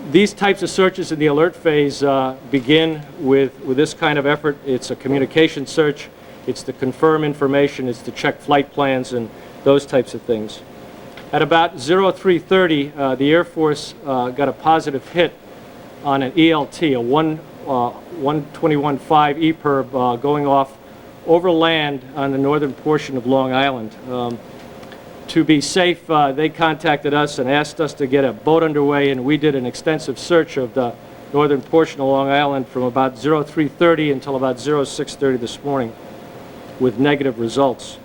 These types of searches in the alert phase begin with this kind of effort. It's a communication search, it's to confirm information, it's to check flight plans and those types of things. At about 03:30, the Air Force got a positive hit on an ELT, a 121.5 EPIRB going off over land on the northern portion of Long Island. To be safe, they contacted us and asked us to get a boat underway, and we did an extensive search of the northern portion of Long Island from about 03:30 until about 06:30 this morning with negative results.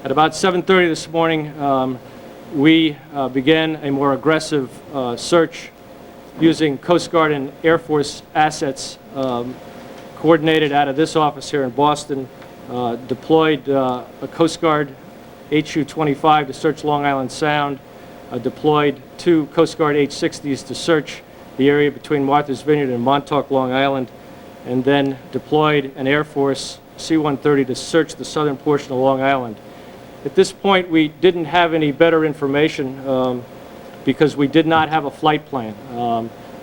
At about 7:30 this morning, we began a more aggressive search using Coast Guard and Air Force assets, coordinated out of this office here in Boston, deployed a Coast Guard HU-25 to search Long Island Sound, deployed 2 Coast Guard H-60s to search the area between Martha's Vineyard and Montauk, Long Island, and then deployed an Air Force C-130 to search the southern portion of Long Island. At this point, we didn't have any better information because we did not have a flight plan.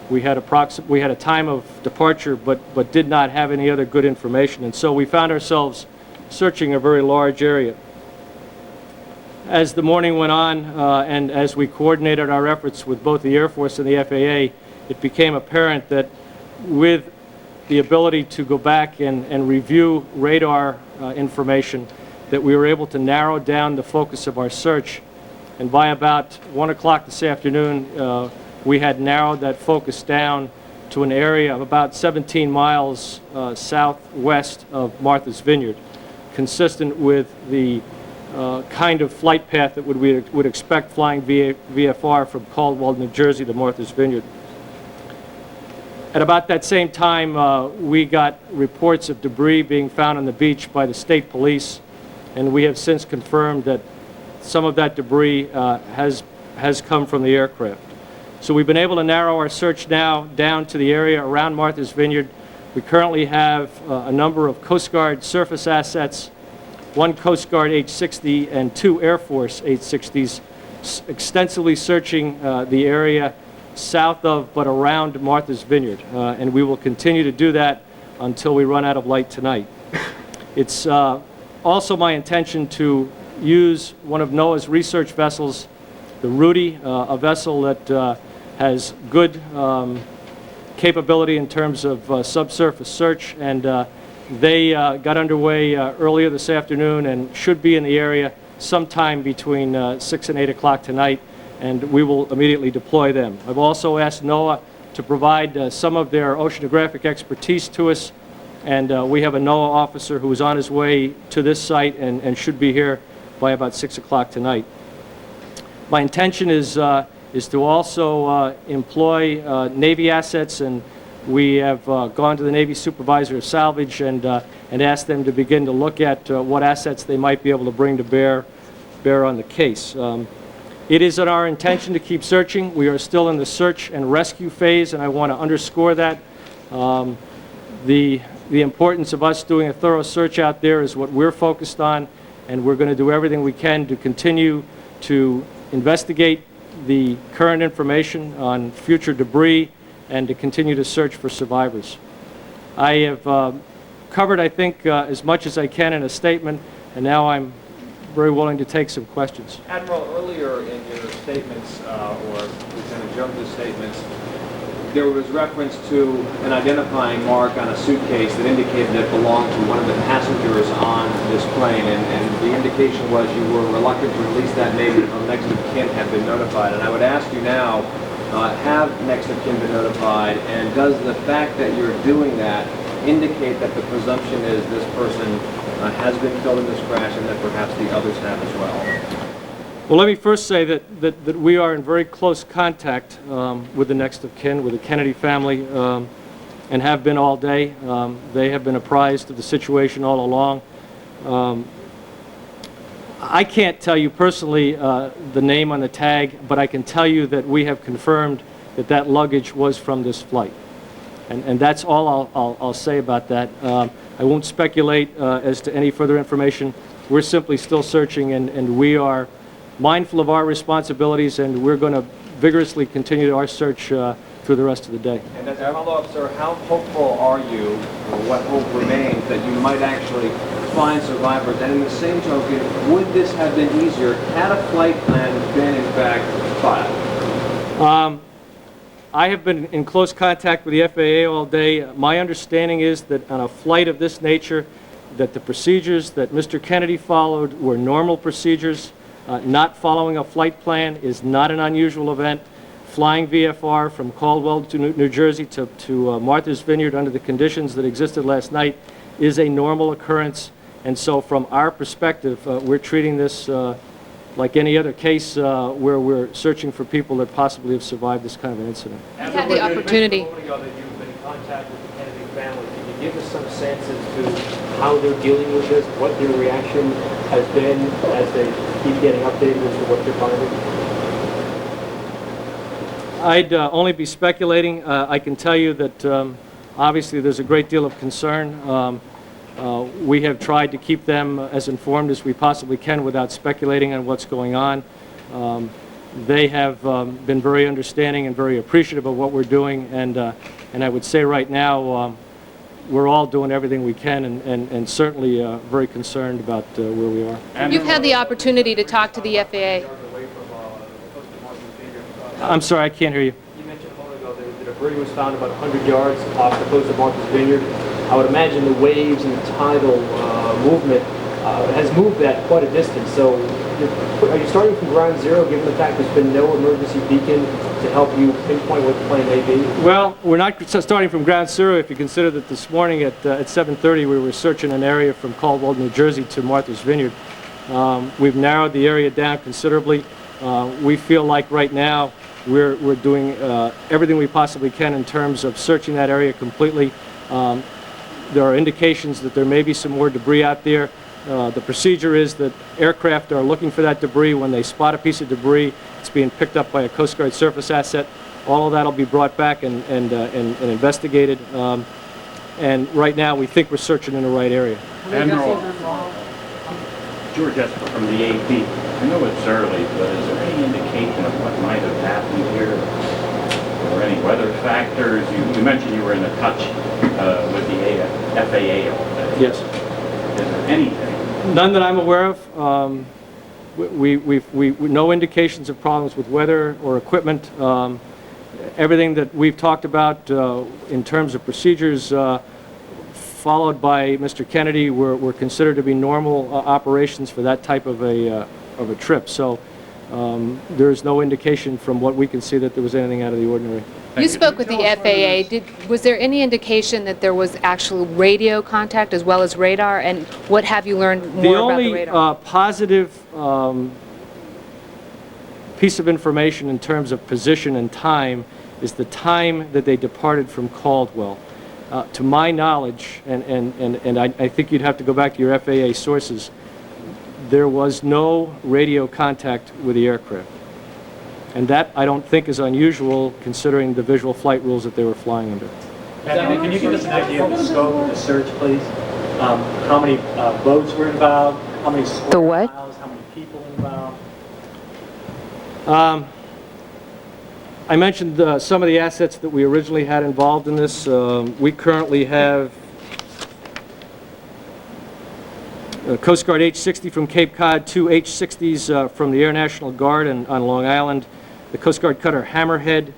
We had a time of departure, but did not have any other good information, and so we found ourselves searching a very large area. As the morning went on, and as we coordinated our efforts with both the Air Force and the FAA, it became apparent that with the ability to go back and review radar information, that we were able to narrow down the focus of our search. And by about 1 o'clock this afternoon, we had narrowed that focus down to an area of about 17 miles southwest of Martha's Vineyard, consistent with the kind of flight path that we would expect flying VFR from Caldwell, New Jersey to Martha's Vineyard. At about that same time, we got reports of debris being found on the beach by the state police, and we have since confirmed that some of that debris has come from the aircraft. So we've been able to narrow our search now down to the area around Martha's Vineyard. We currently have a number of Coast Guard surface assets, 1 Coast Guard H-60 and 2 Air Force H-60s, extensively searching the area south of but around Martha's Vineyard. And we will continue to do that until we run out of light tonight. It's also my intention to use one of NOAA's research vessels, the Rudy, a vessel that has good capability in terms of subsurface search, and they got underway earlier this afternoon and should be in the area sometime between 6 and 8 o'clock tonight, and we will immediately deploy them. I've also asked NOAA to provide some of their oceanographic expertise to us, and we have a NOAA officer who is on his way to this site and should be here by about 6 o'clock tonight. My intention is to also employ Navy assets, and we have gone to the Navy Supervisor of Salvage and asked them to begin to look at what assets they might be able to bring to bear on the case. It is our intention to keep searching. We are still in the search and rescue phase, and I want to underscore that. The importance of us doing a thorough search out there is what we're focused on, and we're going to do everything we can to continue to investigate the current information on future debris and to continue to search for survivors. I have covered, I think, as much as I can in a statement, and now I'm very willing to take some questions. Admiral, earlier in your statements, or Lieutenant Jones' statements, there was reference to an identifying mark on a suitcase that indicated it belonged to one of the passengers on this plane, and the indication was you were reluctant to release that name until next of kin had been notified. And I would ask you now, have next of kin been notified, and does the fact that you're doing that indicate that the presumption is this person has been killed in this crash and that perhaps the others have as well? Well, let me first say that we are in very close contact with the next of kin, with the Kennedy family, and have been all day. They have been apprised of the situation all along. I can't tell you personally the name on the tag, but I can tell you that we have confirmed that that luggage was from this flight. And that's all I'll say about that. I won't speculate as to any further information. We're simply still searching, and we are mindful of our responsibilities, and we're going to vigorously continue our search through the rest of the day. And as a follow-up, sir, how hopeful are you, or what hope remains, that you might actually find survivors? And in the same token, would this have been easier had a flight plan been, in fact, filed? I have been in close contact with the FAA all day. My understanding is that on a flight of this nature, that the procedures that Mr. Kennedy followed were normal procedures. Not following a flight plan is not an unusual event. Flying VFR from Caldwell to New Jersey to Martha's Vineyard under the conditions that existed last night is a normal occurrence. And so from our perspective, we're treating this like any other case where we're searching for people that possibly have survived this kind of an incident. You've had the opportunity. That you've been in contact with the Kennedy family. Can you give us some sense as to how they're dealing with this, what their reaction has been as they keep getting updated as to what they're finding? I'd only be speculating. I can tell you that obviously there's a great deal of concern. We have tried to keep them as informed as we possibly can without speculating on what's going on. They have been very understanding and very appreciative of what we're doing, and I would say right now we're all doing everything we can, and certainly very concerned about where we are. You've had the opportunity to talk to the FAA. I'm sorry, I can't hear you. You mentioned a moment ago that the debris was found about 100 yards off the coast of Martha's Vineyard. I would imagine the waves and the tidal movement has moved that quite a distance. So are you starting from ground zero, given the fact there's been no emergency beacon to help you pinpoint what the plane may be? Well, we're not starting from ground zero if you consider that this morning at 7:30 we were searching an area from Caldwell, New Jersey to Martha's Vineyard. We've narrowed the area down considerably. We feel like right now we're doing everything we possibly can in terms of searching that area completely. There are indications that there may be some more debris out there. The procedure is that aircraft are looking for that debris. When they spot a piece of debris, it's being picked up by a Coast Guard surface asset. All of that will be brought back and investigated. And right now, we think we're searching in the right area. Admiral, George Esper from the AP. I know it's early, but is there any indication of what might have happened here? Or any weather factors? You mentioned you were in touch with the FAA already. Yes. Is there anything? None that I'm aware of. No indications of problems with weather or equipment. Everything that we've talked about in terms of procedures followed by Mr. Kennedy were considered to be normal operations for that type of a trip. So there is no indication from what we can see that there was anything out of the ordinary. You spoke with the FAA. Was there any indication that there was actual radio contact as well as radar? And what have you learned more about the radar? The only positive piece of information in terms of position and time is the time that they departed from Caldwell. To my knowledge, and I think you'd have to go back to your FAA sources, there was no radio contact with the aircraft. And that, I don't think, is unusual considering the visual flight rules that they were flying under. Can you give us an idea of the scope of the search, please? How many boats were involved? How many square miles? How many people involved? I mentioned some of the assets that we originally had involved in this. We currently have Coast Guard H-60 from Cape Cod, 2 H-60s from the Air National Guard on Long Island, the Coast Guard cutter Hammerhead,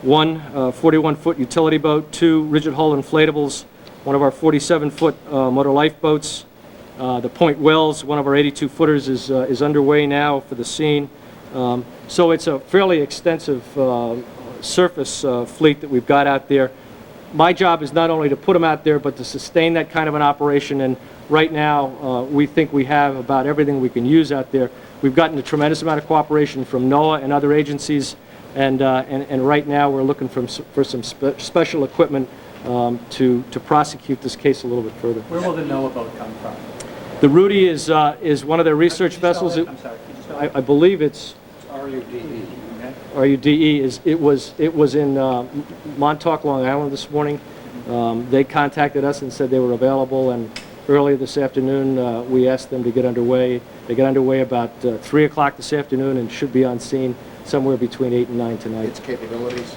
one 41-foot utility boat, 2 rigid hull inflatables, one of our 47-foot motor lifeboats. The Point Wells, one of our 82-footers, is underway now for the scene. So it's a fairly extensive surface fleet that we've got out there. My job is not only to put them out there, but to sustain that kind of an operation. And right now, we think we have about everything we can use out there. We've gotten a tremendous amount of cooperation from NOAA and other agencies. And right now, we're looking for some special equipment to prosecute this case a little bit further. Where will the NOAA boat come from? The Rudy is one of their research vessels. I'm sorry, could you spell it? I believe it's RUDE. RUDE. It was in Montauk, Long Island this morning. They contacted us and said they were available, and earlier this afternoon we asked them to get underway. They got underway about 3 o'clock this afternoon and should be on scene somewhere between 8 and 9 tonight. Its capabilities?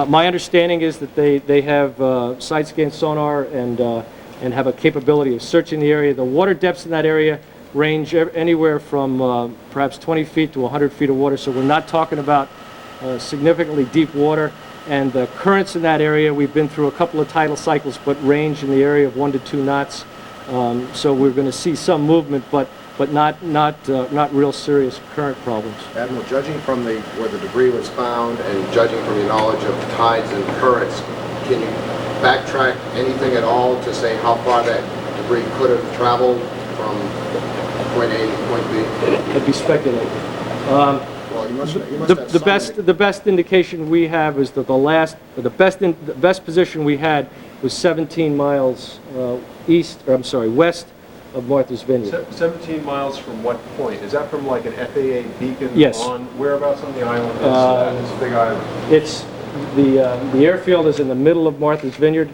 My understanding is that they have side-scan sonar and have a capability of searching the area. The water depths in that area range anywhere from perhaps 20 feet to 100 feet of water, so we're not talking about significantly deep water. And the currents in that area, we've been through a couple of tidal cycles, but range in the area of 1 to 2 knots. So we're going to see some movement, but not real serious current problems. Admiral, judging from where the debris was found and judging from your knowledge of tides and currents, can you backtrack anything at all to say how far that debris could have traveled from point A to point B? I'd be speculating. Well, you must have The best indication we have is that the best position we had was 17 miles west of Martha's Vineyard. 17 miles from what point? Is that from like an FAA beacon? Yes. On whereabouts on the island is this big island? It's the airfield is in the middle of Martha's Vineyard,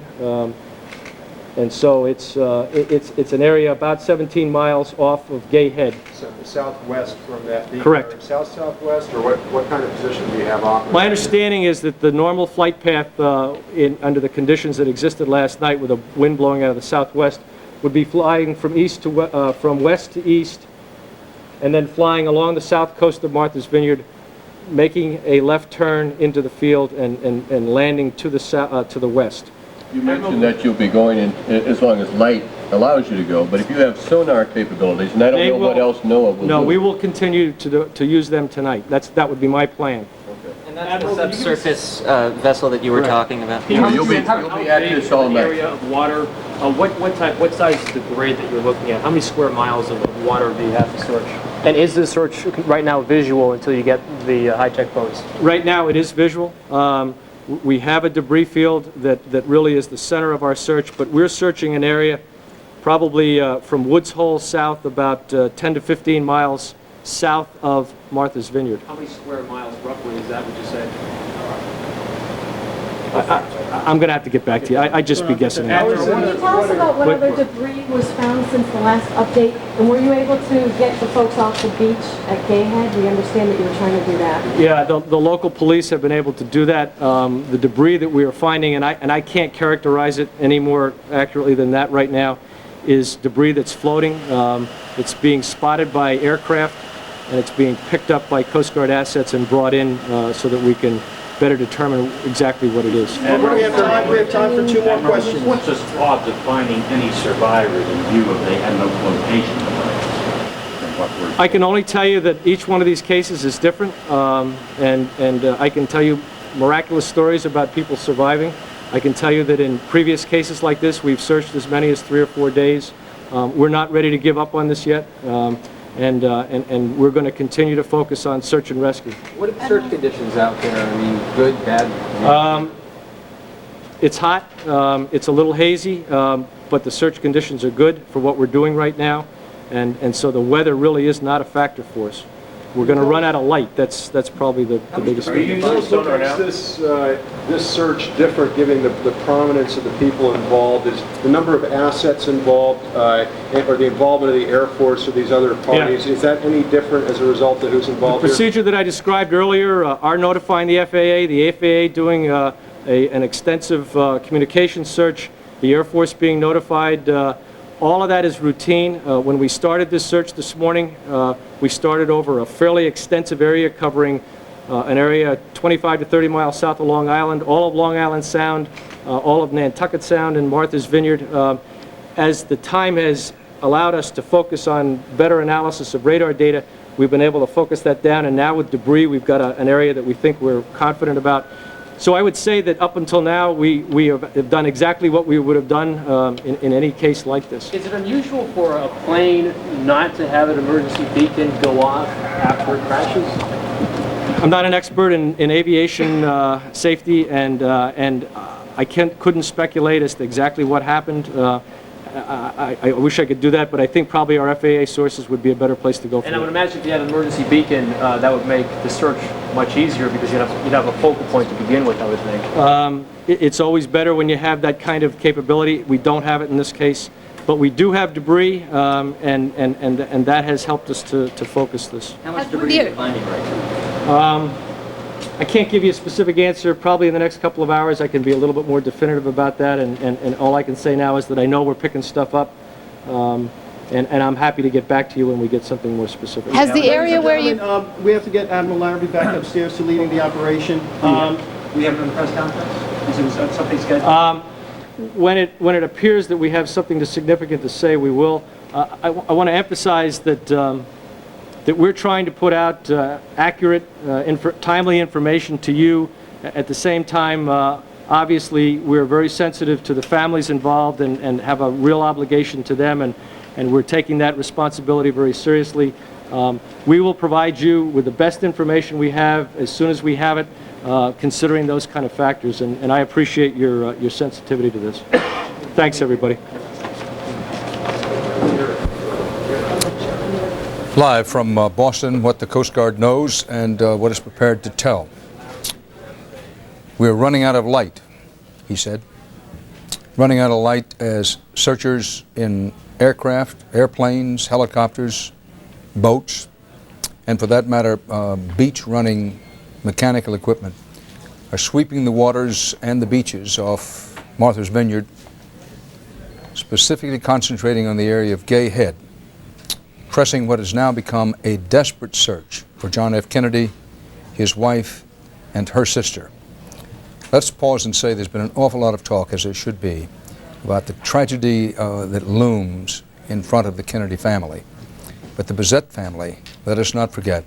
and so it's an area about 17 miles off of Gay Head. So southwest from that beacon? Correct. Or south-southwest, or what kind of position do you have off? My understanding is that the normal flight path under the conditions that existed last night with a wind blowing out of the southwest would be flying from west to east, and then flying along the south coast of Martha's Vineyard, making a left turn into the field and landing to the west. You mentioned that you'll be going in as long as light allows you to go, but if you have sonar capabilities, and I don't know what else NOAA will do. No, we will continue to use them tonight. That would be my plan. And that's the subsurface vessel that you were talking about. You'll be at this all night. Area of water What size debris that you're looking at? How many square miles of water do you have to search? And is this search right now visual until you get the high-tech boats? Right now it is visual. We have a debris field that really is the center of our search, but we're searching an area probably from Woods Hole south about 10 to 15 miles south of Martha's Vineyard. How many square miles roughly is that, would you say? I'm going to have to get back to you. I'd just be guessing. Can you tell us about what other debris was found since the last update? And were you able to get the folks off the beach at Gay Head? We understand that you were trying to do that. Yeah, the local police have been able to do that. The debris that we are finding, and I can't characterize it any more accurately than that right now, is debris that's floating. It's being spotted by aircraft, and it's being picked up by Coast Guard assets and brought in so that we can better determine exactly what it is. And we have time for 2 more questions. What's the odds of finding any survivors in view of they had no flotation device? I can only tell you that each one of these cases is different, and I can tell you miraculous stories about people surviving. I can tell you that in previous cases like this, we've searched as many as 3 or 4 days. We're not ready to give up on this yet. And we're going to continue to focus on search and rescue. What are the search conditions out there? I mean, good, bad? It's hot. It's a little hazy, but the search conditions are good for what we're doing right now, and so the weather really is not a factor for us. We're going to run out of light. That's probably the biggest thing. Is this search different, given the prominence of the people involved? Is the number of assets involved, or the involvement of the Air Force or these other parties, is that any different as a result of who's involved The procedure that I described earlier, our notifying the FAA doing an extensive communication search, the Air Force being notified, all of that is routine. When we started this search this morning, we started over a fairly extensive area covering an area 25 to 30 miles south of Long Island, all of Long Island Sound, all of Nantucket Sound and Martha's Vineyard. As the time has allowed us to focus on better analysis of radar data, we've been able to focus that down, and now with debris, we've got an area that we think we're confident about. So I would say that up until now, we have done exactly what we would have done in any case like this. Is it unusual for a plane not to have an emergency beacon go off after it crashes? I'm not an expert in aviation safety, and I couldn't speculate as to exactly what happened. I wish I could do that, but I think probably our FAA sources would be a better place to go for And I would imagine if you had an emergency beacon, that would make the search much easier because you'd have a focal point to begin with, I would think. It's always better when you have that kind of capability. We don't have it in this case, but we do have debris, and that has helped us to focus this. How much debris are you finding right now? I can't give you a specific answer. Probably in the next couple of hours I can be a little bit more definitive about that, and all I can say now is that I know we're picking stuff up, and I'm happy to get back to you when we get something more specific. Has the area where you... we have to get Admiral Larrabee back upstairs to leading the operation. We have a press conference? Is there something scheduled? When it appears that we have something significant to say, we will. I want to emphasize that that we're trying to put out accurate, timely information to you. At the same time, obviously, we're very sensitive to the families involved and have a real obligation to them, and we're taking that responsibility very seriously. We will provide you with the best information we have as soon as we have it, considering those kind of factors, and I appreciate your sensitivity to this. Thanks, everybody. Live from Boston, what the Coast Guard knows and what it's prepared to tell. We're running out of light, he said. Running out of light as searchers in aircraft, airplanes, helicopters, boats, and for that matter, beach-running mechanical equipment are sweeping the waters and the beaches off Martha's Vineyard, specifically concentrating on the area of Gay Head, pressing what has now become a desperate search for John F. Kennedy, his wife, and her sister. Let's pause and say there's been an awful lot of talk, as there should be, about the tragedy that looms in front of the Kennedy family. But the Bissett family, let us not forget,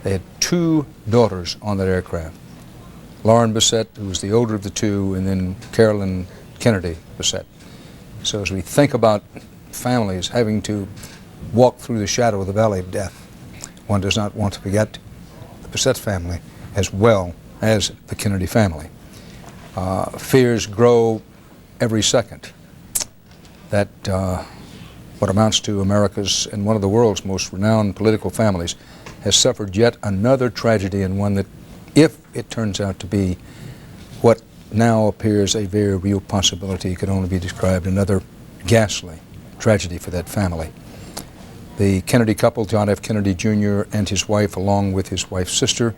they had 2 daughters on that aircraft. Lauren Bissett, who was the older of the 2, and then Carolyn Kennedy Bissett. So as we think about families having to walk through the shadow of the valley of death, one does not want to forget the Bissett family as well as the Kennedy family. Fears grow every second that what amounts to America's and one of the world's most renowned political families has suffered yet another tragedy, and one that, if it turns out to be what now appears a very real possibility, could only be described another ghastly tragedy for that family. The Kennedy couple, John F. Kennedy Jr. and his wife, along with his wife's sister,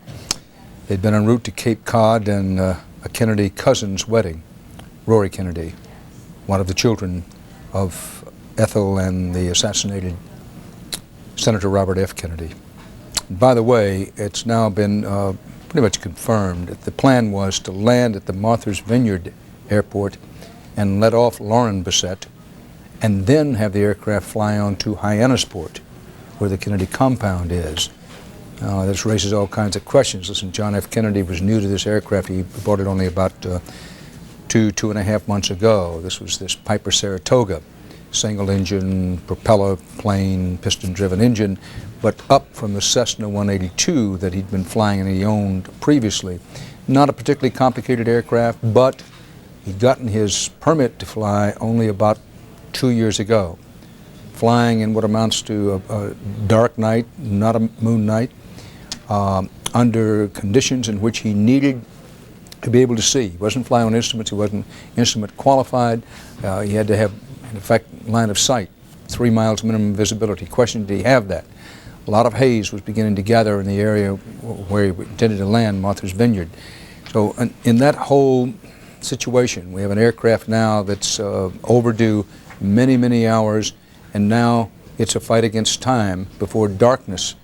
they'd been en route to Cape Cod and a Kennedy cousin's wedding. Rory Kennedy, one of the children of Ethel and the assassinated Senator Robert F. Kennedy. By the way, it's now been pretty much confirmed that the plan was to land at the Martha's Vineyard Airport and let off Lauren Bissett, and then have the aircraft fly on to Hyannisport, where the Kennedy compound is. This raises all kinds of questions. Listen, John F. Kennedy was new to this aircraft. He bought it only about 2.5 months ago. This was this Piper Saratoga, single-engine, propeller plane, piston-driven engine, but up from the Cessna 182 that he'd been flying and he owned previously. Not a particularly complicated aircraft, but he'd gotten his permit to fly only about 2 years ago, flying in what amounts to a dark night, not a moon night, under conditions in which he needed to be able to see. He wasn't flying on instruments, he wasn't instrument qualified. He had to have, in effect, line of sight, 3 miles minimum visibility. Question, did he have that? A lot of haze was beginning to gather in the area where he intended to land, Martha's Vineyard. So in that whole situation, we have an aircraft now that's overdue many, many hours, and now it's a fight against time before darkness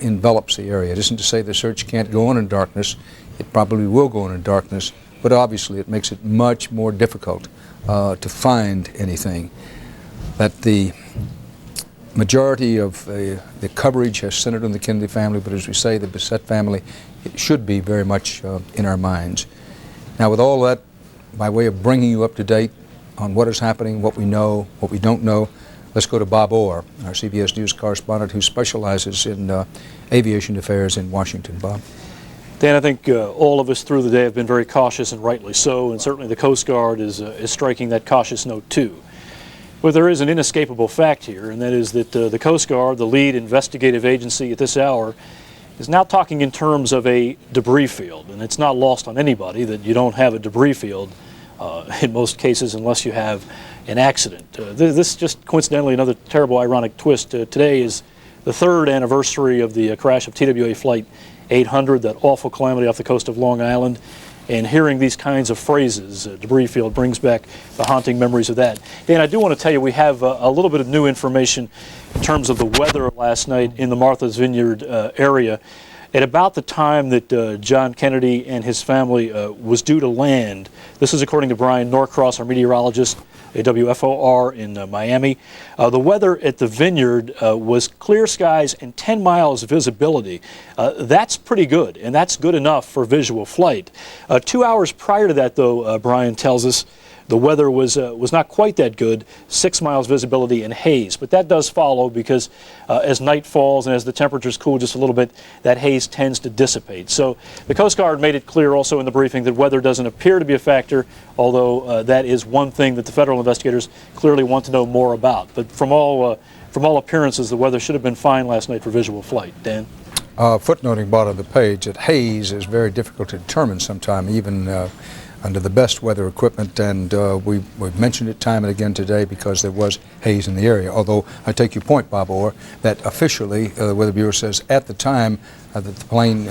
envelops the area. It isn't to say the search can't go on in darkness. It probably will go on in darkness, but obviously it makes it much more difficult to find anything. That the majority of the coverage has centered on the Kennedy family, but as we say, the Bissett family, it should be very much in our minds. Now, with all that, by way of bringing you up to date on what is happening, what we know, what we don't know, let's go to Bob Orr, our CBS News correspondent who specializes in aviation affairs in Washington. Bob. Dan, I think all of us through the day have been very cautious, and rightly so, and certainly the Coast Guard is striking that cautious note too. But there is an inescapable fact here, and that is that the Coast Guard, the lead investigative agency at this hour, is now talking in terms of a debris field, and it's not lost on anybody that you don't have a debris field in most cases unless you have an accident. This just coincidentally, another terrible ironic twist. Today is the 3rd anniversary of the crash of TWA Flight 800, that awful calamity off the coast of Long Island. And hearing these kinds of phrases, debris field, brings back the haunting memories of that. Dan, I do want to tell you we have a little bit of new information in terms of the weather last night in the Martha's Vineyard area. At about the time that John Kennedy and his family was due to land, this is according to Brian Norcross, our meteorologist at WFOR in Miami, the weather at the Vineyard was clear skies and 10 miles visibility. That's pretty good, and that's good enough for visual flight. 2 hours prior to that, though, Brian tells us, the weather was not quite that good, 6 miles visibility and haze. But that does follow because as night falls and as the temperatures cool just a little bit, that haze tends to dissipate. So the Coast Guard made it clear also in the briefing that weather doesn't appear to be a factor, although that is one thing that the federal investigators clearly want to know more about. But from all appearances, the weather should have been fine last night for visual flight. Dan? Footnoting bottom of the page that haze is very difficult to determine sometime, even under the best weather equipment, and we've mentioned it time and again today because there was haze in the area. Although I take your point, Bob Orr, that officially the Weather Bureau says at the time that the plane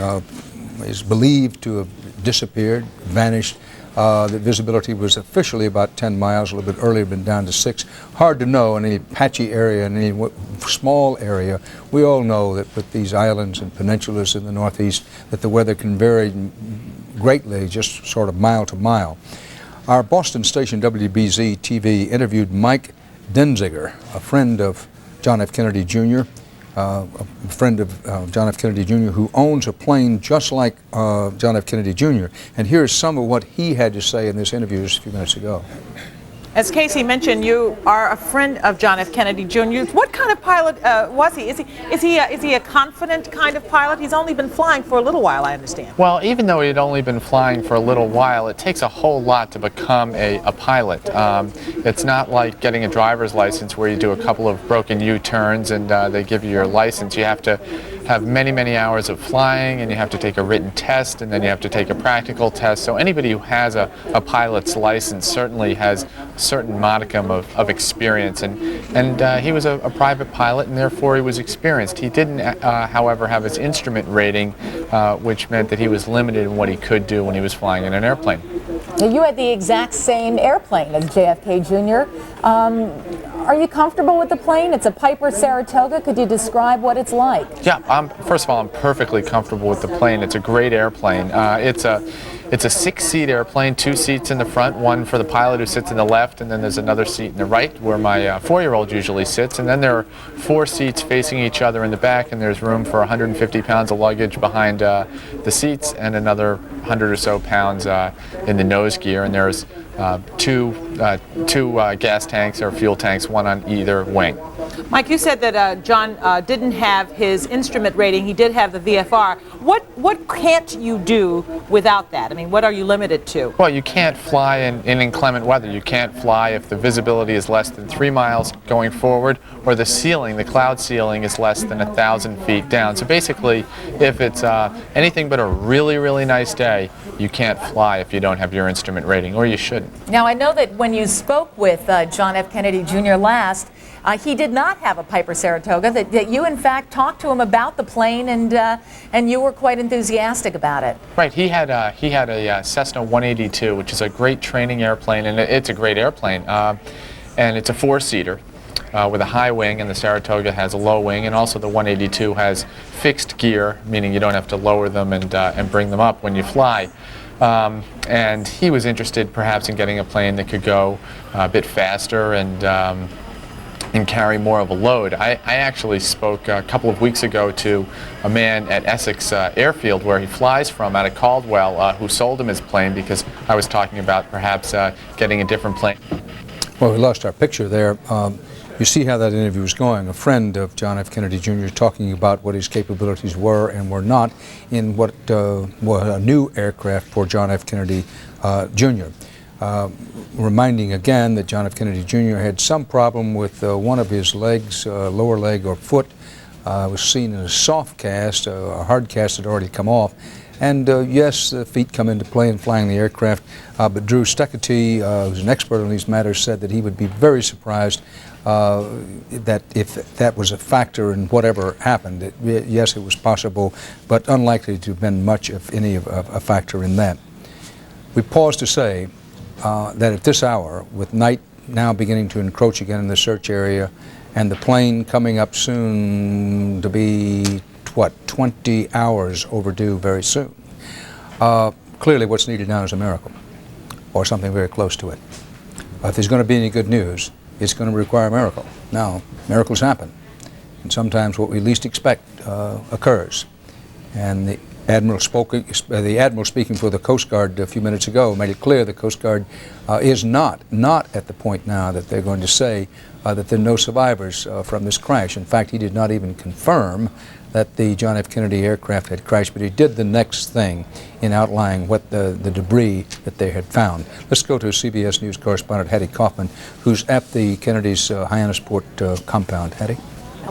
is believed to have disappeared, vanished, the visibility was officially about 10 miles, a little bit earlier, been down to 6. Hard to know in any patchy area, in any small area. We all know that with these islands and peninsulas in the Northeast, that the weather can vary greatly, just sort of mile to mile. Our Boston station WBZ TV interviewed Mike Denziger, a friend of John F. Kennedy Jr., John F. Kennedy Jr., who owns a plane just like John F. Kennedy Jr. And here's some of what he had to say in this interview just a few minutes ago. As Casey mentioned, you are a friend of John F. Kennedy Jr. What kind of pilot was he? Is he a confident kind of pilot? He's only been flying for a little while, I understand. Well, even though he'd only been flying for a little while, it takes a whole lot to become a pilot. It's not like getting a driver's license where you do a couple of broken U-turns and they give you your license. You have to have many, many hours of flying, and you have to take a written test, and then you have to take a practical test. So anybody who has a pilot's license certainly has a certain modicum of experience, and he was a private pilot, and therefore he was experienced. He didn't, however, have his instrument rating, which meant that he was limited in what he could do when he was flying in an airplane. Now, you had the exact same airplane as JFK Jr. Are you comfortable with the plane? It's a Piper Saratoga. Could you describe what it's like? Yeah, first of all, I'm perfectly comfortable with the plane. It's a great airplane. It's a 6-seat airplane, 2 seats in the front, one for the pilot who sits in the left, and then there's another seat in the right where my 4-year-old usually sits, and then there are 4 seats facing each other in the back, and there's room for 150 pounds of luggage behind the seats and another 100 or so pounds in the nose gear, and there's two gas tanks or fuel tanks, one on either wing. Mike, you said that John didn't have his instrument rating. He did have the VFR. What can't you do without that? I mean, what are you limited to? Well, you can't fly in inclement weather. You can't fly if the visibility is less than 3 miles going forward, or the ceiling, the cloud ceiling, is less than 1,000 feet down. So basically, if it's anything but a really, really nice day, you can't fly if you don't have your instrument rating, or you shouldn't. Now, I know that when you spoke with John F. Kennedy Jr. last, he did not have a Piper Saratoga, that you in fact talked to him about the plane, and you were quite enthusiastic about it. Right, he had a Cessna 182, which is a great training airplane, and it's a great airplane, and it's a 4-seater with a high wing, and the Saratoga has a low wing, and also the 182 has fixed gear, meaning you don't have to lower them and bring them up when you fly. And he was interested perhaps in getting a plane that could go a bit faster and carry more of a load. I actually spoke a couple of weeks ago to a man at Essex Airfield, where he flies from, out of Caldwell, who sold him his plane because I was talking about perhaps getting a different plane. Well, we lost our picture there. You see how that interview was going. A friend of John F. Kennedy Jr. talking about what his capabilities were and were not in what was a new aircraft for John F. Kennedy Jr. Reminding again that John F. Kennedy Jr. had some problem with one of his legs, lower leg or foot, was seen in a soft cast. A hard cast had already come off. And yes, the feet come into play in flying the aircraft, but Drew Stuckety, who's an expert on these matters, said that he would be very surprised that if that was a factor in whatever happened. Yes, it was possible, but unlikely to have been much, if any, of a factor in that. We pause to say that at this hour, with night now beginning to encroach again in the search area, and the plane coming up soon to be, what, 20 hours overdue very soon. Clearly what's needed now is a miracle, or something very close to it. If there's going to be any good news, it's going to require a miracle. Now, miracles happen, and sometimes what we least expect occurs. And the Admiral speaking for the Coast Guard a few minutes ago made it clear the Coast Guard is not at the point now that they're going to say that there are no survivors from this crash. In fact, he did not even confirm that the John F. Kennedy aircraft had crashed, but he did the next thing in outlining what the debris that they had found. Let's go to CBS News correspondent Hattie Kaufman, who's at the Kennedy's Hyannisport compound. Hattie?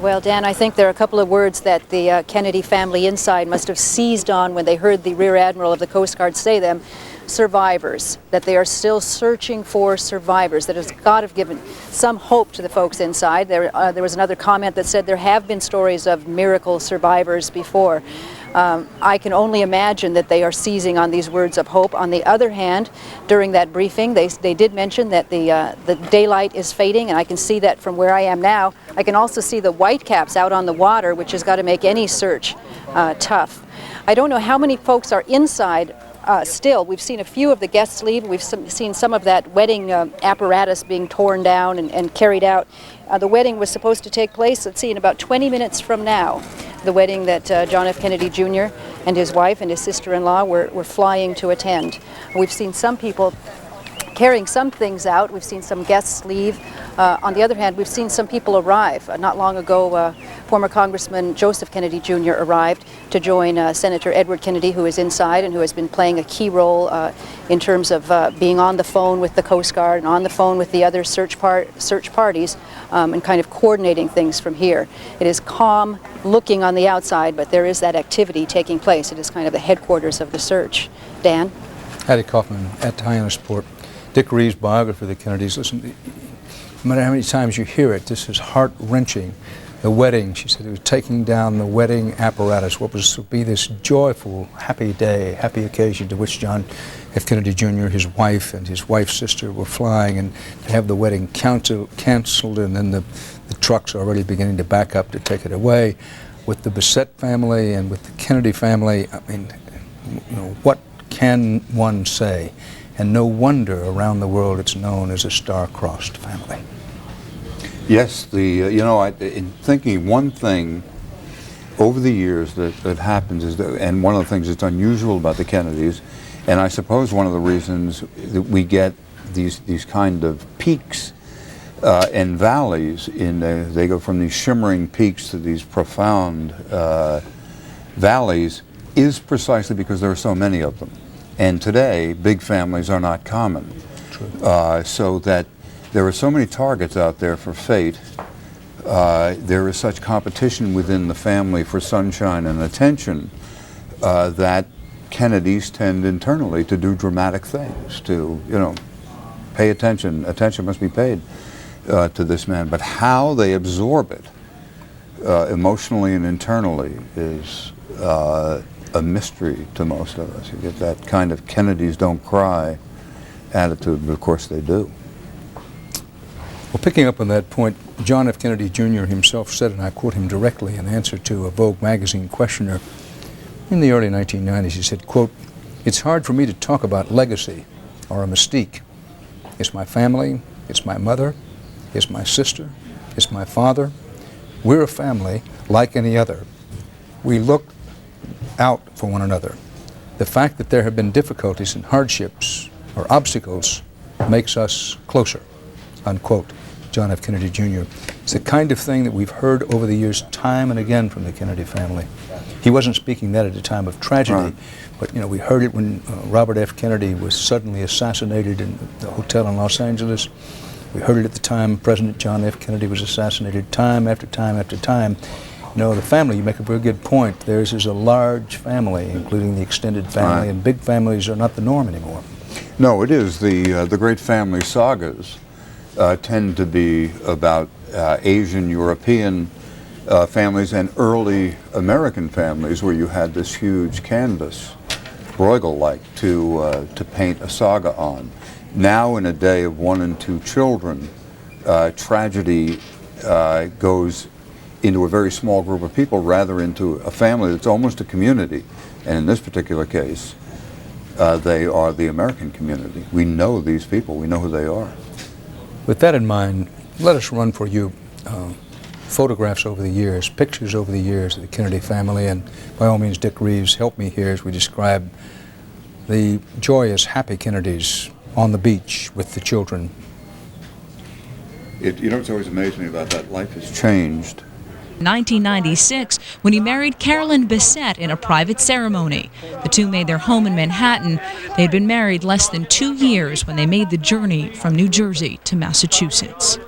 Well, Dan, I think there are a couple of words that the Kennedy family inside must have seized on when they heard the Rear Admiral of the Coast Guard say them. Survivors, that they are still searching for survivors, that has got to have given some hope to the folks inside. There was another comment that said there have been stories of miracle survivors before. I can only imagine that they are seizing on these words of hope. On the other hand, during that briefing, they did mention that the daylight is fading, and I can see that from where I am now. I can also see the whitecaps out on the water, which has got to make any search tough. I don't know how many folks are inside still. We've seen a few of the guests leave. We've seen some of that wedding apparatus being torn down and carried out. The wedding was supposed to take place, let's see, in about 20 minutes from now. The wedding that John F. Kennedy Jr. and his wife and his sister-in-law were flying to attend. We've seen some people carrying some things out. We've seen some guests leave. On the other hand, we've seen some people arrive. Not long ago, former Congressman Joseph Kennedy Jr. arrived to join Senator Edward Kennedy, who is inside and who has been playing a key role in terms of being on the phone with the Coast Guard and on the phone with the other search parties and kind of coordinating things from here. It is calm looking on the outside, but there is that activity taking place. It is kind of the headquarters of the search. Dan? Hattie Kaufman at Hyannisport. Dick Reeves' biography of the Kennedys. Listen, no matter how many times you hear it, this is heart-wrenching. The wedding, she said, it was taking down the wedding apparatus, what was to be this joyful, happy day, happy occasion to which John F. Kennedy Jr., his wife, and his wife's sister were flying, and to have the wedding canceled, and then the trucks already beginning to back up to take it away. With the Bissett family and with the Kennedy family, I mean, you know, what can one say? And no wonder around the world it's known as a star-crossed family. Yes, in thinking one thing over the years that happens is that, and one of the things that's unusual about the Kennedys, and I suppose one of the reasons that we get these kind of peaks and valleys they go from these shimmering peaks to these profound valleys, is precisely because there are so many of them. And today, big families are not common. So that there are so many targets out there for fate. There is such competition within the family for sunshine and attention that Kennedys tend internally to do dramatic things, to, pay attention. Attention must be paid to this man. But how they absorb it emotionally and internally is a mystery to most of us. You get that kind of Kennedys don't cry attitude, but of course they do. Well, picking up on that point, John F. Kennedy Jr. himself said, and I quote him directly in answer to a Vogue magazine questioner in the early 1990s, he said, quote, "It's hard for me to talk about legacy or a mystique. It's my family, it's my mother, it's my sister, it's my father. We're a family like any other. We look out for one another. The fact that there have been difficulties and hardships or obstacles makes us closer," unquote. John F. Kennedy Jr. It's the kind of thing that we've heard over the years time and again from the Kennedy family. He wasn't speaking that at a time of tragedy, but we heard it when Robert F. Kennedy was suddenly assassinated in the hotel in Los Angeles. We heard it at the time President John F. Kennedy was assassinated, time after time after time. The family, you make a very good point. Theirs is a large family, including the extended family, and big families are not the norm anymore. No, it is. The great family sagas tend to be about Asian, European families and early American families where you had this huge canvas, Bruegel-like, to paint a saga on. Now, in a day of 1 and 2 children, tragedy goes into a very small group of people, rather into a family that's almost a community. And in this particular case, they are the American community. We know these people. We know who they are. With that in mind, let us run for you photographs over the years, pictures over the years of the Kennedy family, and by all means, Dick Reeves, help me here as we describe the joyous, happy Kennedys on the beach with the children. It's always amazed me about that. Life has changed. 1996, when he married Carolyn Bissett in a private ceremony. The two made their home in Manhattan. They had been married less than 2 years when they made the journey from New Jersey to Massachusetts.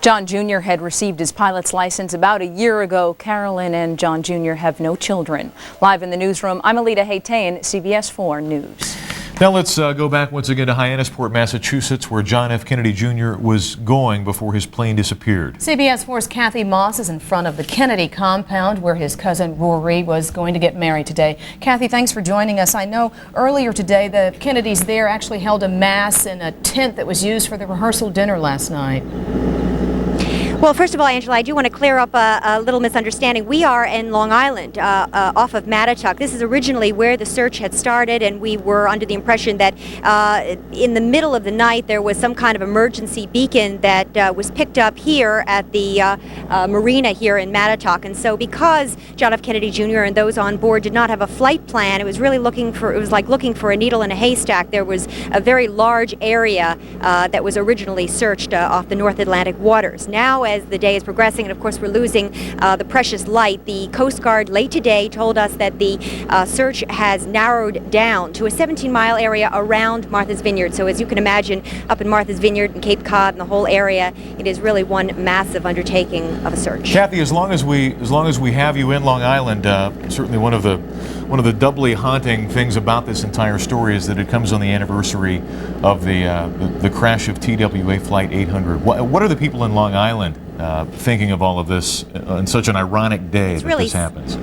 John Jr. had received his pilot's license about a year ago. Carolyn and John Jr. have no children. Live in the newsroom, I'm Alita Haytain, CBS 4 News. Now let's go back once again to Hyannisport, Massachusetts, where John F. Kennedy Jr. was going before his plane disappeared. CBS 4's Kathy Moss is in front of the Kennedy compound where his cousin Rory was going to get married today. Kathy, thanks for joining us. I know earlier today the Kennedys there actually held a mass in a tent that was used for the rehearsal dinner last night. Well, first of all, Angela, I do want to clear up a little misunderstanding. We are in Long Island, off of Mattituck. This is originally where the search had started, and we were under the impression that in the middle of the night there was some kind of emergency beacon that was picked up here at the marina here in Mattituck. And so because John F. Kennedy Jr. and those on board did not have a flight plan, it was really like looking for a needle in a haystack. There was a very large area that was originally searched off the North Atlantic waters. Now, as the day is progressing, and of course we're losing the precious light, the Coast Guard late today told us that the search has narrowed down to a 17-mile area around Martha's Vineyard. So as you can imagine, up in Martha's Vineyard and Cape Cod and the whole area, it is really one massive undertaking of a search. Kathy, as long as we have you in Long Island, certainly one of the doubly haunting things about this entire story is that it comes on the anniversary of the crash of TWA Flight 800. What are the people in Long Island thinking of all of this on such an ironic day that this happens?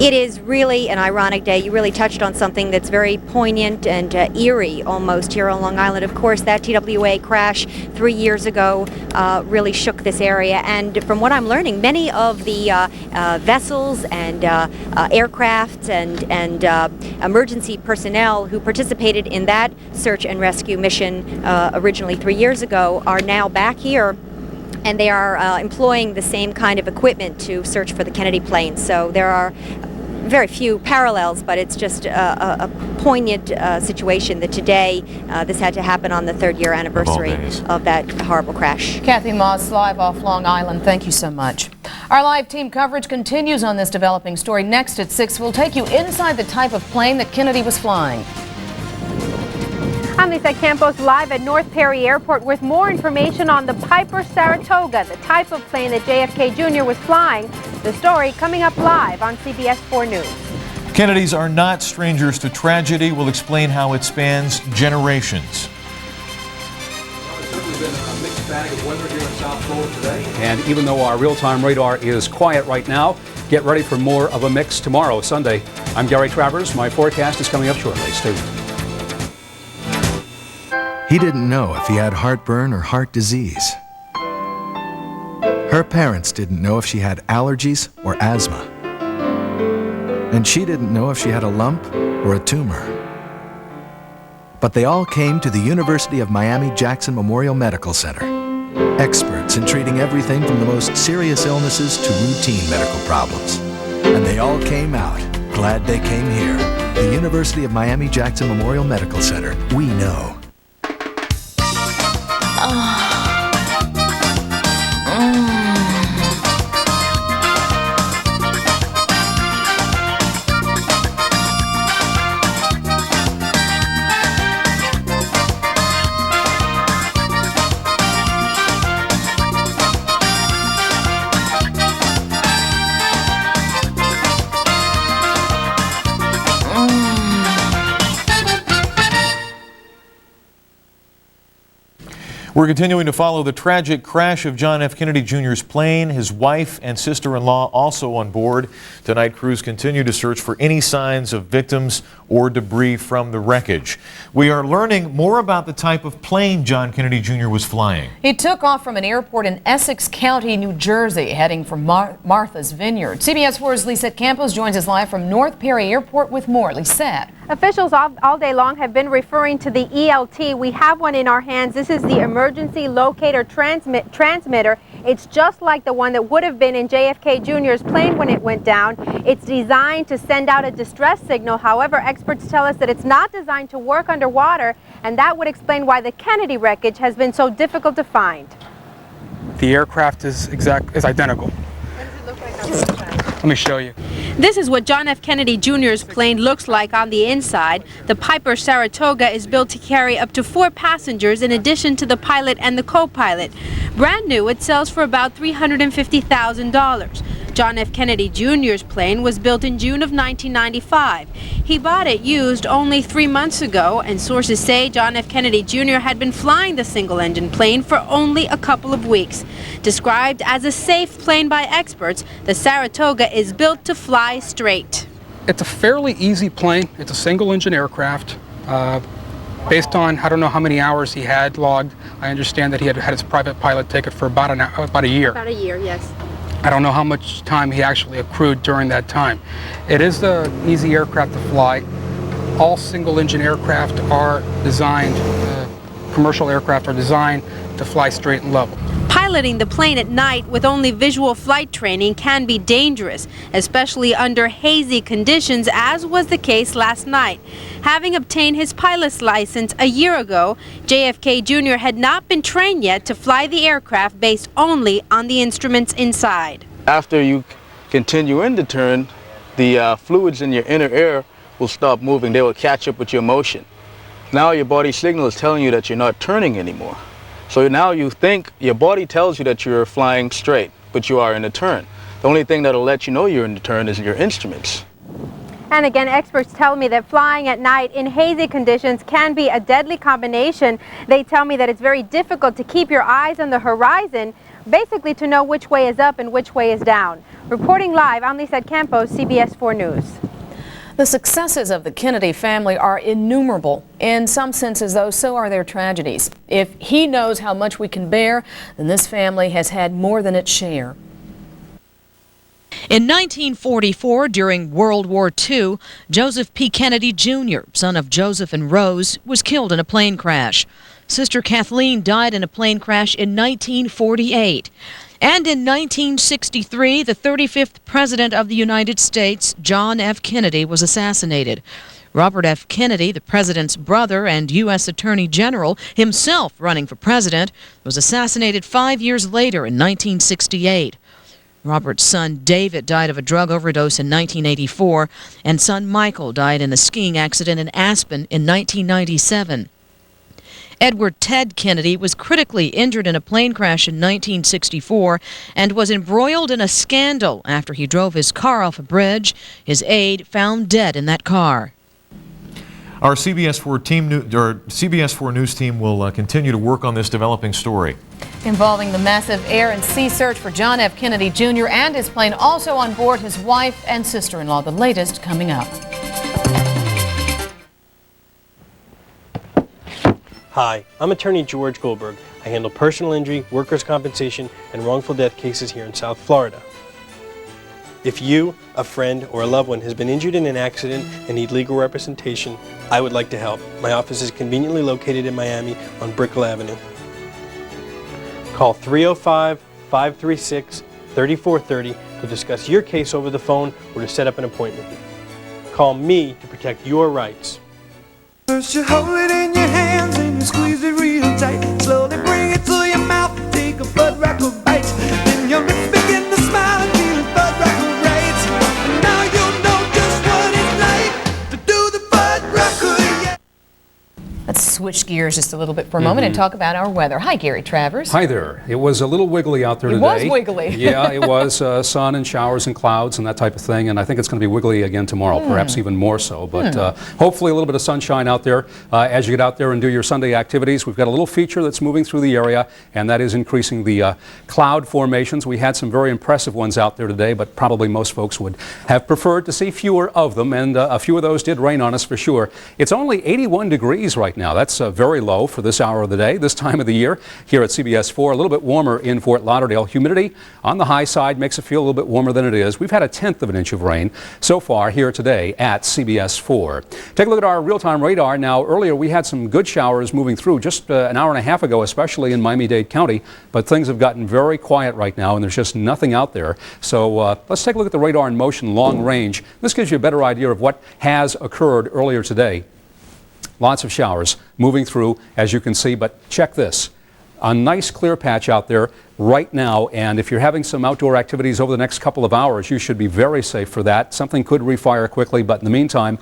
It is really an ironic day. You really touched on something that's very poignant and eerie almost here on Long Island. Of course, that TWA crash 3 years ago really shook this area. And from what I'm learning, many of the vessels and aircrafts and emergency personnel who participated in that search and rescue mission originally 3 years ago are now back here. And they are employing the same kind of equipment to search for the Kennedy plane. So there are very few parallels, but it's just a poignant situation that today this had to happen on the 3rd year anniversary of that horrible crash. Kathy Moss, live off Long Island. Thank you so much. Our live team coverage continues on this developing story. Next at 6, we'll take you inside the type of plane that Kennedy was flying. I'm Lisa Campos, live at North Perry Airport with more information on the Piper Saratoga, the type of plane that JFK Jr. was flying. The story coming up live on CBS 4 News. Kennedys are not strangers to tragedy. We'll explain how it spans generations. It's certainly been a mixed bag of weather here in South Florida today. And even though our real-time radar is quiet right now, get ready for more of a mix tomorrow, Sunday. I'm Gary Travers. My forecast is coming up shortly. Stay tuned. He didn't know if he had heartburn or heart disease. Her parents didn't know if she had allergies or asthma. And she didn't know if she had a lump or a tumor. But they all came to the University of Miami-Jackson Memorial Medical Center. Experts in treating everything from the most serious illnesses to routine medical problems. And they all came out glad they came here. The University of Miami-Jackson Memorial Medical Center. We know. We're continuing to follow the tragic crash of John F. Kennedy Jr.'s plane. His wife and sister-in-law also on board. Tonight, crews continue to search for any signs of victims or debris from the wreckage. We are learning more about the type of plane John Kennedy Jr. was flying. He took off from an airport in Essex County, New Jersey, heading for Martha's Vineyard. CBS 4's Lisette Campos joins us live from North Perry Airport with more. Lisette. Officials all day long have been referring to the ELT. We have one in our hands. This is the emergency locator transmitter. It's just like the one that would have been in JFK Jr.'s plane when it went down. It's designed to send out a distress signal. However, experts tell us that it's not designed to work underwater, and that would explain why the Kennedy wreckage has been so difficult to find. The aircraft is identical. What does it look like on the inside? Let me show you. This is what John F. Kennedy Jr.'s plane looks like on the inside. The Piper Saratoga is built to carry up to 4 passengers in addition to the pilot and the co-pilot. Brand new, it sells for about $350,000. John F. Kennedy Jr.'s plane was built in June of 1995. He bought it used only 3 months ago, and sources say John F. Kennedy Jr. had been flying the single-engine plane for only a couple of weeks. Described as a safe plane by experts, the Saratoga is built to fly straight. It's a fairly easy plane. It's a single-engine aircraft. Based on, I don't know how many hours he had logged, I understand that he had had his private pilot take it for about a year. About a year, yes. I don't know how much time he actually accrued during that time. It is an easy aircraft to fly. All single-engine aircraft are designed, commercial aircraft are designed to fly straight and level. Piloting the plane at night with only visual flight training can be dangerous, especially under hazy conditions, as was the case last night. Having obtained his pilot's license a year ago, JFK Jr. had not been trained yet to fly the aircraft based only on the instruments inside. After you continue in the turn, the fluids in your inner ear will stop moving. They will catch up with your motion. Now your body signal is telling you that you're not turning anymore. So now you think, your body tells you that you're flying straight, but you are in a turn. The only thing that'll let you know you're in the turn is your instruments. And again, experts tell me that flying at night in hazy conditions can be a deadly combination. They tell me that it's very difficult to keep your eyes on the horizon, basically to know which way is up and which way is down. Reporting live, I'm Lisa Campos, CBS 4 News. The successes of the Kennedy family are innumerable. In some senses, though, so are their tragedies. If he knows how much we can bear, then this family has had more than its share. In 1944, during World War II, Joseph P. Kennedy Jr., son of Joseph and Rose, was killed in a plane crash. Sister Kathleen died in a plane crash in 1948. And in 1963, the 35th President of the United States, John F. Kennedy, was assassinated. Robert F. Kennedy, the president's brother and U.S. Attorney General, himself running for president, was assassinated 5 years later in 1968. Robert's son David died of a drug overdose in 1984, and son Michael died in a skiing accident in Aspen in 1997. Edward Ted Kennedy was critically injured in a plane crash in 1964 and was embroiled in a scandal after he drove his car off a bridge. His aide found dead in that car. Our CBS 4 News team will continue to work on this developing story. Involving the massive air and sea search for John F. Kennedy Jr. and his plane, also on board his wife and sister-in-law. The latest coming up. Hi, I'm attorney George Goldberg. I handle personal injury, workers' compensation, and wrongful death cases here in South Florida. If you, a friend, or a loved one has been injured in an accident and need legal representation, I would like to help. My office is conveniently located in Miami on Brickell Avenue. Call 305-536-3430 to discuss your case over the phone or to set up an appointment. Call me to protect your rights. First you hold it in your hands and you squeeze it real tight. Slowly bring it to your mouth, take a Bud Rocker bite. Then your lips begin to smile and feel Bud Rocker right. And now you know just what it's like to do the Bud Rocker, yeah. Let's switch gears just a little bit for a moment and talk about our weather. Hi, Gary Travers. Hi there. It was a little wiggly out there today. It was wiggly. Yeah, it was sun and showers and clouds and that type of thing, and I think it's going to be wiggly again tomorrow, perhaps even more so. But hopefully a little bit of sunshine out there as you get out there and do your Sunday activities. We've got a little feature that's moving through the area, and that is increasing the cloud formations. We had some very impressive ones out there today, but probably most folks would have preferred to see fewer of them, and a few of those did rain on us for sure. It's only 81 degrees right now. That's very low for this hour of the day, this time of the year here at CBS 4. A little bit warmer in Fort Lauderdale. Humidity on the high side makes it feel a little bit warmer than it is. We've had 1/10 of an inch of rain so far here today at CBS 4. Take a look at our real-time radar. Now, earlier we had some good showers moving through just an hour and a half ago, especially in Miami-Dade County, but things have gotten very quiet right now and there's just nothing out there. So let's take a look at the radar in motion long range. This gives you a better idea of what has occurred earlier today. Lots of showers moving through, as you can see, but check this. A nice clear patch out there right now, and if you're having some outdoor activities over the next couple of hours, you should be very safe for that. Something could refire quickly, but in the meantime,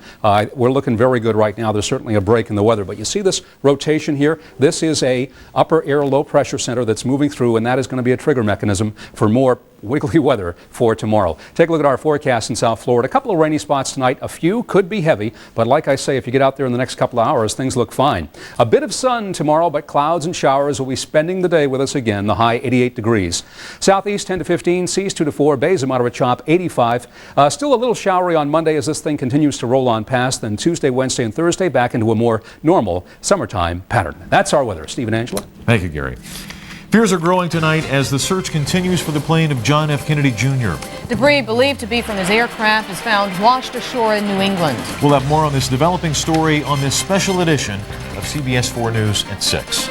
we're looking very good right now. There's certainly a break in the weather, but you see this rotation here? This is a upper air low pressure center that's moving through, and that is going to be a trigger mechanism for more wiggly weather for tomorrow. Take a look at our forecast in South Florida. A couple of rainy spots tonight. A few could be heavy, but like I say, if you get out there in the next couple of hours, things look fine. A bit of sun tomorrow, but clouds and showers will be spending the day with us again. The high 88 78 degrees. Southeast 10 to 15, seas 2 to 4, bays a moderate chop 85. Still a little showery on Monday as this thing continues to roll on past. Then Tuesday, Wednesday, and Thursday back into a more normal summertime pattern. That's our weather. Steve and Angela. Thank you, Gary. Fears are growing tonight as the search continues for the plane of John F. Kennedy Jr. Debris believed to be from his aircraft is found washed ashore in New England. We'll have more on this developing story on this special edition of CBS 4 News at 6.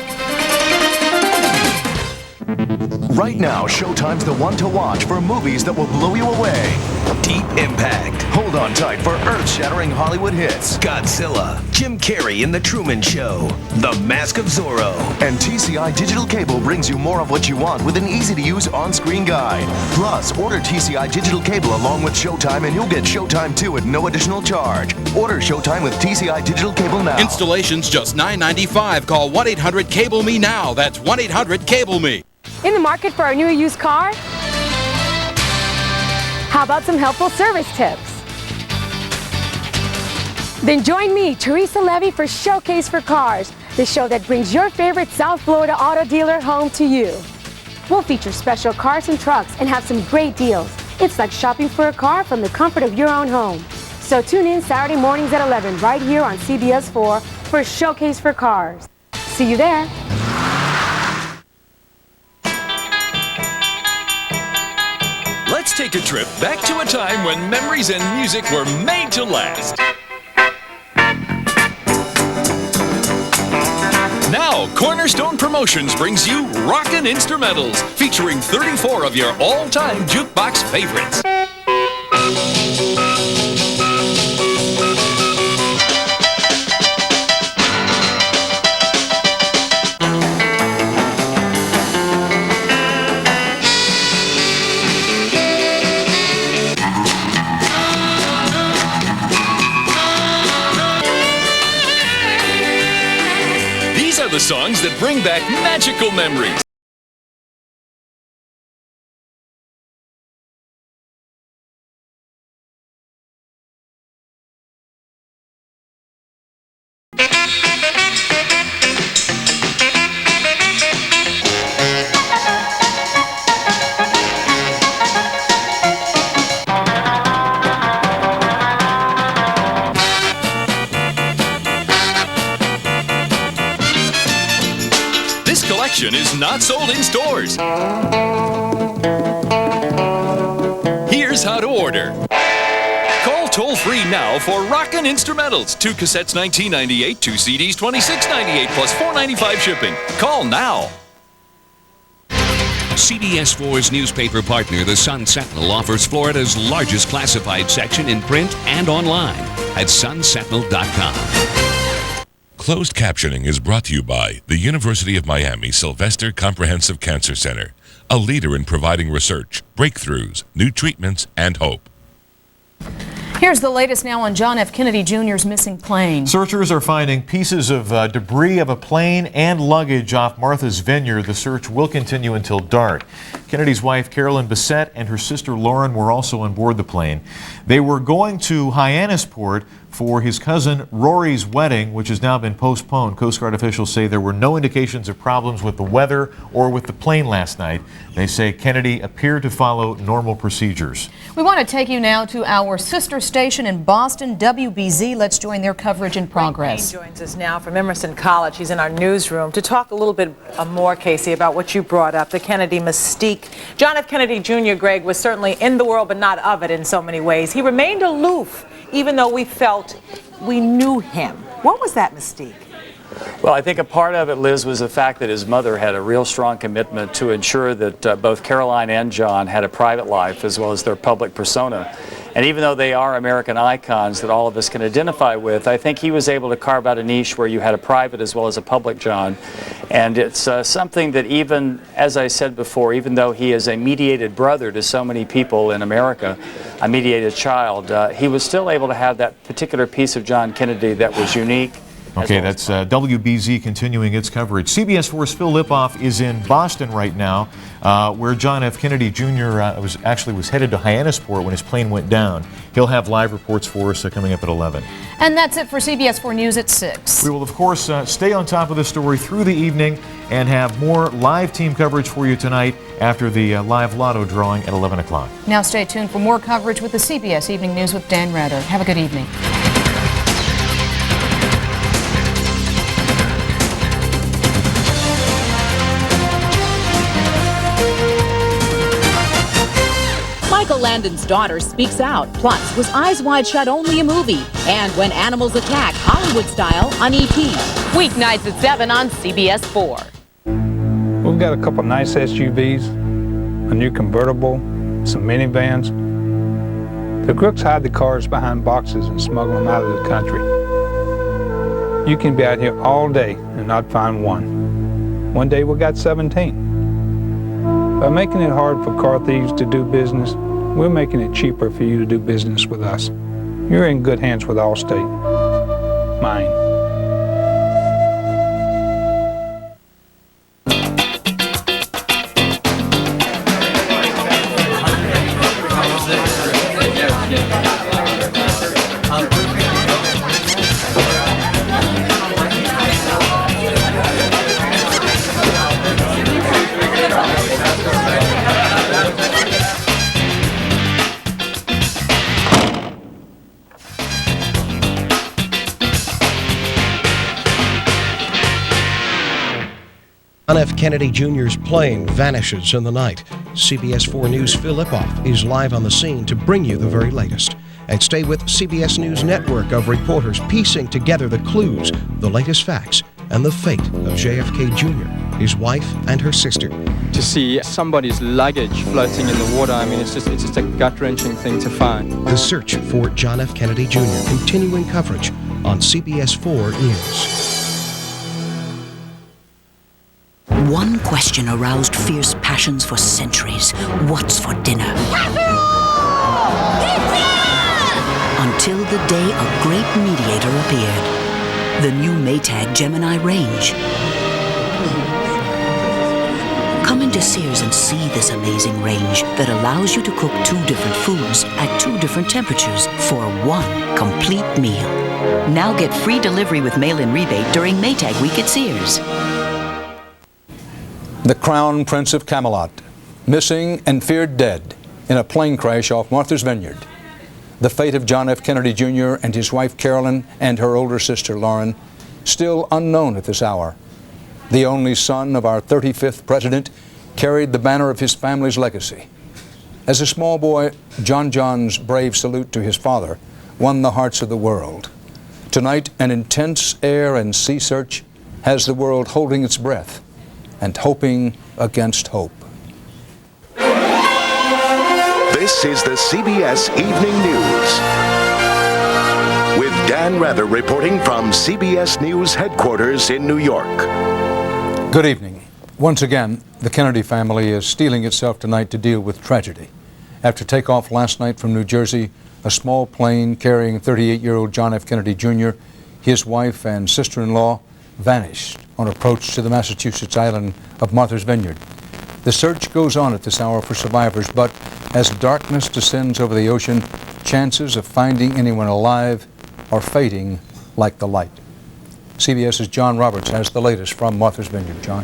Right now, Showtime's the one to watch for movies that will blow you away. Deep Impact. Hold on tight for earth-shattering Hollywood hits. Godzilla. Jim Carrey in The Truman Show. The Mask of Zorro. And TCI Digital Cable brings you more of what you want with an easy-to-use on-screen guide. Plus, order TCI Digital Cable along with Showtime and you'll get Showtime 2 at no additional charge. Order Showtime with TCI Digital Cable now. Installation's just $9.95. Call 1-800-CABLE-ME now. That's 1-800-CABLE-ME. In the market for a new used car? How about some helpful service tips? Then join me, Teresa Levy, for Showcase for Cars, the show that brings your favorite South Florida auto dealer home to you. We'll feature special cars and trucks and have some great deals. It's like shopping for a car from the comfort of your own home. So tune in Saturday mornings at 11 right here on CBS 4 for Showcase for Cars. See you there. Let's take a trip back to a time when memories and music were made to last. Now, Cornerstone Promotions brings you Rockin' Instrumentals, featuring 34 of your all-time jukebox favorites. The songs that bring back magical memories. Is not sold in stores. Here's how to order. Call toll-free now for Rockin' Instrumentals. 2 cassettes $19.98, 2 CDs $26.98 plus $4.95 shipping. Call now. CBS 4's newspaper partner, the Sun-Sentinel, offers Florida's largest classified section in print and online at sunsentinel.com. Closed captioning is brought to you by the University of Miami Sylvester Comprehensive Cancer Center, a leader in providing research, breakthroughs, new treatments, and hope. Here's the latest now on John F. Kennedy Jr.'s missing plane. Searchers are finding pieces of debris of a plane and luggage off Martha's Vineyard. The search will continue until dark. Kennedy's wife, Carolyn Bessette, and her sister, Lauren, were also on board the plane. They were going to Hyannisport for his cousin Rory's wedding, which has now been postponed. Coast Guard officials say there were no indications of problems with the weather or with the plane last night. They say Kennedy appeared to follow normal procedures. We want to take you now to our sister station in Boston, WBZ. Let's join their coverage in progress. Greg Payne joins us now from Emerson College. He's in our newsroom to talk a little bit more, Casey, about what you brought up, the Kennedy mystique. John F. Kennedy Jr., Greg, was certainly in the world, but not of it in so many ways. He remained aloof, even though we felt we knew him. What was that mystique? Well, I think a part of it, Liz, was the fact that his mother had a real strong commitment to ensure that both Caroline and John had a private life as well as their public persona. And even though they are American icons that all of us can identify with, I think he was able to carve out a niche where you had a private as well as a public John. And it's something that even, as I said before, even though he is a mediated brother to so many people in America, a mediated child, he was still able to have that particular piece of John Kennedy that was unique Okay, that's WBZ continuing its coverage. CBS 4's Phil Lipoff is in Boston right now, where John F. Kennedy Jr. was headed to Hyannisport when his plane went down. He'll have live reports for us coming up at 11. And that's it for CBS 4 News at 6. We will, of course, stay on top of the story through the evening and have more live team coverage for you tonight after the live lotto drawing at 11 o'clock. Now stay tuned for more coverage with the CBS Evening News with Dan Rather. Have a good evening. Michael Landon's daughter speaks out. Plus, was Eyes Wide Shut only a movie? And When Animals Attack, Hollywood style on ET. Weeknights at 7 on CBS 4. We've got a couple nice SUVs, a new convertible, some minivans. The crooks hide the cars behind boxes and smuggle them out of the country. You can be out here all day and not find one. One day we got 17. By making it hard for car thieves to do business, we're making it cheaper for you to do business with us. You're in good hands with Allstate. Mine. John F. Kennedy Jr.'s plane vanishes in the night. CBS 4 News' Phil Lipoff is live on the scene to bring you the very latest. And stay with CBS News Network of reporters piecing together the clues, the latest facts, and the fate of JFK Jr., his wife, and her sister. To see somebody's luggage floating in the water, I mean, it's just a gut-wrenching thing to find. The search for John F. Kennedy Jr. continuing coverage on CBS 4 News. One question aroused fierce passions for centuries. What's for dinner? Until the day a great mediator appeared. The new Maytag Gemini range. Come into Sears and see this amazing range that allows you to cook 2 different foods at 2 different temperatures for one complete meal. Now get free delivery with mail-in rebate during Maytag Week at Sears. The Crown Prince of Camelot, missing and feared dead in a plane crash off Martha's Vineyard. The fate of John F. Kennedy Jr. and his wife Carolyn and her older sister Lauren, still unknown at this hour. The only son of our 35th president carried the banner of his family's legacy. As a small boy, John John's brave salute to his father won the hearts of the world. Tonight, an intense air and sea search has the world holding its breath and hoping against hope. This is the CBS Evening News. With Dan Rather reporting from CBS News headquarters in New York. Good evening. Once again, the Kennedy family is steeling itself tonight to deal with tragedy. After takeoff last night from New Jersey, a small plane carrying 38-year-old John F. Kennedy Jr., his wife and sister-in-law vanished on approach to the Massachusetts island of Martha's Vineyard. The search goes on at this hour for survivors, but as darkness descends over the ocean, chances of finding anyone alive are fading like the light. CBS's John Roberts has the latest from Martha's Vineyard. John.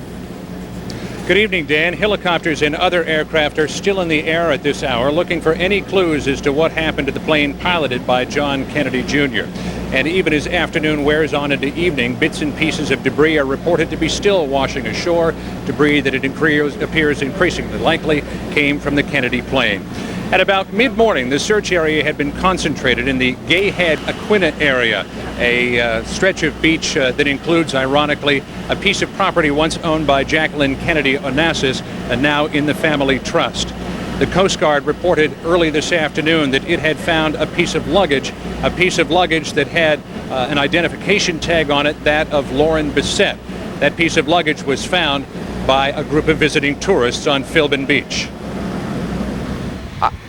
Good evening, Dan. Helicopters and other aircraft are still in the air at this hour, looking for any clues as to what happened to the plane piloted by John Kennedy Jr. And even as afternoon wears on into evening, bits and pieces of debris are reported to be still washing ashore. Debris that it appears increasingly likely came from the Kennedy plane. At about mid-morning, the search area had been concentrated in the Gay Head Aquina area, a stretch of beach that includes, ironically, a piece of property once owned by Jacqueline Kennedy Onassis and now in the family trust. The Coast Guard reported early this afternoon that it had found a piece of luggage that had an identification tag on it, that of Lauren Bissett. That piece of luggage was found by a group of visiting tourists on Philbin Beach.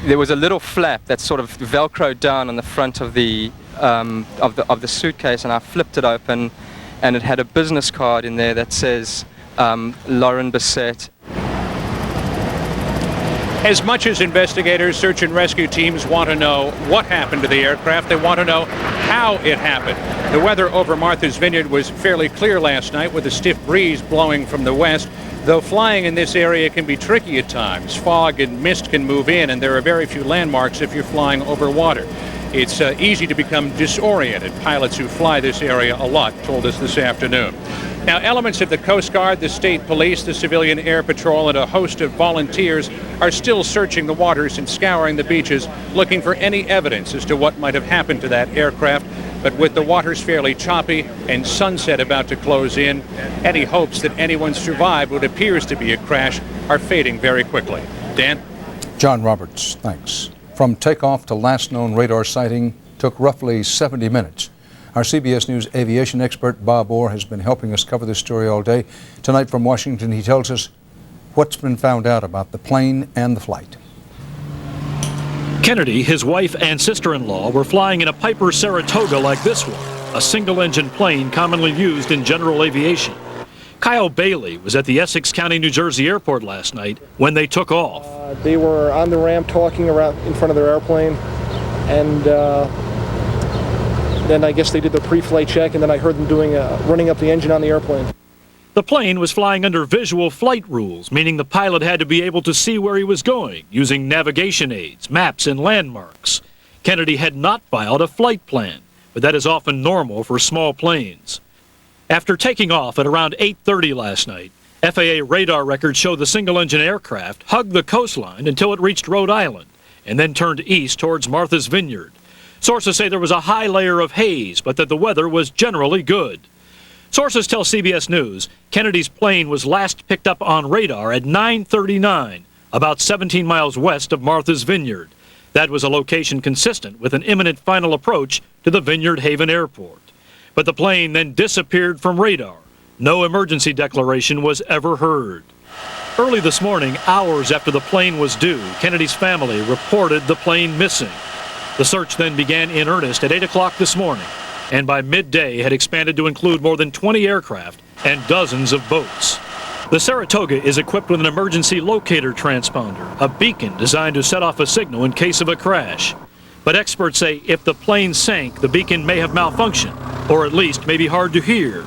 There was a little flap that sort of velcroed down on the front of the suitcase, and I flipped it open, and it had a business card in there that says Lauren Bissett. As much as investigators, search and rescue teams want to know what happened to the aircraft, they want to know how it happened. The weather over Martha's Vineyard was fairly clear last night with a stiff breeze blowing from the west, though flying in this area can be tricky at times. Fog and mist can move in, and there are very few landmarks if you're flying over water. It's easy to become disoriented. Pilots who fly this area a lot told us this afternoon. Now, elements of the Coast Guard, the State Police, the Civilian Air Patrol, and a host of volunteers are still searching the waters and scouring the beaches, looking for any evidence as to what might have happened to that aircraft. But with the waters fairly choppy and sunset about to close in, any hopes that anyone survived what appears to be a crash are fading very quickly. Dan? John Roberts, thanks. From takeoff to last known radar sighting took roughly 70 minutes. Our CBS News aviation expert, Bob Orr, has been helping us cover this story all day. Tonight from Washington, he tells us what's been found out about the plane and the flight. Kennedy, his wife, and sister-in-law were flying in a Piper Saratoga like this one, a single-engine plane commonly used in general aviation. Kyle Bailey was at the Essex County, New Jersey airport last night when they took off. They were on the ramp talking around in front of their airplane, and then I guess they did the pre-flight check, and then I heard them doing running up the engine on the airplane. The plane was flying under visual flight rules, meaning the pilot had to be able to see where he was going, using navigation aids, maps, and landmarks. Kennedy had not filed a flight plan, but that is often normal for small planes. After taking off at around 8:30 last night, FAA radar records show the single-engine aircraft hugged the coastline until it reached Rhode Island, and then turned east towards Martha's Vineyard. Sources say there was a high layer of haze, but that the weather was generally good. Sources tell CBS News Kennedy's plane was last picked up on radar at 9:39, about 17 miles west of Martha's Vineyard. That was a location consistent with an imminent final approach to the Vineyard Haven Airport. But the plane then disappeared from radar. No emergency declaration was ever heard. Early this morning, hours after the plane was due, Kennedy's family reported the plane missing. The search then began in earnest at 8 o'clock this morning, and by midday had expanded to include more than 20 aircraft and dozens of boats. The Saratoga is equipped with an emergency locator transponder, a beacon designed to set off a signal in case of a crash. But experts say if the plane sank, the beacon may have malfunctioned, or at least may be hard to hear.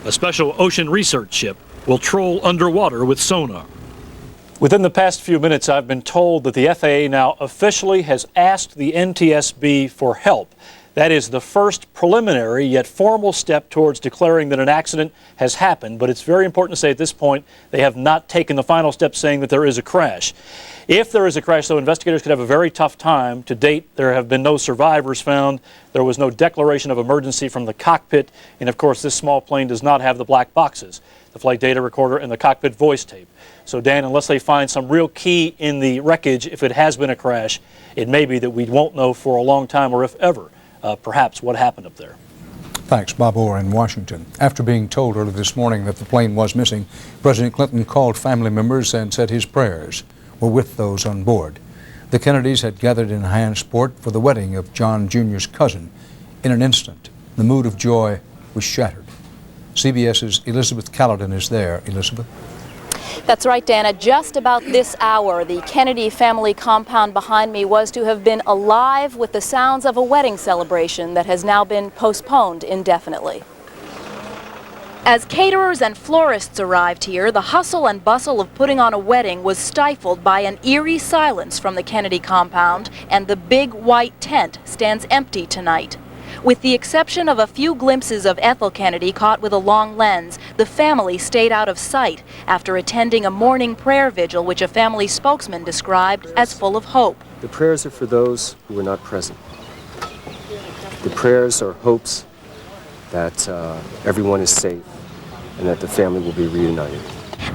A special ocean research ship will troll underwater with sonar. Within the past few minutes, I've been told that the FAA now officially has asked the NTSB for help. That is the first preliminary yet formal step towards declaring that an accident has happened, but it's very important to say at this point they have not taken the final step saying that there is a crash. If there is a crash, though, investigators could have a very tough time. To date, there have been no survivors found. There was no declaration of emergency from the cockpit, and of course this small plane does not have the black boxes, the flight data recorder and the cockpit voice tape. So Dan, unless they find some real key in the wreckage, if it has been a crash, it may be that we won't know for a long time, or if ever, perhaps what happened up there. Thanks, Bob Orr in Washington. After being told early this morning that the plane was missing, President Clinton called family members and said his prayers were with those on board. The Kennedys had gathered in Hyannisport for the wedding of John Jr.'s cousin. In an instant, the mood of joy was shattered. CBS's Elizabeth Caledon is there. Elizabeth? That's right, Dan. At just about this hour, the Kennedy family compound behind me was to have been alive with the sounds of a wedding celebration that has now been postponed indefinitely. As caterers and florists arrived here, the hustle and bustle of putting on a wedding was stifled by an eerie silence from the Kennedy compound, and the big white tent stands empty tonight. With the exception of a few glimpses of Ethel Kennedy caught with a long lens, the family stayed out of sight after attending a morning prayer vigil which a family spokesman described as full of hope. The prayers are for those who were not present. The prayers are hopes that everyone is safe and that the family will be reunited.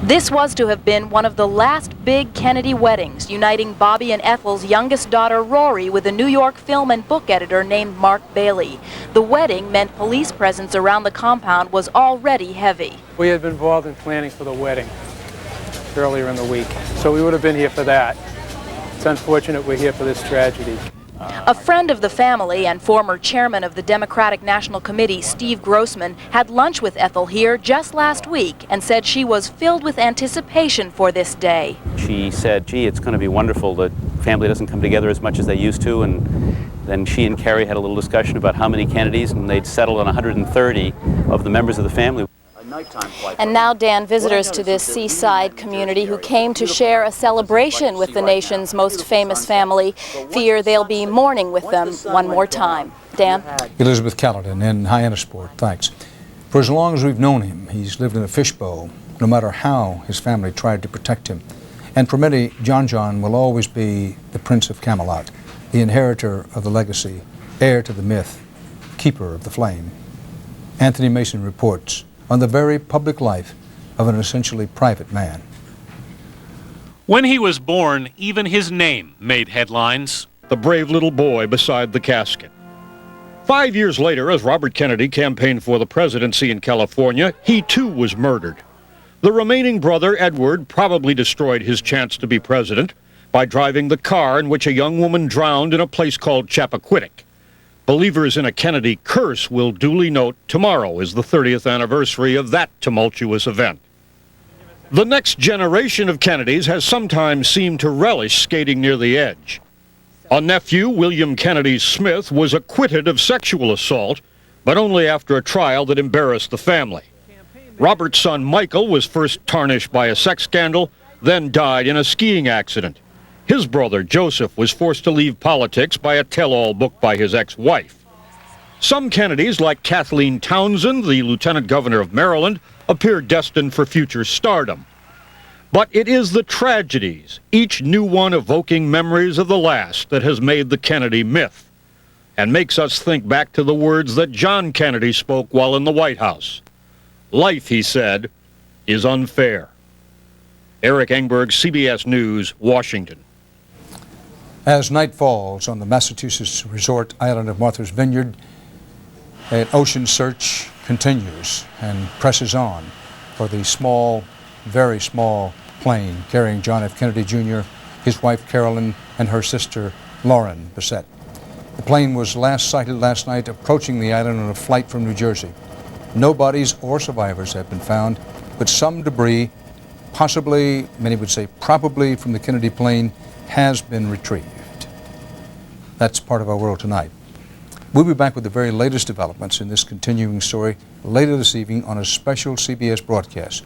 This was to have been one of the last big Kennedy weddings, uniting Bobby and Ethel's youngest daughter, Rory, with a New York film and book editor named Mark Bailey. The wedding meant police presence around the compound was already heavy. We had been involved in planning for the wedding earlier in the week, so we would have been here for that. It's unfortunate we're here for this tragedy. A friend of the family and former chairman of the Democratic National Committee, Steve Grossman, had lunch with Ethel here just last week and said she was filled with anticipation for this day. She said, gee, it's going to be wonderful that family doesn't come together as much as they used to, and then she and Carrie had a little discussion about how many Kennedys, and they'd settled on 130 of the members of the family. And now, Dan, visitors to this seaside community who came to share a celebration with the nation's most famous family fear they'll be mourning with them one more time. Dan? Elizabeth Caledon in Hyannisport, thanks. For as long as we've known him, he's lived in a fishbowl, no matter how his family tried to protect him. And for many, John will always be the Prince of Camelot, the inheritor of the legacy, heir to the myth, keeper of the flame. Anthony Mason reports on the very public life of an essentially private man. When he was born, even his name made headlines. The brave little boy beside the casket. 5 years later, as Robert Kennedy campaigned for the presidency in California, he too was murdered. The remaining brother, Edward, probably destroyed his chance to be president by driving the car in which a young woman drowned in a place called Chappaquiddick. Believers in a Kennedy curse will duly note tomorrow is the 30th anniversary of that tumultuous event. The next generation of Kennedys has sometimes seemed to relish skating near the edge. A nephew, William Kennedy Smith, was acquitted of sexual assault, but only after a trial that embarrassed the family. Robert's son Michael was first tarnished by a sex scandal, then died in a skiing accident. His brother, Joseph, was forced to leave politics by a tell-all book by his ex-wife. Some Kennedys, like Kathleen Townsend, the lieutenant governor of Maryland, appear destined for future stardom. But it is the tragedies, each new one evoking memories of the last, that has made the Kennedy myth, and makes us think back to the words that John Kennedy spoke while in the White House. Life, he said, is unfair. Eric Engberg, CBS News, Washington. As night falls on the Massachusetts resort island of Martha's Vineyard, an ocean search continues and presses on for the small, very small plane carrying John F. Kennedy Jr., his wife Carolyn, and her sister Lauren Bissett. The plane was last sighted last night approaching the island on a flight from New Jersey. No bodies or survivors have been found, but some debris, possibly, many would say probably, from the Kennedy plane has been retrieved. That's part of our world tonight. We'll be back with the very latest developments in this continuing story later this evening on a special CBS broadcast.